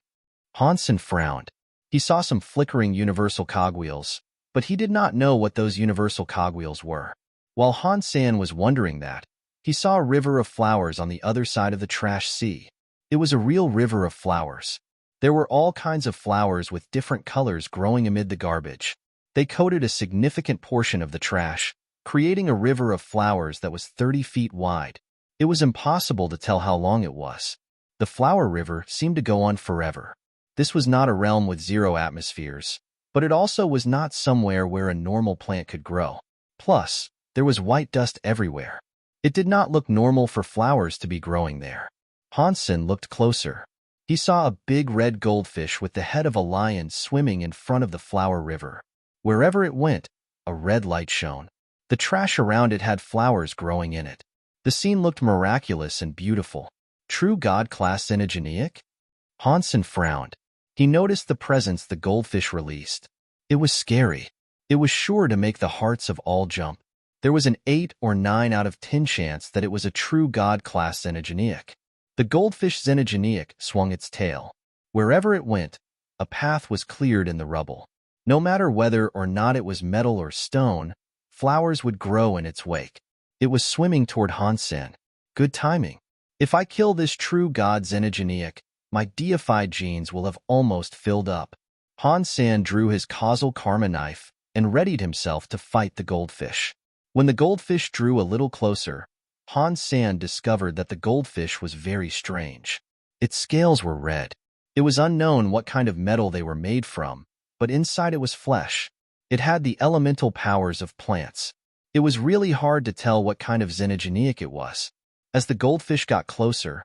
Han Sen frowned. He saw some flickering universal cogwheels, but he did not know what those universal cogwheels were. While Han Sen was wondering that, he saw a river of flowers on the other side of the trash sea. It was a real river of flowers. There were all kinds of flowers with different colors growing amid the garbage. They coated a significant portion of the trash, creating a river of flowers that was 30 feet wide. It was impossible to tell how long it was. The flower river seemed to go on forever. This was not a realm with 0 atmospheres, but it also was not somewhere where a normal plant could grow. Plus, there was white dust everywhere. It did not look normal for flowers to be growing there. Han Sen looked closer. He saw a big red goldfish with the head of a lion swimming in front of the flower river. Wherever it went, a red light shone. The trash around it had flowers growing in it. The scene looked miraculous and beautiful. True God-class xenogeneic? Han Sen frowned. He noticed the presence the goldfish released. It was scary. It was sure to make the hearts of all jump. There was an 8 or 9 out of 10 chance that it was a true God-class xenogeneic. The goldfish xenogeneic swung its tail. Wherever it went, a path was cleared in the rubble. No matter whether or not it was metal or stone, flowers would grow in its wake. It was swimming toward Han Sen. Good timing. If I kill this true God xenogeneic, my deified genes will have almost filled up. Han Sen drew his causal karma knife and readied himself to fight the goldfish. When the goldfish drew a little closer, Han Sen discovered that the goldfish was very strange. Its scales were red. It was unknown what kind of metal they were made from, but inside it was flesh. It had the elemental powers of plants. It was really hard to tell what kind of xenogeneic it was. As the goldfish got closer,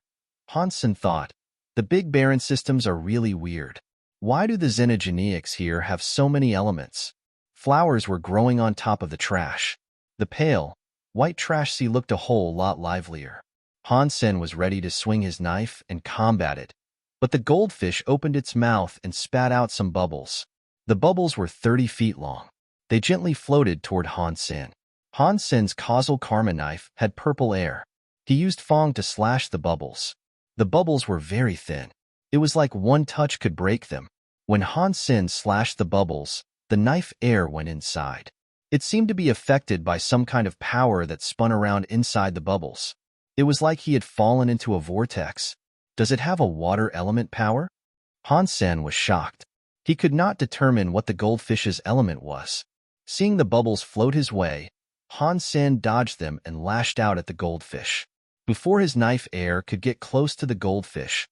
Han Sen thought, the big barren systems are really weird. Why do the xenogeneics here have so many elements? Flowers were growing on top of the trash. The pale, white trash sea looked a whole lot livelier. Han Sen was ready to swing his knife and combat it, but the goldfish opened its mouth and spat out some bubbles. The bubbles were 30 feet long. They gently floated toward Han Sen. Han Sen's causal karma knife had purple air. He used Fong to slash the bubbles. The bubbles were very thin. It was like one touch could break them. When Han Sen slashed the bubbles, the knife air went inside. It seemed to be affected by some kind of power that spun around inside the bubbles. It was like he had fallen into a vortex. Does it have a water element power? Han Sen was shocked. He could not determine what the goldfish's element was. Seeing the bubbles float his way, Han Sen dodged them and lashed out at the goldfish. Before his knife air could get close to the goldfish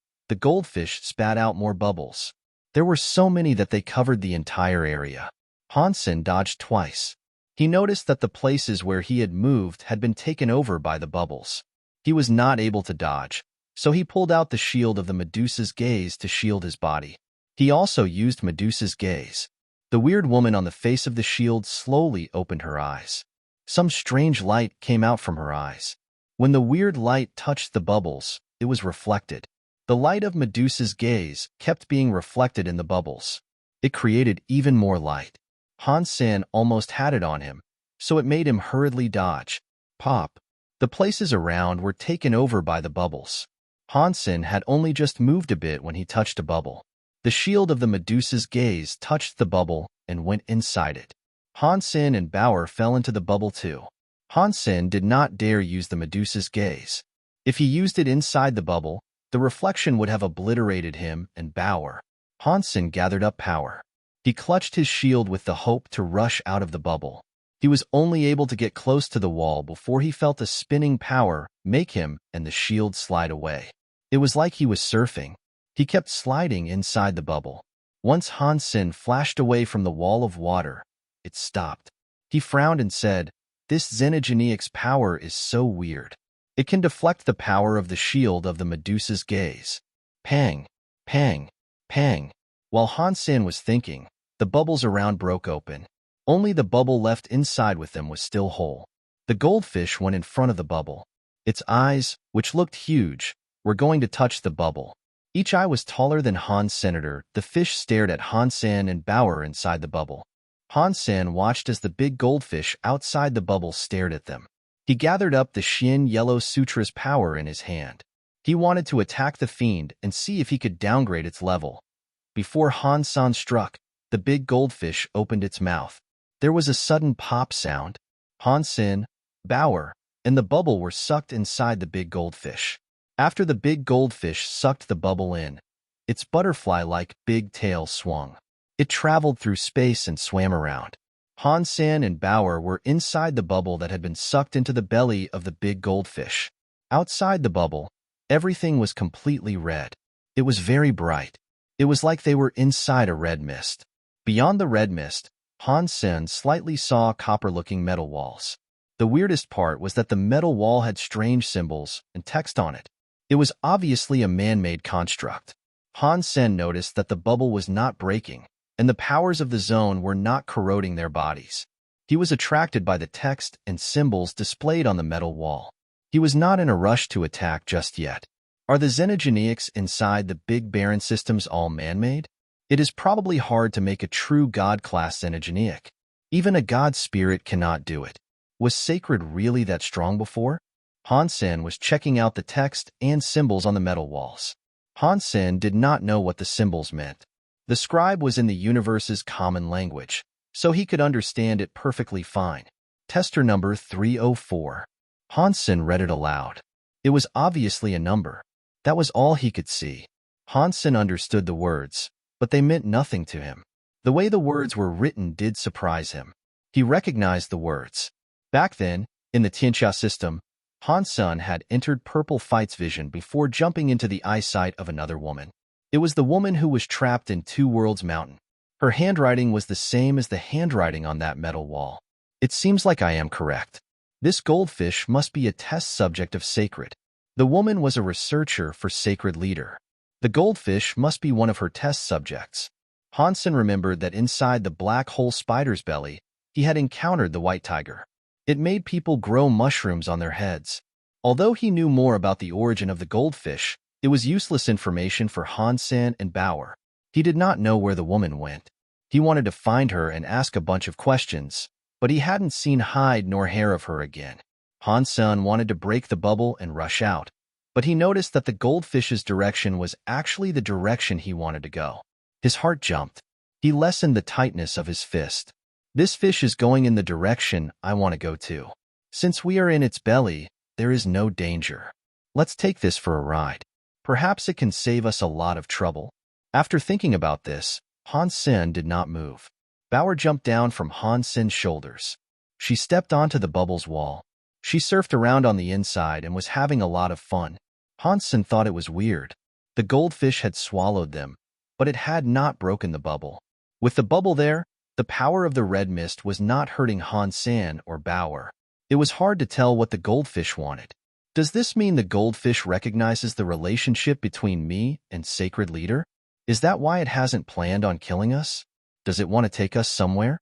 spat out more bubbles. There were so many that they covered the entire area. Han Sen dodged twice. He noticed that the places where he had moved had been taken over by the bubbles. He was not able to dodge, so he pulled out the shield of the Medusa's gaze to shield his body. He also used Medusa's gaze. The weird woman on the face of the shield slowly opened her eyes. Some strange light came out from her eyes. When the weird light touched the bubbles, it was reflected. The light of Medusa's gaze kept being reflected in the bubbles. It created even more light. Han Sen almost had it on him, so it made him hurriedly dodge. Pop! The places around were taken over by the bubbles. Han Sen had only just moved a bit when he touched a bubble. The shield of the Medusa's gaze touched the bubble and went inside it. Han Sen and Bauer fell into the bubble too. Han Sen did not dare use the Medusa's gaze. If he used it inside the bubble, the reflection would have obliterated him and Bauer. Han Sen gathered up power. He clutched his shield with the hope to rush out of the bubble. He was only able to get close to the wall before he felt a spinning power make him and the shield slide away. It was like he was surfing. He kept sliding inside the bubble. Once Han Sen flashed away from the wall of water, it stopped. He frowned and said, "This xenogeneic's power is so weird. It can deflect the power of the shield of the Medusa's gaze." Pang, pang, pang. While Han Sen was thinking, The bubbles around broke open. Only the bubble left inside with them was still whole. The goldfish went in front of the bubble. Its eyes, which looked huge, were going to touch the bubble. Each eye was taller than Han Senator. The fish stared at Han Sen and Bauer inside the bubble. Han Sen watched as the big goldfish outside the bubble stared at them. He gathered up the Shin Yellow Sutra's power in his hand. He wanted to attack the fiend and see if he could downgrade its level. Before Han Sen struck, the big goldfish opened its mouth. There was a sudden pop sound. Han Sen, Bauer, and the bubble were sucked inside the big goldfish. After the big goldfish sucked the bubble in, its butterfly-like big tail swung. It traveled through space and swam around. Han Sen and Bauer were inside the bubble that had been sucked into the belly of the big goldfish. Outside the bubble, everything was completely red. It was very bright. It was like they were inside a red mist. Beyond the red mist, Han Sen slightly saw copper-looking metal walls. The weirdest part was that the metal wall had strange symbols and text on it. It was obviously a man-made construct. Han Sen noticed that the bubble was not breaking, and the powers of the zone were not corroding their bodies. He was attracted by the text and symbols displayed on the metal wall. He was not in a rush to attack just yet. Are the xenogeneics inside the Big Baron systems all man-made? It is probably hard to make a true god-class xenogeneic. Even a god spirit cannot do it. Was Sacred really that strong before? Han Sen was checking out the text and symbols on the metal walls. Han Sen did not know what the symbols meant. The scribe was in the universe's common language, so he could understand it perfectly fine. Tester number 304. Han Sen read it aloud. It was obviously a number. That was all he could see. Han Sen understood the words, but they meant nothing to him. The way the words were written did surprise him. He recognized the words. Back then, in the Tianxia system, Han Sen had entered Purple Fight's vision before jumping into the eyesight of another woman. It was the woman who was trapped in Two Worlds Mountain. Her handwriting was the same as the handwriting on that metal wall. It seems like I am correct. This goldfish must be a test subject of Sacred. The woman was a researcher for Sacred Leader. The goldfish must be one of her test subjects. Han Sen remembered that inside the black hole spider's belly, he had encountered the white tiger. It made people grow mushrooms on their heads. Although he knew more about the origin of the goldfish, it was useless information for Han Sen and Bauer. He did not know where the woman went. He wanted to find her and ask a bunch of questions, but he hadn't seen hide nor hair of her again. Han Sen wanted to break the bubble and rush out, but he noticed that the goldfish's direction was actually the direction he wanted to go. His heart jumped. He lessened the tightness of his fist. This fish is going in the direction I want to go to. Since we are in its belly, there is no danger. Let's take this for a ride. Perhaps it can save us a lot of trouble. After thinking about this, Han Sen did not move. Bauer jumped down from Han Sen's shoulders. She stepped onto the bubble's wall. She surfed around on the inside and was having a lot of fun. Han Sen thought it was weird. The goldfish had swallowed them, but it had not broken the bubble. With the bubble there, the power of the red mist was not hurting Han Sen or Bauer. It was hard to tell what the goldfish wanted. Does this mean the goldfish recognizes the relationship between me and Sacred Leader? Is that why it hasn't planned on killing us? Does it want to take us somewhere?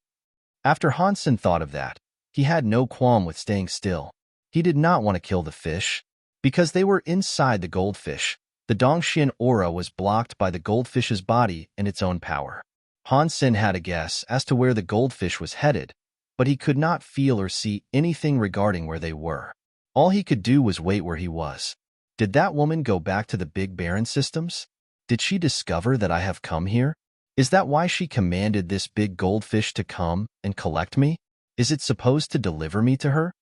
After Han Sen thought of that, he had no qualm with staying still. He did not want to kill the fish. Because they were inside the goldfish, the Dongxian aura was blocked by the goldfish's body and its own power. Han Sen had a guess as to where the goldfish was headed, but he could not feel or see anything regarding where they were. All he could do was wait where he was. Did that woman go back to the Big Baron systems? Did she discover that I have come here? Is that why she commanded this big goldfish to come and collect me? Is it supposed to deliver me to her?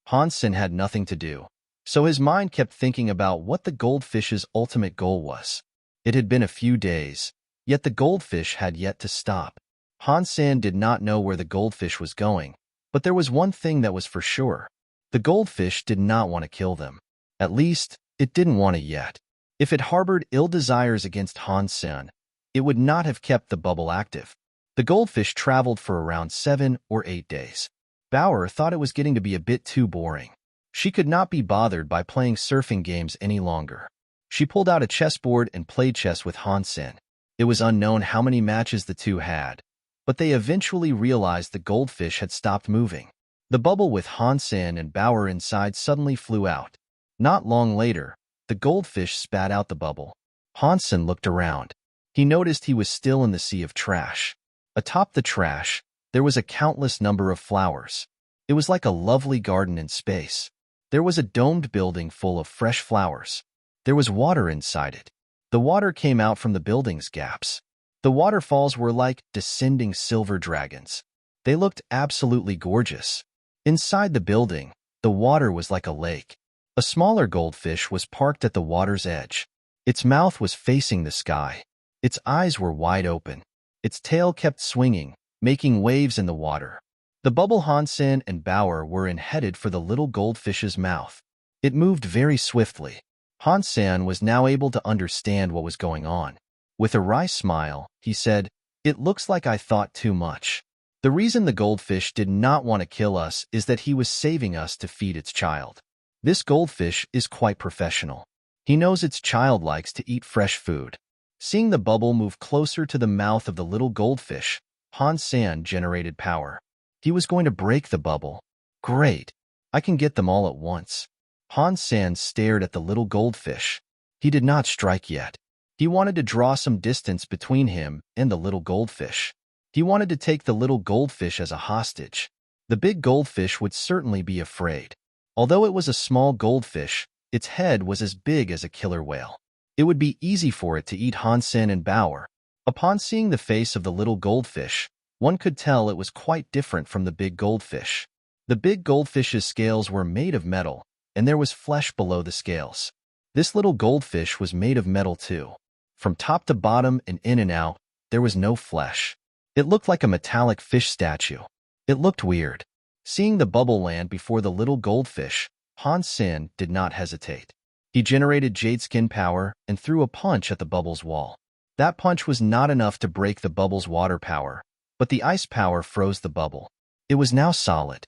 Han Sen had nothing to do, so his mind kept thinking about what the goldfish's ultimate goal was. It had been a few days, yet the goldfish had yet to stop. Han Sen did not know where the goldfish was going, but there was one thing that was for sure. The goldfish did not want to kill them. At least, it didn't want to yet. If it harbored ill desires against Han Sen, it would not have kept the bubble active. The goldfish traveled for around 7 or 8 days. Bauer thought it was getting to be a bit too boring. She could not be bothered by playing surfing games any longer. She pulled out a chessboard and played chess with Han Sen. It was unknown how many matches the two had, but they eventually realized the goldfish had stopped moving. The bubble with Han Sen and Bauer inside suddenly flew out. Not long later, the goldfish spat out the bubble. Han Sen looked around. He noticed he was still in the sea of trash. Atop the trash, there was a countless number of flowers. It was like a lovely garden in space. There was a domed building full of fresh flowers. There was water inside it. The water came out from the building's gaps. The waterfalls were like descending silver dragons. They looked absolutely gorgeous. Inside the building, the water was like a lake. A smaller goldfish was parked at the water's edge. Its mouth was facing the sky. Its eyes were wide open. Its tail kept swinging, making waves in the water. The bubble Han Sen and Bauer were headed for the little goldfish's mouth. It moved very swiftly. Han Sen was now able to understand what was going on. With a wry smile, he said, "It looks like I thought too much. The reason the goldfish did not want to kill us is that he was saving us to feed its child. This goldfish is quite professional. He knows its child likes to eat fresh food." Seeing the bubble move closer to the mouth of the little goldfish, Han Sen generated power. He was going to break the bubble. Great! I can get them all at once. Han Sen stared at the little goldfish. He did not strike yet. He wanted to draw some distance between him and the little goldfish. He wanted to take the little goldfish as a hostage. The big goldfish would certainly be afraid. Although it was a small goldfish, its head was as big as a killer whale. It would be easy for it to eat Han Sen and Bauer. Upon seeing the face of the little goldfish, one could tell it was quite different from the big goldfish. The big goldfish's scales were made of metal, and there was flesh below the scales. This little goldfish was made of metal too. From top to bottom and in and out, there was no flesh. It looked like a metallic fish statue. It looked weird. Seeing the bubble land before the little goldfish, Han Sen did not hesitate. He generated jade skin power and threw a punch at the bubble's wall. That punch was not enough to break the bubble's water power, but the ice power froze the bubble. It was now solid.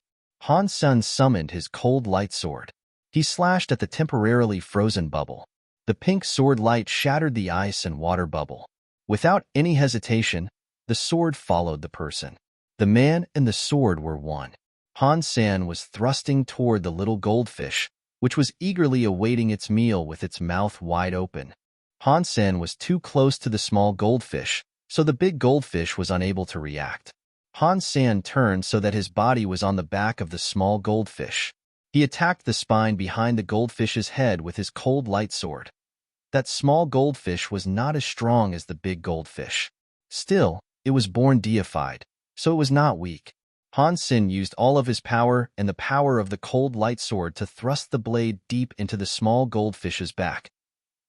Han Sen summoned his cold light sword. He slashed at the temporarily frozen bubble. The pink sword light shattered the ice and water bubble. Without any hesitation, the sword followed the person. The man and the sword were one. Han Sen was thrusting toward the little goldfish, which was eagerly awaiting its meal with its mouth wide open. Han Sen was too close to the small goldfish, so the big goldfish was unable to react. Han Sen turned so that his body was on the back of the small goldfish. He attacked the spine behind the goldfish's head with his cold light sword. That small goldfish was not as strong as the big goldfish. Still, it was born deified, so it was not weak. Han Sen used all of his power and the power of the cold light sword to thrust the blade deep into the small goldfish's back.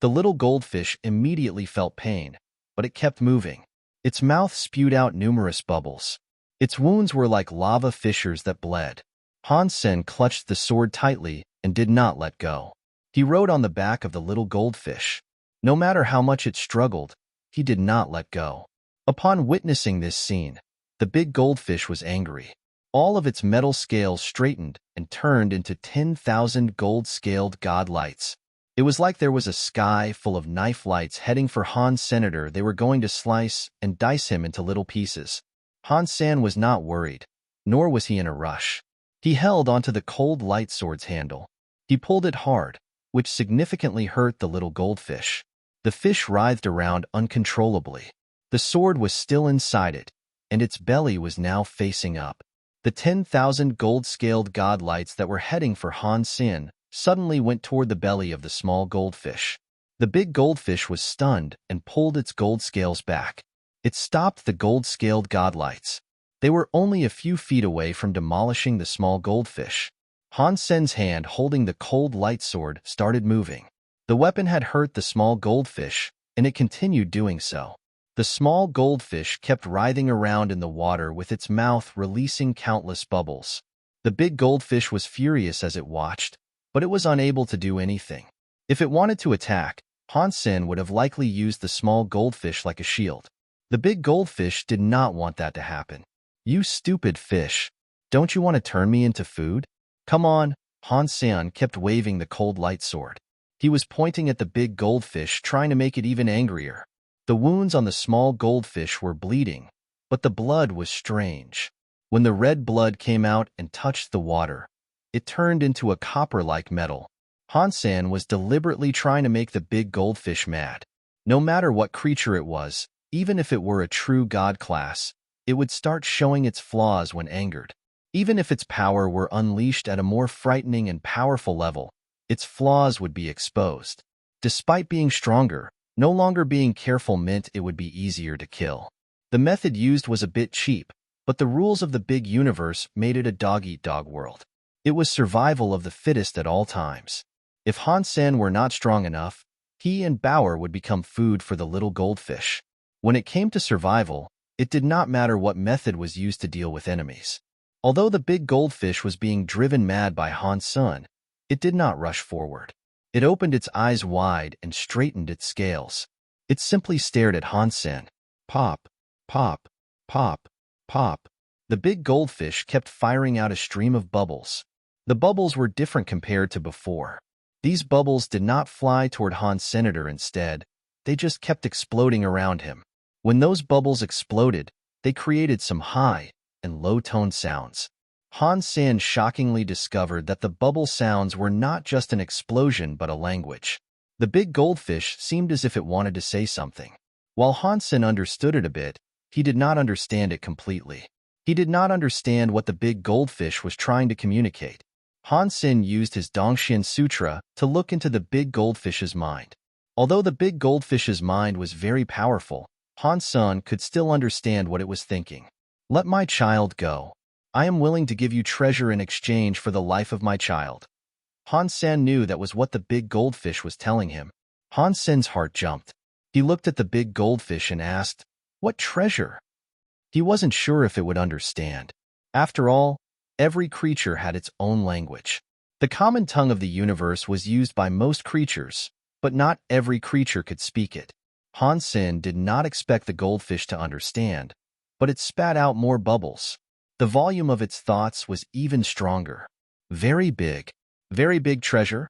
The little goldfish immediately felt pain, but it kept moving. Its mouth spewed out numerous bubbles. Its wounds were like lava fissures that bled. Han Sen clutched the sword tightly and did not let go. He rode on the back of the little goldfish. No matter how much it struggled, he did not let go. Upon witnessing this scene, the big goldfish was angry. All of its metal scales straightened and turned into 10,000 gold-scaled god lights. It was like there was a sky full of knife lights heading for Han Senator. They were going to slice and dice him into little pieces. Han Sen was not worried, nor was he in a rush. He held onto the cold light sword's handle. He pulled it hard, which significantly hurt the little goldfish. The fish writhed around uncontrollably. The sword was still inside it, and its belly was now facing up. The 10,000 gold-scaled god lights that were heading for Han Sen suddenly went toward the belly of the small goldfish. The big goldfish was stunned and pulled its gold scales back. It stopped the gold-scaled god lights. They were only a few feet away from demolishing the small goldfish. Han Sen's hand holding the cold light sword started moving. The weapon had hurt the small goldfish, and it continued doing so. The small goldfish kept writhing around in the water with its mouth releasing countless bubbles. The big goldfish was furious as it watched, but it was unable to do anything. If it wanted to attack, Han Sen would have likely used the small goldfish like a shield. The big goldfish did not want that to happen. "You stupid fish. Don't you want to turn me into food? Come on." Han Sen kept waving the cold light sword. He was pointing at the big goldfish, trying to make it even angrier. The wounds on the small goldfish were bleeding, But the blood was strange. When the red blood came out and touched the water, it turned into a copper-like metal. Han Sen was deliberately trying to make the big goldfish mad. No matter what creature it was, even if it were a true god class, it would start showing its flaws when angered. Even if its power were unleashed at a more frightening and powerful level, its flaws would be exposed. Despite being stronger, no longer being careful meant it would be easier to kill. The method used was a bit cheap, but the rules of the big universe made it a dog-eat-dog world. It was survival of the fittest at all times. If Han Sen were not strong enough, he and Bauer would become food for the little goldfish. When it came to survival, it did not matter what method was used to deal with enemies. Although the big goldfish was being driven mad by Han Sen, it did not rush forward. It opened its eyes wide and straightened its scales. It simply stared at Han Sen. Pop, pop, pop, pop. The big goldfish kept firing out a stream of bubbles. The bubbles were different compared to before. These bubbles did not fly toward Han Senator instead, they just kept exploding around him. When those bubbles exploded, they created some high and low-toned sounds. Han Sen shockingly discovered that the bubble sounds were not just an explosion but a language. The big goldfish seemed as if it wanted to say something. While Han Sen understood it a bit, he did not understand it completely. He did not understand what the big goldfish was trying to communicate. Han Sen used his Dongxian Sutra to look into the big goldfish's mind. Although the big goldfish's mind was very powerful, Han Sen could still understand what it was thinking. Let my child go. I am willing to give you treasure in exchange for the life of my child. Han Sen knew that was what the big goldfish was telling him. Han Sen's heart jumped. He looked at the big goldfish and asked, "What treasure?" He wasn't sure if it would understand. After all, every creature had its own language. The common tongue of the universe was used by most creatures, but not every creature could speak it. Han Sen did not expect the goldfish to understand, but it spat out more bubbles. The volume of its thoughts was even stronger. Very big treasure?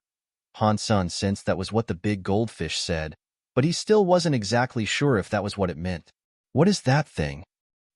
Han Sen sensed that was what the big goldfish said, but he still wasn't exactly sure if that was what it meant. What is that thing?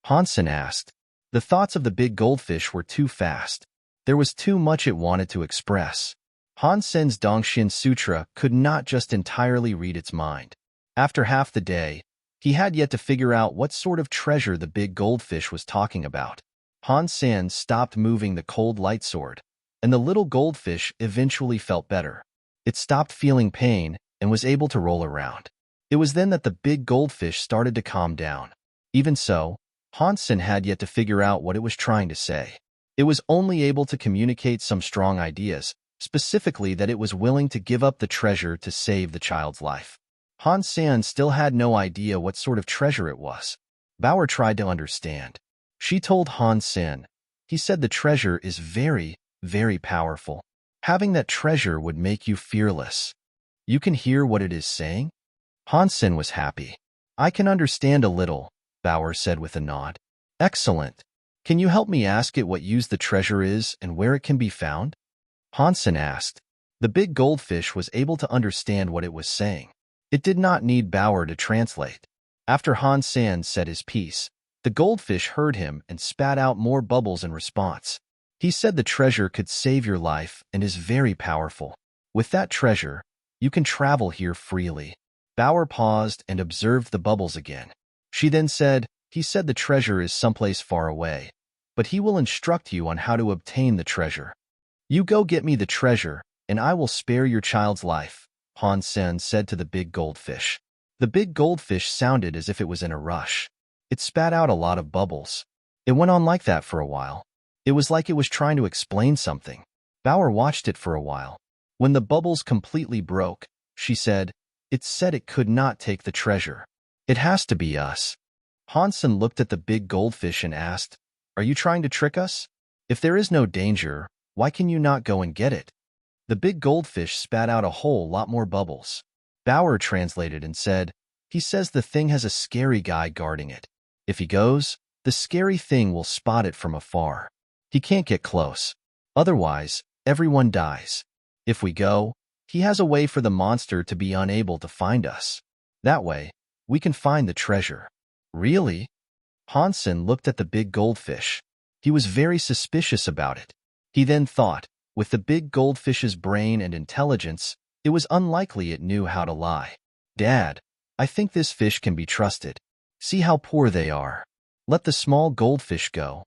Han Sen asked. The thoughts of the big goldfish were too fast. There was too much it wanted to express. Han Sen's Dongxian Sutra could not just entirely read its mind. After half the day, he had yet to figure out what sort of treasure the big goldfish was talking about. Han Sen stopped moving the cold light sword, and the little goldfish eventually felt better. It stopped feeling pain and was able to roll around. It was then that the big goldfish started to calm down. Even so, Han Sen had yet to figure out what it was trying to say. It was only able to communicate some strong ideas, specifically that it was willing to give up the treasure to save the child's life. Han Sen still had no idea what sort of treasure it was. Bauer tried to understand. She told Han Sen. He said the treasure is very, very powerful. Having that treasure would make you fearless. You can hear what it is saying? Han Sen was happy. I can understand a little, Bauer said with a nod. Excellent. Can you help me ask it what use the treasure is and where it can be found? Han Sen asked. The big goldfish was able to understand what it was saying. It did not need Bauer to translate. After Han Sen said his piece, the goldfish heard him and spat out more bubbles in response. He said the treasure could save your life and is very powerful. With that treasure, you can travel here freely. Bauer paused and observed the bubbles again. She then said, he said the treasure is someplace far away, but he will instruct you on how to obtain the treasure. You go get me the treasure, and I will spare your child's life, Han Sen said to the big goldfish. The big goldfish sounded as if it was in a rush. It spat out a lot of bubbles. It went on like that for a while. It was like it was trying to explain something. Bauer watched it for a while. When the bubbles completely broke, she said, it said it could not take the treasure. It has to be us. Han Sen looked at the big goldfish and asked, are you trying to trick us? If there is no danger, why can you not go and get it? The big goldfish spat out a whole lot more bubbles. Bauer translated and said, he says the thing has a scary guy guarding it. If he goes, the scary thing will spot it from afar. He can't get close. Otherwise, everyone dies. If we go, he has a way for the monster to be unable to find us. That way, we can find the treasure. Really? Han Sen looked at the big goldfish. He was very suspicious about it. He then thought, with the big goldfish's brain and intelligence, it was unlikely it knew how to lie. Dad, I think this fish can be trusted. See how poor they are. Let the small goldfish go.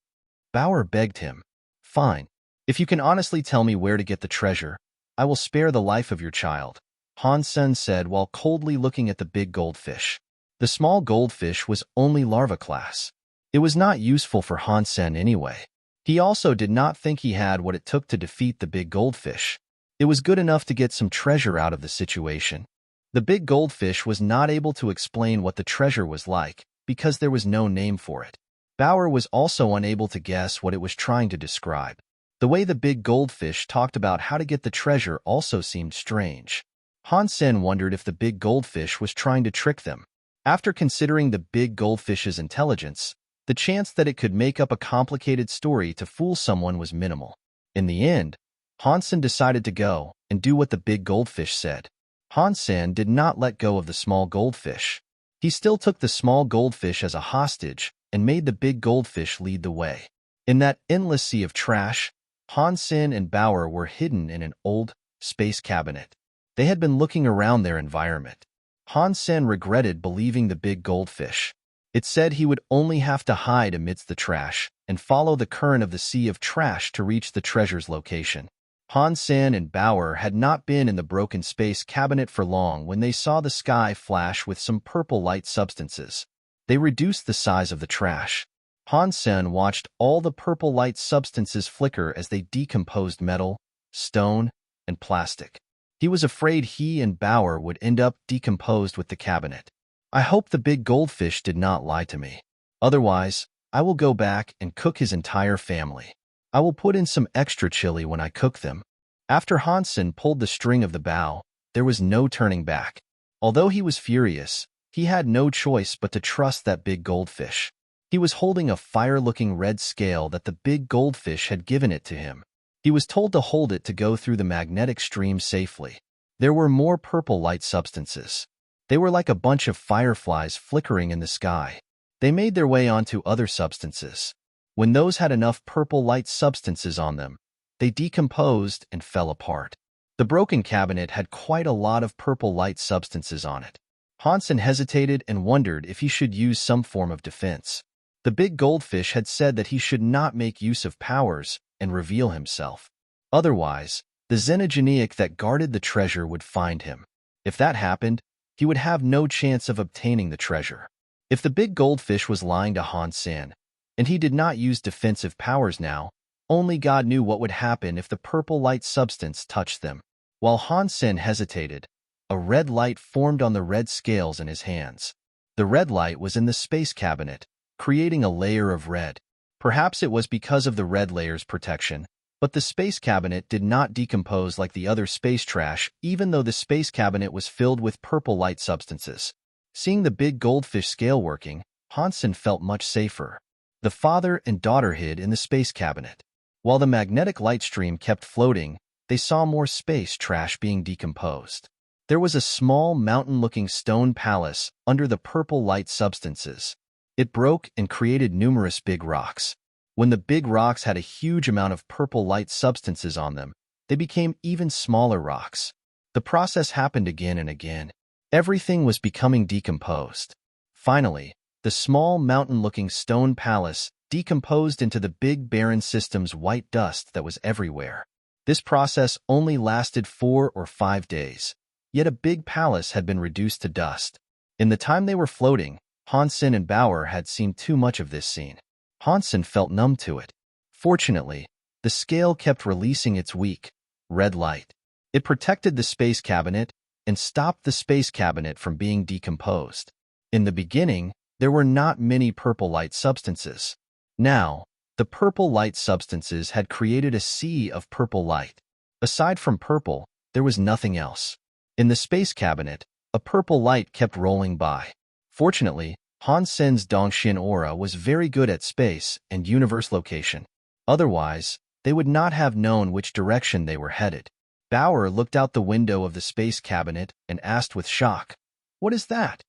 Bauer begged him. Fine. If you can honestly tell me where to get the treasure, I will spare the life of your child, Han Sen said while coldly looking at the big goldfish. The small goldfish was only larva class. It was not useful for Han Sen anyway. He also did not think he had what it took to defeat the big goldfish. It was good enough to get some treasure out of the situation. The big goldfish was not able to explain what the treasure was like because there was no name for it. Bauer was also unable to guess what it was trying to describe. The way the big goldfish talked about how to get the treasure also seemed strange. Han Sen wondered if the big goldfish was trying to trick them. After considering the big goldfish's intelligence, the chance that it could make up a complicated story to fool someone was minimal. In the end, Han Sen decided to go and do what the big goldfish said. Han Sen did not let go of the small goldfish. He still took the small goldfish as a hostage and made the big goldfish lead the way. In that endless sea of trash, Han Sen and Bauer were hidden in an old space cabinet. They had been looking around their environment. Han Sen regretted believing the big goldfish. It said he would only have to hide amidst the trash and follow the current of the sea of trash to reach the treasure's location. Han Sen and Bauer had not been in the broken space cabinet for long when they saw the sky flash with some purple light substances. They reduced the size of the trash. Han Sen watched all the purple light substances flicker as they decomposed metal, stone, and plastic. He was afraid he and Bauer would end up decomposed with the cabinet. I hope the big goldfish did not lie to me. Otherwise, I will go back and cook his entire family. I will put in some extra chili when I cook them. After Han Sen pulled the string of the bow, there was no turning back. Although he was furious, he had no choice but to trust that big goldfish. He was holding a fire-looking red scale that the big goldfish had given it to him. He was told to hold it to go through the magnetic stream safely. There were more purple light substances. They were like a bunch of fireflies flickering in the sky. They made their way onto other substances. When those had enough purple light substances on them, they decomposed and fell apart. The broken cabinet had quite a lot of purple light substances on it. Han Sen hesitated and wondered if he should use some form of defense. The big goldfish had said that he should not make use of powers and reveal himself. Otherwise, the xenogeniac that guarded the treasure would find him. If that happened, he would have no chance of obtaining the treasure. If the big goldfish was lying to Han Sen, and he did not use defensive powers now, only God knew what would happen if the purple light substance touched them. While Han Sen hesitated, a red light formed on the red scales in his hands. The red light was in the space cabinet, creating a layer of red. Perhaps it was because of the red layer's protection, but the space cabinet did not decompose like the other space trash, even though the space cabinet was filled with purple light substances. Seeing the big goldfish scale working, Han Sen felt much safer. The father and daughter hid in the space cabinet. While the magnetic light stream kept floating, they saw more space trash being decomposed. There was a small mountain-looking stone palace under the purple light substances. It broke and created numerous big rocks. When the big rocks had a huge amount of purple light substances on them, they became even smaller rocks. The process happened again and again. Everything was becoming decomposed. Finally, the small mountain-looking stone palace decomposed into the big barren system's white dust that was everywhere. This process only lasted 4 or 5 days, yet a big palace had been reduced to dust. In the time they were floating, Han Sen and Bauer had seen too much of this scene. Han Sen felt numb to it. Fortunately, the scale kept releasing its weak, red light. It protected the space cabinet and stopped the space cabinet from being decomposed. In the beginning, there were not many purple light substances. Now, the purple light substances had created a sea of purple light. Aside from purple, there was nothing else. In the space cabinet, a purple light kept rolling by. Fortunately, Han Sen's Dongxian aura was very good at space and universe location. Otherwise, they would not have known which direction they were headed. Bauer looked out the window of the space cabinet and asked with shock, "What is that?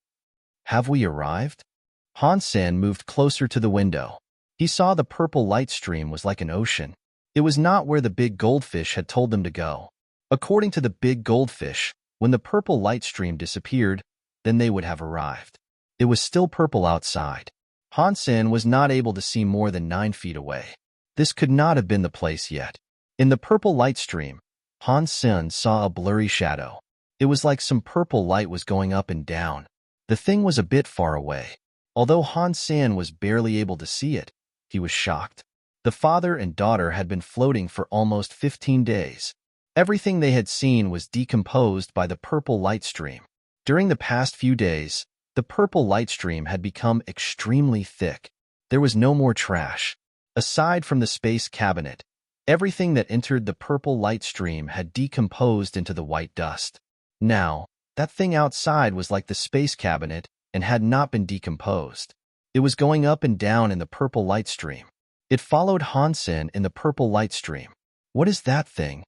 Have we arrived?" Han Sen moved closer to the window. He saw the purple light stream was like an ocean. It was not where the big goldfish had told them to go. According to the big goldfish, when the purple light stream disappeared, then they would have arrived. It was still purple outside. Han Sen was not able to see more than 9 feet away. This could not have been the place yet. In the purple light stream, Han Sen saw a blurry shadow. It was like some purple light was going up and down. The thing was a bit far away. Although Han Sen was barely able to see it, he was shocked. The father and daughter had been floating for almost 15 days. Everything they had seen was decomposed by the purple light stream. During the past few days, the purple light stream had become extremely thick. There was no more trash. Aside from the space cabinet, everything that entered the purple light stream had decomposed into the white dust. Now, that thing outside was like the space cabinet and had not been decomposed. It was going up and down in the purple light stream. It followed Han Sen in the purple light stream. What is that thing?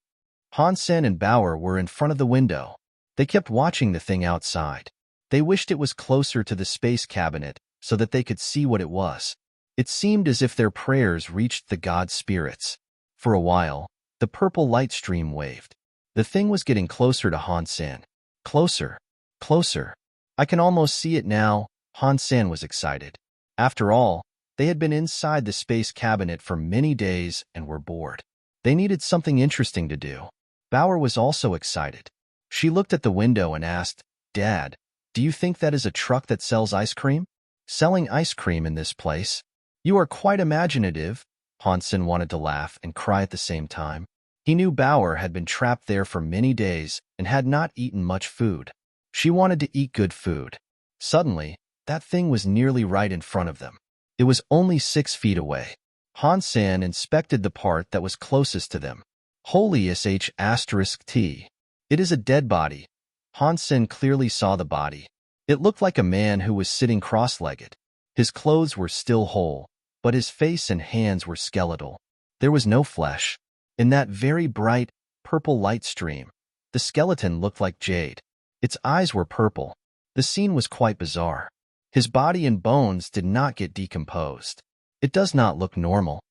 Han Sen and Bauer were in front of the window. They kept watching the thing outside. They wished it was closer to the space cabinet so that they could see what it was. It seemed as if their prayers reached the god spirits. For a while, the purple light stream waved. The thing was getting closer to Han Sen. Closer, closer. I can almost see it now. Han Sen was excited. After all, they had been inside the space cabinet for many days and were bored. They needed something interesting to do. Bauer was also excited. She looked at the window and asked, "Dad, do you think that is a truck that sells ice cream?" "Selling ice cream in this place? You are quite imaginative." Han Sen wanted to laugh and cry at the same time. He knew Bauer had been trapped there for many days and had not eaten much food. She wanted to eat good food. Suddenly, that thing was nearly right in front of them. It was only 6 feet away. Han Sen inspected the part that was closest to them. Holy sh**t. It is a dead body. Han Sen clearly saw the body. It looked like a man who was sitting cross-legged. His clothes were still whole, but his face and hands were skeletal. There was no flesh. In that very bright, purple light stream, the skeleton looked like jade. Its eyes were purple. The scene was quite bizarre. His body and bones did not get decomposed. It does not look normal.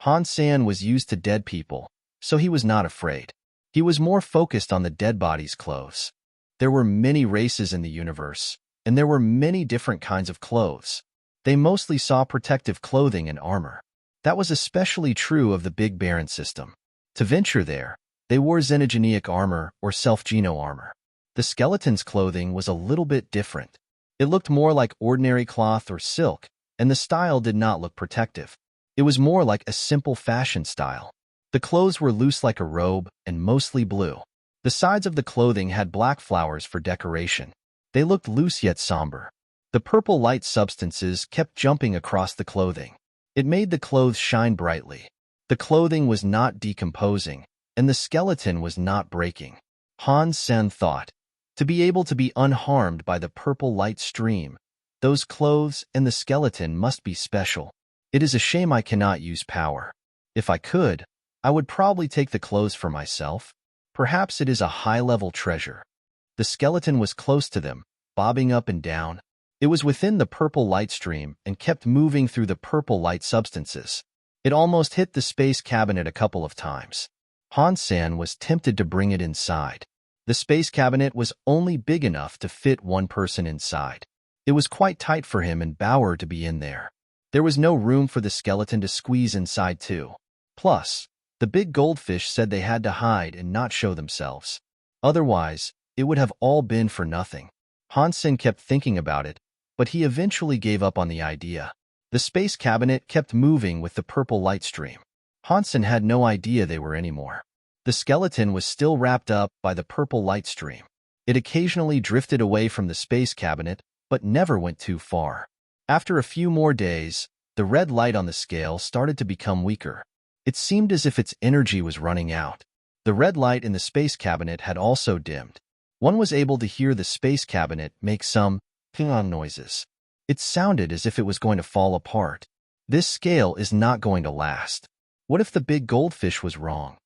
Han Sen was used to dead people, so he was not afraid. He was more focused on the dead body's clothes. There were many races in the universe, and there were many different kinds of clothes. They mostly saw protective clothing and armor. That was especially true of the Big Baron system. To venture there, they wore xenogenic armor or self-geno armor. The skeleton's clothing was a little bit different. It looked more like ordinary cloth or silk, and the style did not look protective. It was more like a simple fashion style. The clothes were loose like a robe and mostly blue. The sides of the clothing had black flowers for decoration. They looked loose yet somber. The purple light substances kept jumping across the clothing. It made the clothes shine brightly. The clothing was not decomposing, and the skeleton was not breaking. Han Sen thought, to be able to be unharmed by the purple light stream, those clothes and the skeleton must be special. It is a shame I cannot use power. If I could, I would probably take the clothes for myself. Perhaps it is a high-level treasure. The skeleton was close to them, bobbing up and down. It was within the purple light stream and kept moving through the purple light substances. It almost hit the space cabinet a couple of times. Han Sen was tempted to bring it inside. The space cabinet was only big enough to fit one person inside. It was quite tight for him and Bauer to be in there. There was no room for the skeleton to squeeze inside too. Plus, the big goldfish said they had to hide and not show themselves. Otherwise, it would have all been for nothing. Han Sen kept thinking about it, but he eventually gave up on the idea. The space cabinet kept moving with the purple light stream. Han Sen had no idea they were anymore. The skeleton was still wrapped up by the purple light stream. It occasionally drifted away from the space cabinet, but never went too far. After a few more days, the red light on the scale started to become weaker. It seemed as if its energy was running out. The red light in the space cabinet had also dimmed. One was able to hear the space cabinet make some ping-on noises. It sounded as if it was going to fall apart. This scale is not going to last. What if the big goldfish was wrong?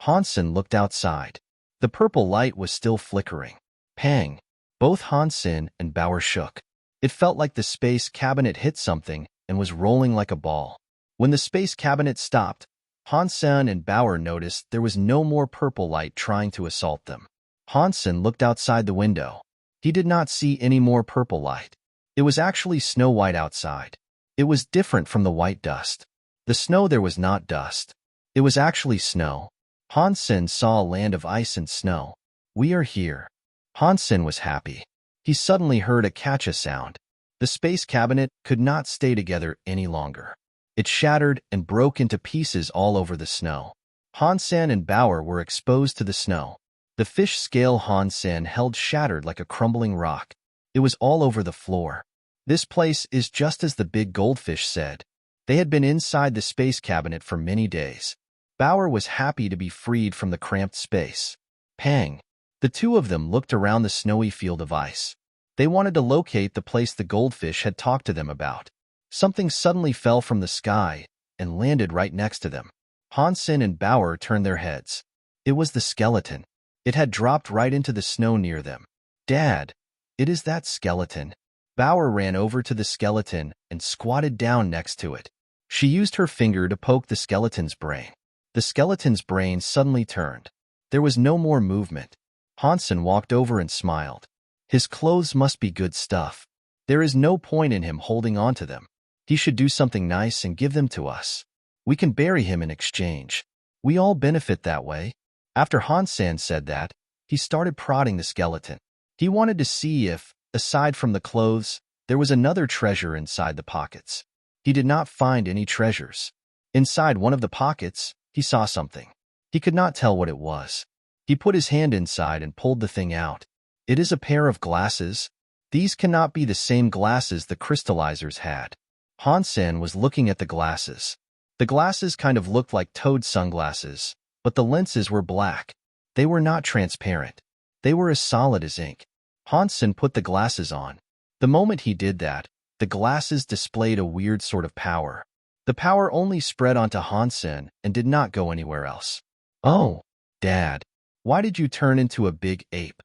Han Sen looked outside. The purple light was still flickering. Pang! Both Han Sen and Bauer shook. It felt like the space cabinet hit something and was rolling like a ball. When the space cabinet stopped, Han Sen and Bauer noticed there was no more purple light trying to assault them. Han Sen looked outside the window. He did not see any more purple light. It was actually snow white outside. It was different from the white dust. The snow there was not dust. It was actually snow. Han Sen saw a land of ice and snow. We are here. Han Sen was happy. He suddenly heard a catch-a sound. The space cabinet could not stay together any longer. It shattered and broke into pieces all over the snow. Han Sen and Bauer were exposed to the snow. The fish scale Han Sen held shattered like a crumbling rock. It was all over the floor. This place is just as the big goldfish said. They had been inside the space cabinet for many days. Bauer was happy to be freed from the cramped space. Pang! The two of them looked around the snowy field of ice. They wanted to locate the place the goldfish had talked to them about. Something suddenly fell from the sky and landed right next to them. Han Sen and Bauer turned their heads. It was the skeleton. It had dropped right into the snow near them. Dad, it is that skeleton. Bauer ran over to the skeleton and squatted down next to it. She used her finger to poke the skeleton's brain. The skeleton's brain suddenly turned. There was no more movement. Han Sen walked over and smiled. His clothes must be good stuff. There is no point in him holding on to them. He should do something nice and give them to us. We can bury him in exchange. We all benefit that way. After Han Sen said that, he started prodding the skeleton. He wanted to see if, aside from the clothes, there was another treasure inside the pockets. He did not find any treasures. Inside one of the pockets, he saw something. He could not tell what it was. He put his hand inside and pulled the thing out. It is a pair of glasses. These cannot be the same glasses the crystallizers had. Han Sen was looking at the glasses. The glasses kind of looked like Toad sunglasses, but the lenses were black. They were not transparent. They were as solid as ink. Han Sen put the glasses on. The moment he did that, the glasses displayed a weird sort of power. The power only spread onto Han Sen and did not go anywhere else. Oh, Dad, why did you turn into a big ape?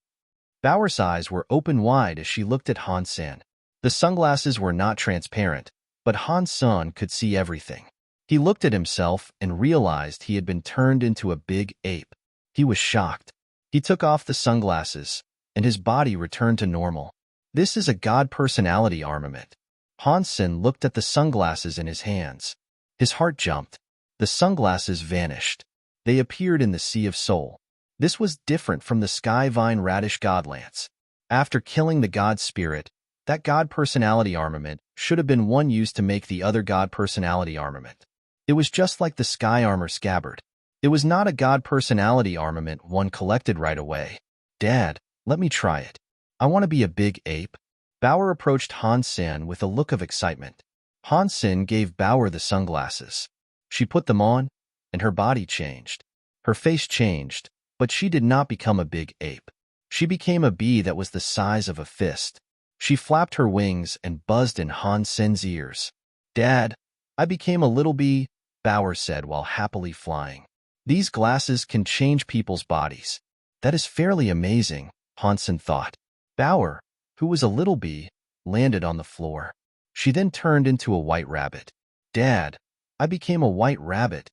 Bauer's eyes were open wide as she looked at Han Sen. The sunglasses were not transparent, but Han Sen could see everything. He looked at himself and realized he had been turned into a big ape. He was shocked. He took off the sunglasses, and his body returned to normal. This is a God personality armament. Han Sen looked at the sunglasses in his hands. His heart jumped. The sunglasses vanished. They appeared in the Sea of Soul. This was different from the Skyvine Radish Godlance. After killing the God Spirit, that God personality armament should have been one used to make the other God personality armament. It was just like the Sky Armor Scabbard. It was not a God personality armament one collected right away. Dad, let me try it. I want to be a big ape. Bauer approached Han Sen with a look of excitement. Han Sen gave Bauer the sunglasses. She put them on, and her body changed. Her face changed, but she did not become a big ape. She became a bee that was the size of a fist. She flapped her wings and buzzed in Han Sen's ears. Dad, I became a little bee, Bauer said while happily flying. These glasses can change people's bodies. That is fairly amazing, Han Sen thought. Bauer, who was a little bee, landed on the floor. She then turned into a white rabbit. Dad, I became a white rabbit.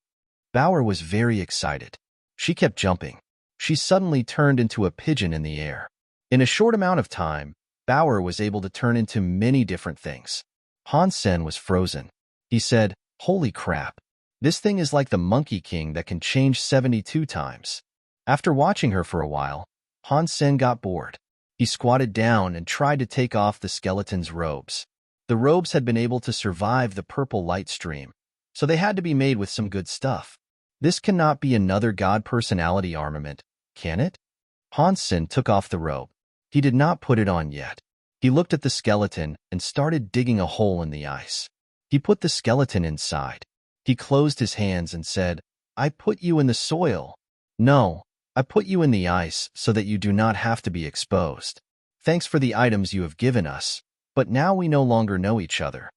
Bauer was very excited. She kept jumping. She suddenly turned into a pigeon in the air. In a short amount of time, Bauer was able to turn into many different things. Han Sen was frozen. He said, "Holy crap. This thing is like the Monkey King that can change 72 times." After watching her for a while, Han Sen got bored. He squatted down and tried to take off the skeleton's robes. The robes had been able to survive the purple light stream, so they had to be made with some good stuff. This cannot be another God personality armament, can it? Han Sen took off the robe. He did not put it on yet. He looked at the skeleton and started digging a hole in the ice. He put the skeleton inside. He closed his hands and said, "I put you in the soil. No, I put you in the ice so that you do not have to be exposed. Thanks for the items you have given us, but now we no longer know each other.